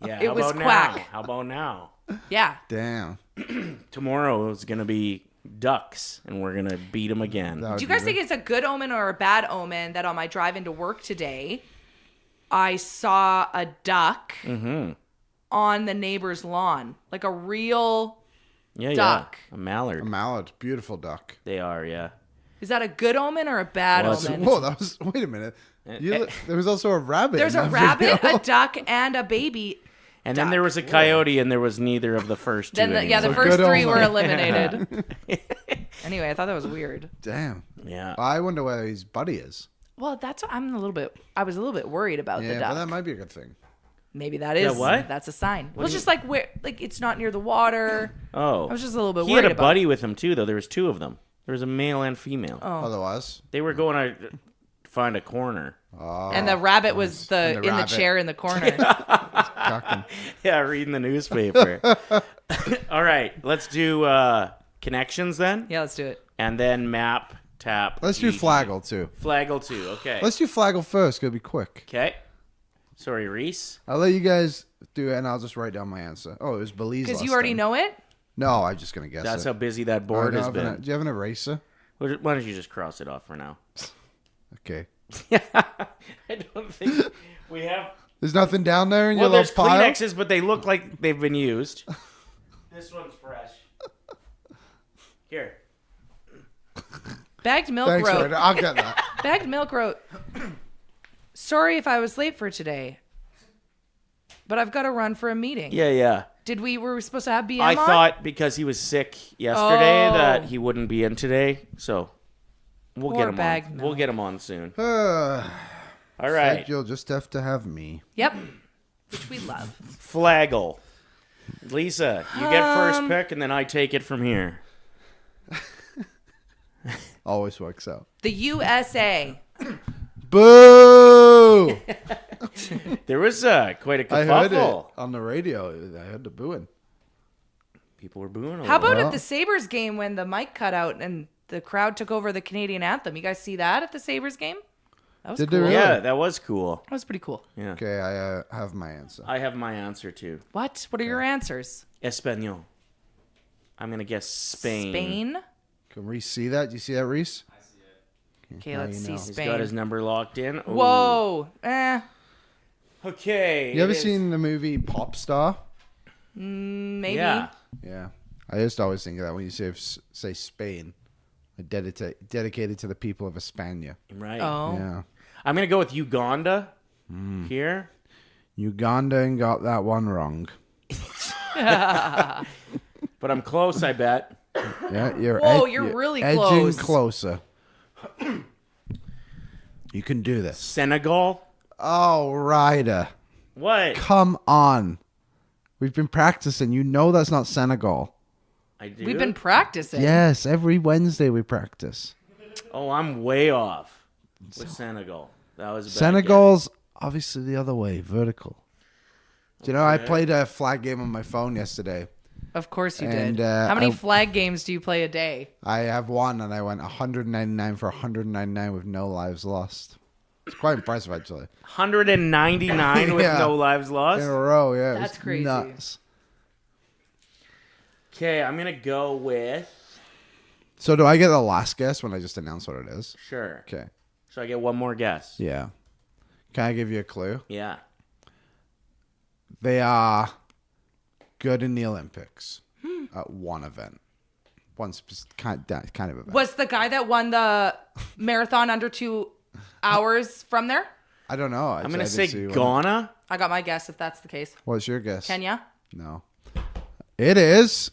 Yeah, It how was about quack. Now? How about now? Yeah. Damn. Tomorrow is going to be Ducks, and we're going to beat them again. Do you guys think it's a good omen or a bad omen that on my drive into work today, I saw a duck on the neighbor's lawn? Like a real duck. Yeah. A mallard. A mallard. Beautiful duck. They are, yeah. Is that a good omen or a bad Well, omen? Whoa, that was. Wait a minute. There was also a rabbit. There's in a that rabbit, video. a duck, and a baby. And then there was a coyote, and there was neither of the first two. Then the anymore. first good three omen. were eliminated. Anyway, I thought that was weird. Damn. Yeah. I wonder where his buddy is. Well, that's I was a little bit worried about the Yeah, duck. but that might be a good thing. Maybe that is. what? That's a sign. Well, it's just like where, like it's not near the water. Oh. I was just a little bit He worried had a about buddy with him, too, though. There was two of them. There was a male and female. Oh. Otherwise, They were going to find a corner. And the rabbit was in the rabbit. chair in the corner. cocking. Yeah, reading the newspaper. All right, let's do connections then. Yeah, let's do it. And then map, tap. Let's do GG. Flaggle too. Flaggle too, okay. Let's do Flaggle first. Gonna be quick. Okay. Sorry, Reese. I'll let you guys do it, and I'll just write down my answer. Oh, it was Belize. Because you already know it. No, I'm just gonna guess. That's it. how busy that I board don't has have been. do you have an eraser? Why don't you just cross it off for now? Okay. I don't think we have. There's nothing down there in Well, your there's little pile. Kleenexes, but they look like they've been used. This one's fresh. Here. Bagged Milk Thanks, wrote. Ryder. I'll get that. Bagged Milk wrote. Sorry if I was late for today, but I've got to run for a meeting. Yeah. Were we supposed to have BM I on? thought because he was sick yesterday Oh. that he wouldn't be in today, so we'll Poor get him bag on. milk. We'll get him on soon. All All right, You'll just have to have me. Yep. Which we love. Flaggle. Lisa, you get first pick, and then I take it from here. Always works out. The USA. Boo! There was quite a I heard it kerfuffle. on the radio. I heard the booing. People were booing. How about Well. at the Sabres game when the mic cut out and the crowd took over the Canadian anthem? You guys see that at the Sabres game? That was Did they cool. really? Yeah, that was cool. That was pretty cool. Yeah. Okay, I have my answer. I have my answer too. What? What are your answers? Espanol. I'm gonna guess Spain. Spain? Can Reese see that? Do you see that, Reese? Okay, Now let's you see know. He's Spain. got his number locked in. Ooh. Whoa. Okay. You ever it is- seen the movie Pop Star? Maybe. Yeah. Yeah. I just always think of that when you say Spain. Dedicated to the people of España. Right. Oh. Yeah. I'm gonna go with Uganda here. Uganda got that one wrong. But I'm close, I bet. Yeah, you're Whoa, you're really edging close. closer. You can do this. Senegal? Oh, Ryder. What? Come on. We've been practicing. You know that's not Senegal. I do. We've been practicing. Yes, every Wednesday we practice. Oh, I'm way off with Senegal. That was a bad Senegal's obviously the other way, vertical. Do you know, I played a flag game on my phone yesterday. Of course you And, did. How many I- flag games do you play a day? I have one, and I went 199 for 199 with no lives lost. It's quite impressive, actually. guess. 199 with Yeah. no lives In lost. a row, yeah. it That's was crazy. Nuts. Okay, I'm gonna go with So do I get the last guess when I just announce what it is? sure. Okay. So I get one more guess. Yeah. Can I give you a clue? Yeah. They are good in the Olympics at one event. Kind of event. Was the guy that won the marathon under 2 hours from there? I don't know. I'm going to say Ghana. I got my guess if that's the case. What's your guess? Kenya? No. It is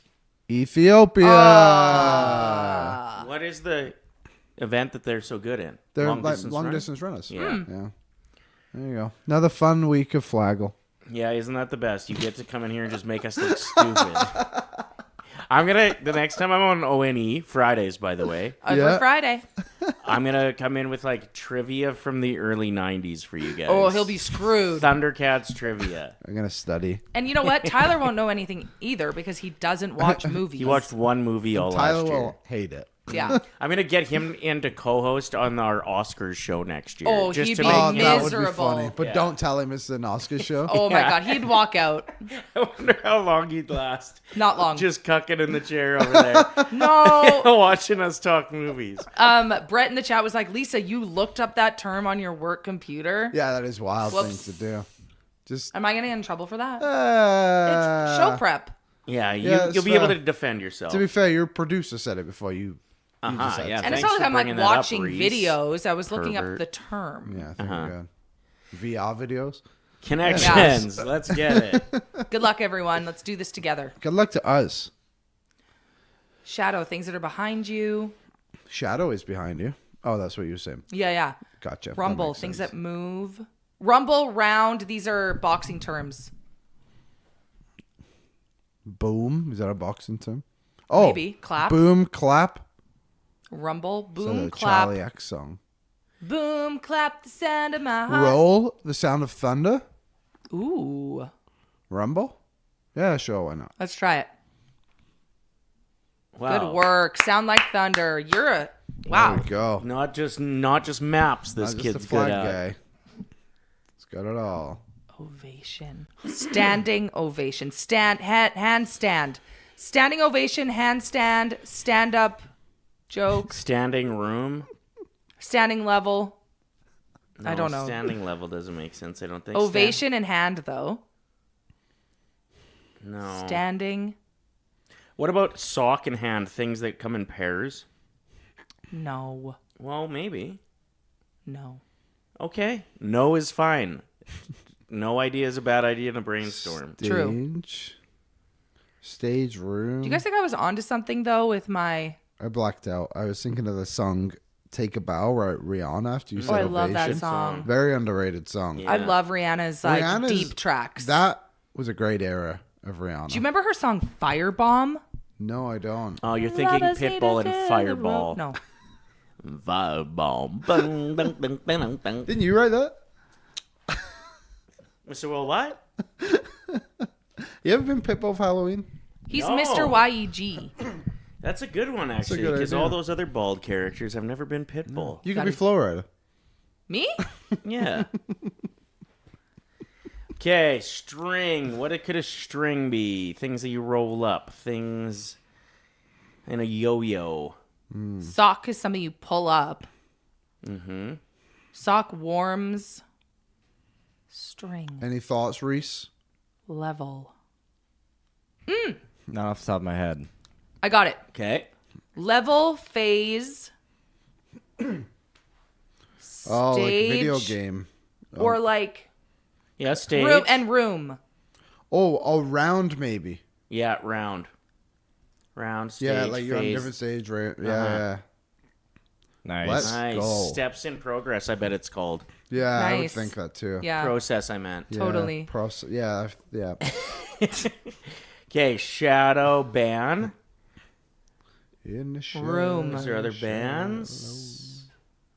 Ethiopia. What is the event that they're so good in? They're long like distance long run? distance runners. Yeah. Yeah. There you go. Another fun week of Flaggle. Yeah, isn't that the best? You get to come in here and just make us look stupid. The next time I'm on ONE, Fridays, by the way, Every Friday. I'm going to come in with like trivia from the early 90s for you guys. Oh, he'll be screwed. Thundercats trivia. I'm going to study. And you know what? Tyler won't know anything either because he doesn't watch movies. He watched one movie all Tyler last year. will hate it. Yeah. I'm going to get him in to co-host on our Oscars show next year. Oh, just he'd to be make Oh, that would be Miserable. funny. But Yeah. don't tell him it's an Oscar show. Oh my God. He'd walk out. I wonder how long he'd last. Not long. Just cucking in the chair over there. No. Watching us talk movies. Brett in the chat was like, Lisa, you looked up that term on your work computer. Yeah, that is wild Whoops. thing to do. Just Am I going to get in trouble for that? It's show prep. Yeah, Yeah, you'll be able to defend yourself. to be fair, your producer said it before you. Uh-huh, yeah. And it's Thanks not like for I'm like bringing that up, watching Reese. videos. I was looking up Pervert. the term. Yeah, thank God. VR videos. Connections. Let's get it. Good luck, everyone. Let's do this together. Good luck to us. Shadow, things that are behind you. Shadow is behind you. Oh, that's what you were saying. Yeah. Gotcha. That Rumble, makes things sense. that move. Rumble, round. These are boxing terms. Boom. Is that a boxing term? Oh, Maybe. Clap. Boom, clap. Rumble. So Boom, the clap. Charlie X song. Boom, clap the sound of my heart. Roll, the sound of thunder. Ooh. Rumble. Yeah, sure. Why not? Let's try it. Wow. Good work. Sound like thunder. You're a wow. There we go. Not just maps. This Not just kid's a flag good at. guy. It's got it all. Ovation. Standing ovation. Handstand. Standing ovation, handstand, stand up joke, Standing room. standing level. No, I don't know. Standing level doesn't make sense. I don't think. Ovation and hand though. No. Standing. What about sock and hand? Things that come in pairs. No. Well, maybe. No. Okay. No is fine. No idea is a bad idea in a brainstorm. True. Stage room. Do you guys think I was onto something though with my I blacked out. I was thinking of the song "Take a Bow" by Rihanna. After you said I love that Ovation. song. Very underrated song. Yeah. I love Rihanna's like Rihanna's- deep tracks. That was a great era of Rihanna. Do you remember her song Firebomb? No, I don't. Oh, you're thinking Lovers Pitbull need and to Fireball. No. Fireball. Bung, bung, bung, bung, bung. Didn't you write that? Mr. Well, what? You ever been Pitbull for Halloween? He's No. Mr. YEG. That's a good one, actually, good because idea. all those other bald characters have never been Pitbull. You could be Florida. Me? Yeah. Okay, string. What could a string be? Things that you roll up. Things in a yo-yo. Sock is something you pull up. Mm-hmm. Sock warms. String. Any thoughts, Reese? Level. Not off the top of my head. I got it. Okay. Level, phase. Oh, like video Stage. game. Or like Yeah, stage. room and room. Oh, around maybe. Yeah, round. Round, stage, Yeah, like you're on a phase. different stage, right? Yeah, Uh-huh. Nice. Let's Nice. go. Steps in progress, I bet it's called. yeah. I would Nice. think that too. Yeah. Process, I meant. Yeah, Totally. Yeah. Okay, shadow ban. In the show. Room. Is there other bands?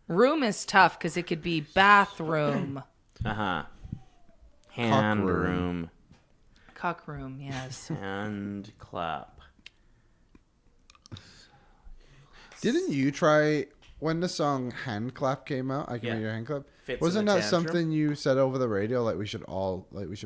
Room is tough because it could be bathroom. Uh-huh. Hand room. room. Cuck room, yes. Hand clap. Didn't you try when the song "Hand Clap" came out? I can Yeah. make your hand clap. Fits Wasn't in the that tantrum. something you said over the radio? Like we should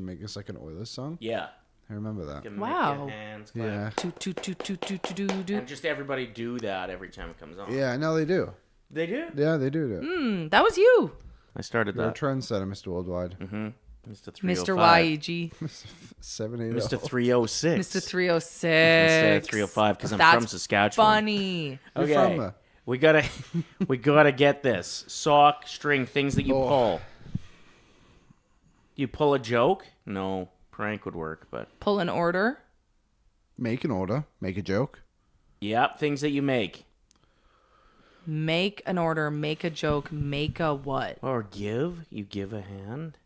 make this like an Oilers song. Yeah. I remember that. Can Wow. Make your hands clap. Yeah. Do. And just everybody do that every time it comes on. Yeah. No, they do. They do? Yeah, they do. That was you. I started You're a that. trendsetter, Mr. Worldwide. Mm-hmm. Mr. Mr. 305. YEG. 780. Mr. 306. Mr. 306. Instead of 305 because I'm That's from Saskatchewan. funny. You're Okay. from there. We gotta get this. Sock, string, things that you pull. You pull a joke? No. Prank would work, but Pull an order. Make an order. Make a joke. yep, things that you make. Make an order. Make a joke. Make a what? Or give. You give a hand.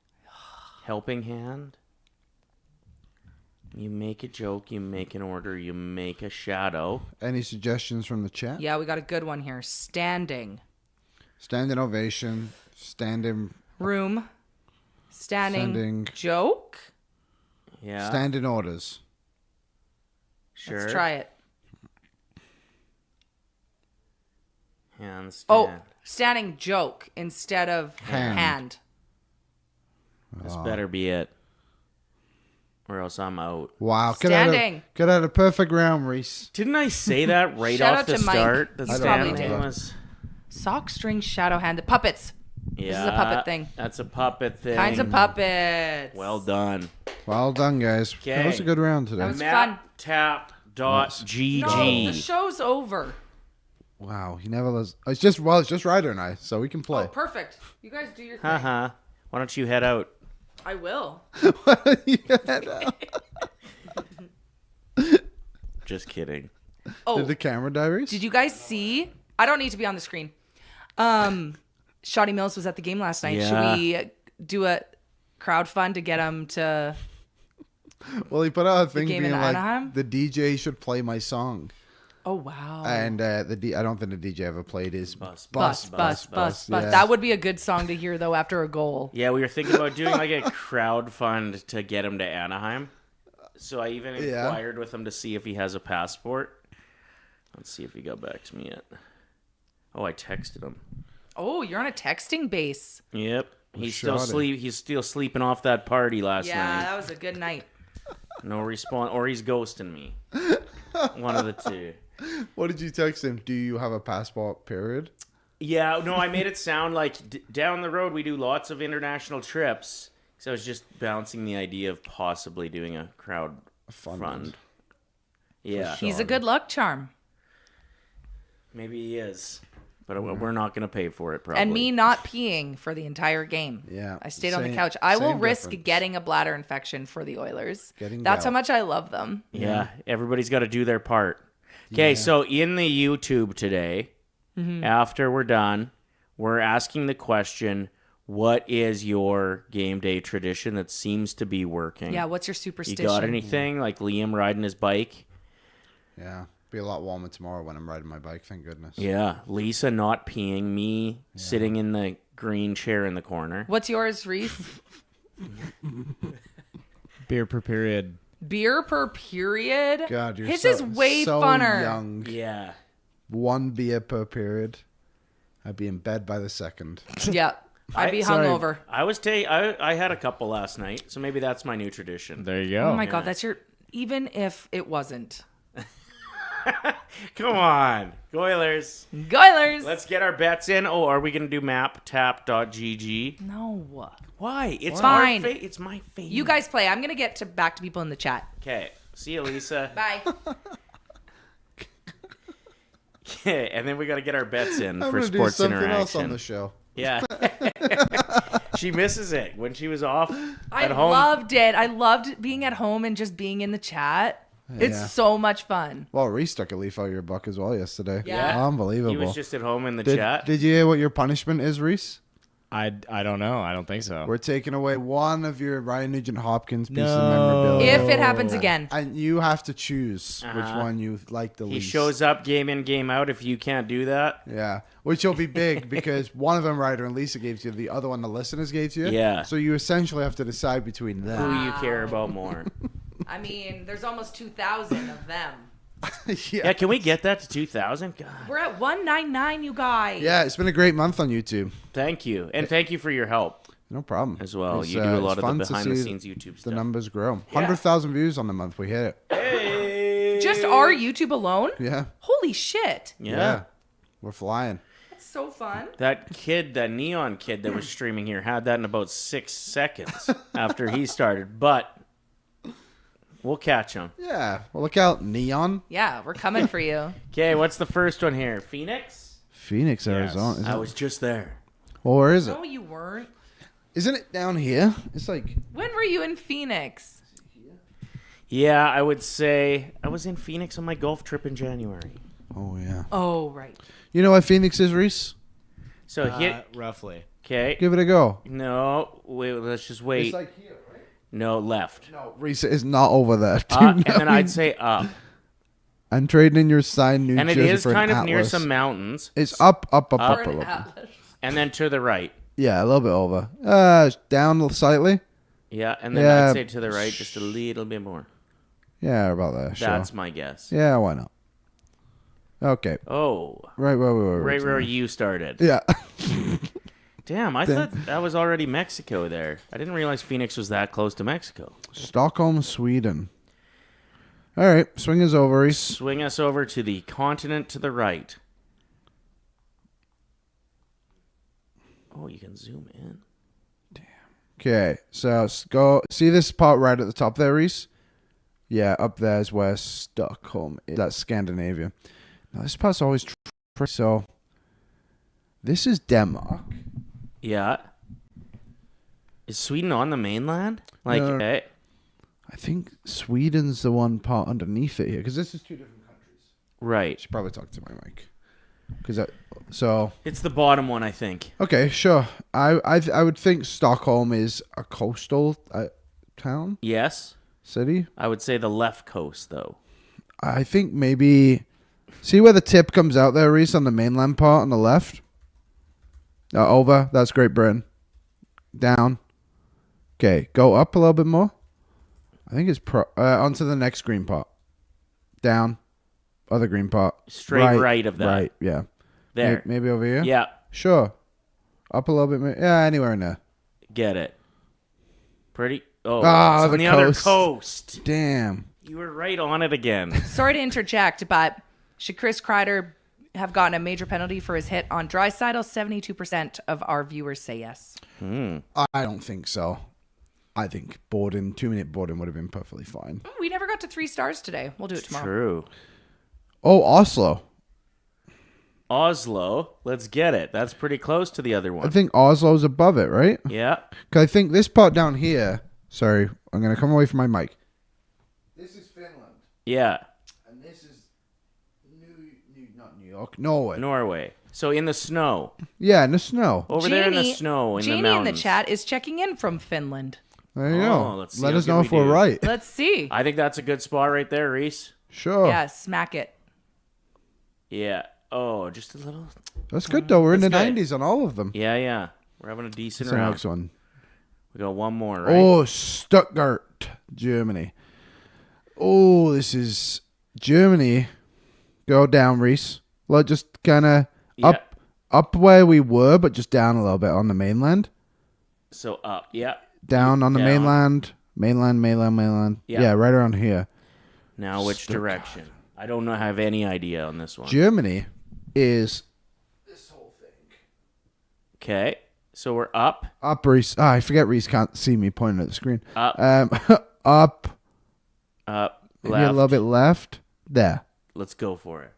Helping hand. You make a joke, you make an order, you make a shadow. Any suggestions from the chat? Yeah, we got a good one here. Standing. Standing ovation. Standing. Room. Standing. Standing. Joke? Yeah. Standing orders. Sure. Let's try it. Handstand. Oh, standing joke instead of Hand. hand. This better be it. Or else I'm out. Wow. Standing. Get out a perfect round, Reese. Didn't I say that right Shout off out the to Mike. start? That You probably standing did. was. Sock, string, shadow, hand. Puppets. Yeah. This is a puppet thing. That's a puppet thing. Kinds of puppets. Well done. Well done, guys. Okay. That was a good round today. That was fun. MapTap.gg. No, the show's over. Wow. He never was. It's just Ryder and I, so we can play. Oh, perfect. You guys do your thing. Haha. Why don't you head out? I will. Just kidding. Oh, Did the camera die, Reese? did you guys see? I don't need to be on the screen. Shoddy Mills was at the game last night. Yeah. Should we do a crowd fund to get him to? Well, he put out a thing game being in like, Anaheim? the DJ should play my song. Oh wow. And I don't think the DJ ever played his Bus. Bus. Yeah. That would be a good song to hear though after a goal. Yeah, we were thinking about doing like a crowd fund to get him to Anaheim. So I even Yeah. inquired with him to see if he has a passport. Let's see if he got back to me yet. Oh, I texted him. Oh, you're on a texting base. Yep. He's shot still it. He's still sleeping off that party last Yeah, night. that was a good night. No response, or he's ghosting me. One of the two. What did you text him? Do you have a passport, period? Yeah, no, I made it sound like down the road we do lots of international trips. So I was just bouncing the idea of possibly doing a crowd fund. Yeah, He's a good luck charm. maybe he is, but we're not going to pay for it. Probably. And me not peeing for the entire game. Yeah. I stayed on the Same- couch. I will same risk difference. getting a bladder infection for the Oilers. Getting That's how gout. much I love them. Yeah, everybody's got to do their part. Okay, so in the YouTube today, after we're done, we're asking the question, what is your game day tradition that seems to be working? Yeah, what's your You superstition? got anything? Like Liam riding his bike? Yeah. Be a lot warmer tomorrow when I'm riding my bike, thank goodness. Yeah. Lisa not peeing, me sitting in the green chair in the corner. What's yours, Reese? Beer per period. Beer per period? God, you're His so, is way so funner. young. Yeah. One beer per period. I'd be in bed by the second. Yeah. I'd be Sorry. hungover. I had a couple last night, so maybe that's my new tradition. There you go. Oh my God, that's your. Even if it wasn't. Come on, Oilers. Goilers! Let's get our bets in. Oh, are we gonna do maptap.gg? No. Why? It's Fine. It's my favorite. You guys play. I'm going to get back to people in the chat. Okay. See you, Lisa. Bye. Okay, and then we got to get our bets in I'm for gonna do sports something interaction. else on the show. Yeah. She misses it when she was off I at home. loved it. I loved being at home and just being in the chat. It's Yeah. so much fun. Well, Reese took a leaf out of your book as well yesterday. Yeah. Unbelievable. He was just at home in the did, chat. did you hear what your punishment is, Reese? I don't know. I don't think so. We're taking away one of your Ryan Nugent Hopkins pieces of No. memorabilia. If it happens again. And you have to choose which one you like the He least. shows up game in, game out. If you can't do that, Yeah, which will be big because one of them Ryder and Lisa gave to you, the other one the listeners gave to you. Yeah. So you essentially have to decide between who them. you care about more? I mean, there's almost 2,000 of them. Yeah, can we get that to 2,000? God, We're at 199, you guys. Yeah, it's been a great month on YouTube. thank you, and thank you for your help No problem. as well. It's, You do a lot it's of fun the to behind the see scenes YouTube The stuff. numbers grow. 100,000 views on the month. We hit it. Hey! Just our YouTube alone? Yeah. Holy shit. Yeah. We're flying. That's so fun. That kid, that neon kid that was streaming here, had that in about 6 seconds after he started. But we'll catch him. Yeah. Well, look out, Neon. Yeah, we're coming for you. Okay, what's the first one here? Phoenix? Phoenix, Arizona. Is I it? was just there. Well, where is it? No, you weren't. Isn't it down here? It's like... When were you in Phoenix? Yeah, I would say I was in Phoenix on my golf trip in January. Oh, yeah. Oh, right. You know what Phoenix is, Reese? So hit. Roughly. Okay. Give it a go. No, wait. Let's just wait. It's like here, right? No, left. No, Reese is not over there. And then I'd say up. I'm trading in your sign, New And it Jersey is for kind an of near Atlas. some mountains. It's up a Or little an bit. Atlas. And then to the right. Yeah, a little bit over. Down slightly. Yeah, and then Yeah. I'd say to the right just a little bit more. Yeah, about there. Sure. That's my guess. Yeah, why not? Okay. Oh, Right where right where you started. Yeah. Damn, I thought that was already Mexico there. I didn't realize Phoenix was that close to Mexico. Stockholm, Sweden. All right, swing us over, Reese. Swing us over to the continent to the right. Oh, you can zoom in. Okay, so go see this part right at the top there, Reese. Yeah, up there is where Stockholm is. That's Scandinavia. Now this part's always so. This is Denmark. Yeah. Is Sweden on the mainland? Like, No. eh? I think Sweden's the one part underneath it here because this is two different countries. Right. Should probably talk to my mic. So It's the bottom one, I think. okay, sure. I would think Stockholm is a coastal town, Yes. city. I would say the left coast, though. I think maybe see where the tip comes out there, Reese, on the mainland part on the left. Over. That's Great Britain. Down. Okay, go up a little bit more. I think it's onto the next green part. Down. Other green part. Straight right of that. Right, yeah. There. Maybe over here? Yeah. Sure. Up a little bit more. Yeah, anywhere in there. Get it. Pretty. Oh, Ah, it's on the the other coast. coast. Damn. You were right on it again. Sorry to interject, but should Chris Kreider have gotten a major penalty for his hit on Draisaitl? 72% of our viewers say yes. I don't think so. I think Borden, 2-minute Borden would have been perfectly fine. We never got to 3 stars today. We'll do it tomorrow. True. Oh, Oslo. Oslo. Let's get it. That's pretty close to the other I one. think Oslo's above it, right? Yeah. Because I think this part down here. Sorry, I'm going to come away from my mic. This is Finland. Yeah. And this is not New York, Norway. Norway. So in the snow. Yeah, in the snow. Over there in the snow, in Janie the mountains. in the chat is checking in from Finland. There you Oh, go. let's see Let how us good know we if we're do. right. Let's see. I think that's a good spot right there, Reese. Sure. Yeah, smack it. Yeah. Oh, just a little. That's good, though. We're in the That's good. 90s on all of them. Yeah, yeah. We're having a decent What's the round. next one? We got one more, right? Oh, Stuttgart, Germany. Oh, this is Germany. Go down, Reese. Well, just kind of Yeah. up where we were, but just down a little bit on the mainland. So up. Yeah. Down on the Down. mainland. Yeah. Yeah, right around here. Now which direction? I don't have any idea on this one. Germany is Okay. So we're up. up, Reese. Ah, I forget Reese can't see me pointing at the screen. Up. Up. Up. Maybe Left. a little bit left. There. Let's go for it.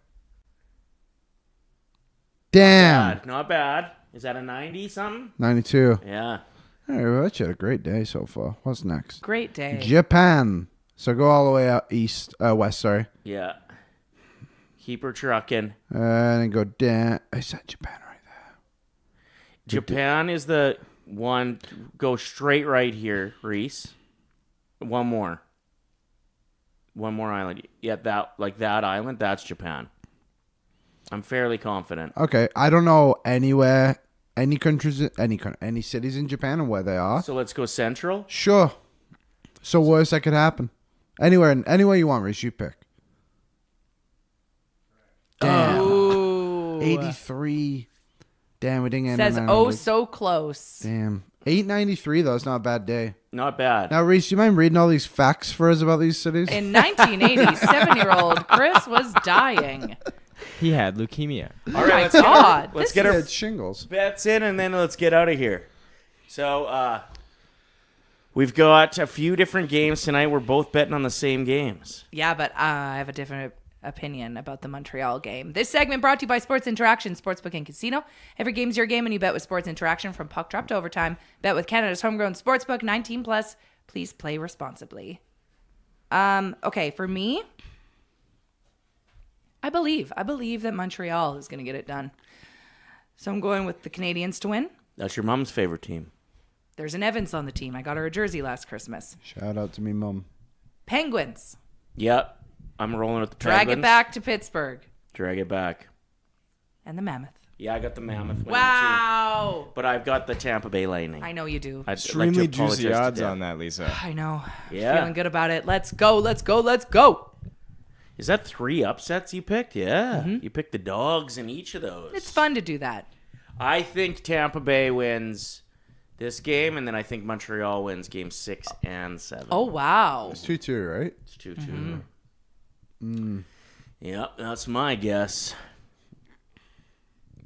Damn. Bad. Not bad. Is that a 90 something? 92. Yeah. All right, well, that's had a great day so far. What's next? Great day. Japan. So go all the way out west, sorry. Yeah. Keep her trucking. And then go down. I said Japan right there. Japan is the one. Go straight right here, Reese. One more. One more island. Yeah, that island, that's Japan. I'm fairly confident. Okay, I don't know anywhere, any countries, any cities in Japan and where they are. So let's go central. Sure. So worst that could happen. Anywhere you want, Reese, you pick. Damn. Ooh. 83. Damn, we didn't get Says, in oh, so close. Damn. 893 though, it's not a bad day. Not bad. Now, Reese, you mind reading all these facts for us about these cities? In 1980, 7-year-old Chris was dying. He had leukemia. All right, let's God, let's this get He our had shingles. bets in, and then let's get out of here. So, we've got a few different games tonight. We're both betting on the same games. Yeah, but I have a different opinion about the Montreal game. This segment brought to you by Sports Interaction, Sportsbook and Casino. Every game's your game, and you bet with Sports Interaction from puck drop to overtime. Bet with Canada's homegrown sportsbook, 19 plus. Please play responsibly. Okay, for me, I believe that Montreal is going to get it done. So I'm going with the Canadiens to win. That's your mom's favorite team. There's an Evans on the team. I got her a jersey last Christmas. Shout out to me, Mom. Penguins. Yep. I'm rolling with the Drag Penguins. it back to Pittsburgh. Drag it back. And the Mammoth. Yeah, I got the Mammoth winning Wow. too. But I've got the Tampa Bay Lightning. I know you do. I'd Extremely like to apologize juicy to odds Deb. on that, Lisa. I know. Yeah. Feeling good about it. Let's go. Let's go. Let's go. Is that 3 upsets you picked? Yeah. You picked the dogs in each of those. It's fun to do that. I think Tampa Bay wins this game, and then I think Montreal wins game 6 and 7. Oh, wow. It's 2-2, right? It's 2-2. Yep, that's my guess.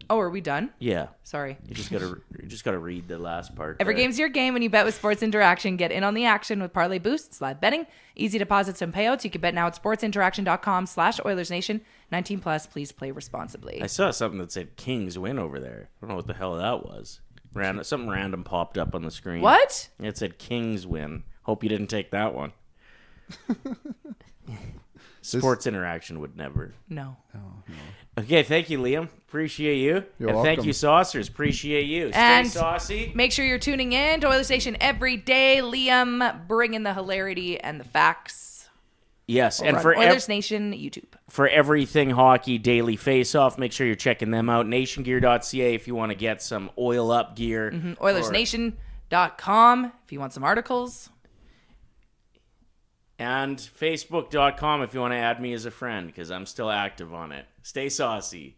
Oh, are we done? Yeah. Sorry. You just gotta read the last part. Every there. game's your game when you bet with Sports Interaction. Get in on the action with Parlay Boosts, live betting, easy deposits and payouts. You can bet now at sportsinteraction.com/OilersNation. 19 plus. Please play responsibly. I saw something that said Kings win over there. I don't know what the hell that was. Something random popped up on the screen. What? It said Kings win. Hope you didn't take that one. Sports Interaction would never. No. Okay, thank you, Liam. Appreciate you. You're and welcome. thank you, Saucers. Appreciate you. Stay And saucy. make sure you're tuning in to Oilers Nation every day. Liam bringing the hilarity and the facts. Yes, and Over for on Oilers Nation YouTube. for everything hockey daily face-off, make sure you're checking them out. Nationgear.ca if you want to get some oil-up gear. OilersNation.com if you want some articles. And Facebook.com if you want to add me as a friend, because I'm still active on it. Stay saucy.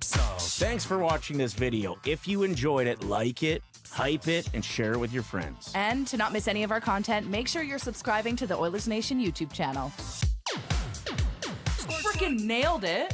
So, thanks for watching this video. If you enjoyed it, like it, hype it, and share it with your friends. And to not miss any of our content, make sure you're subscribing to the Oilers Nation YouTube channel. Freaking nailed it.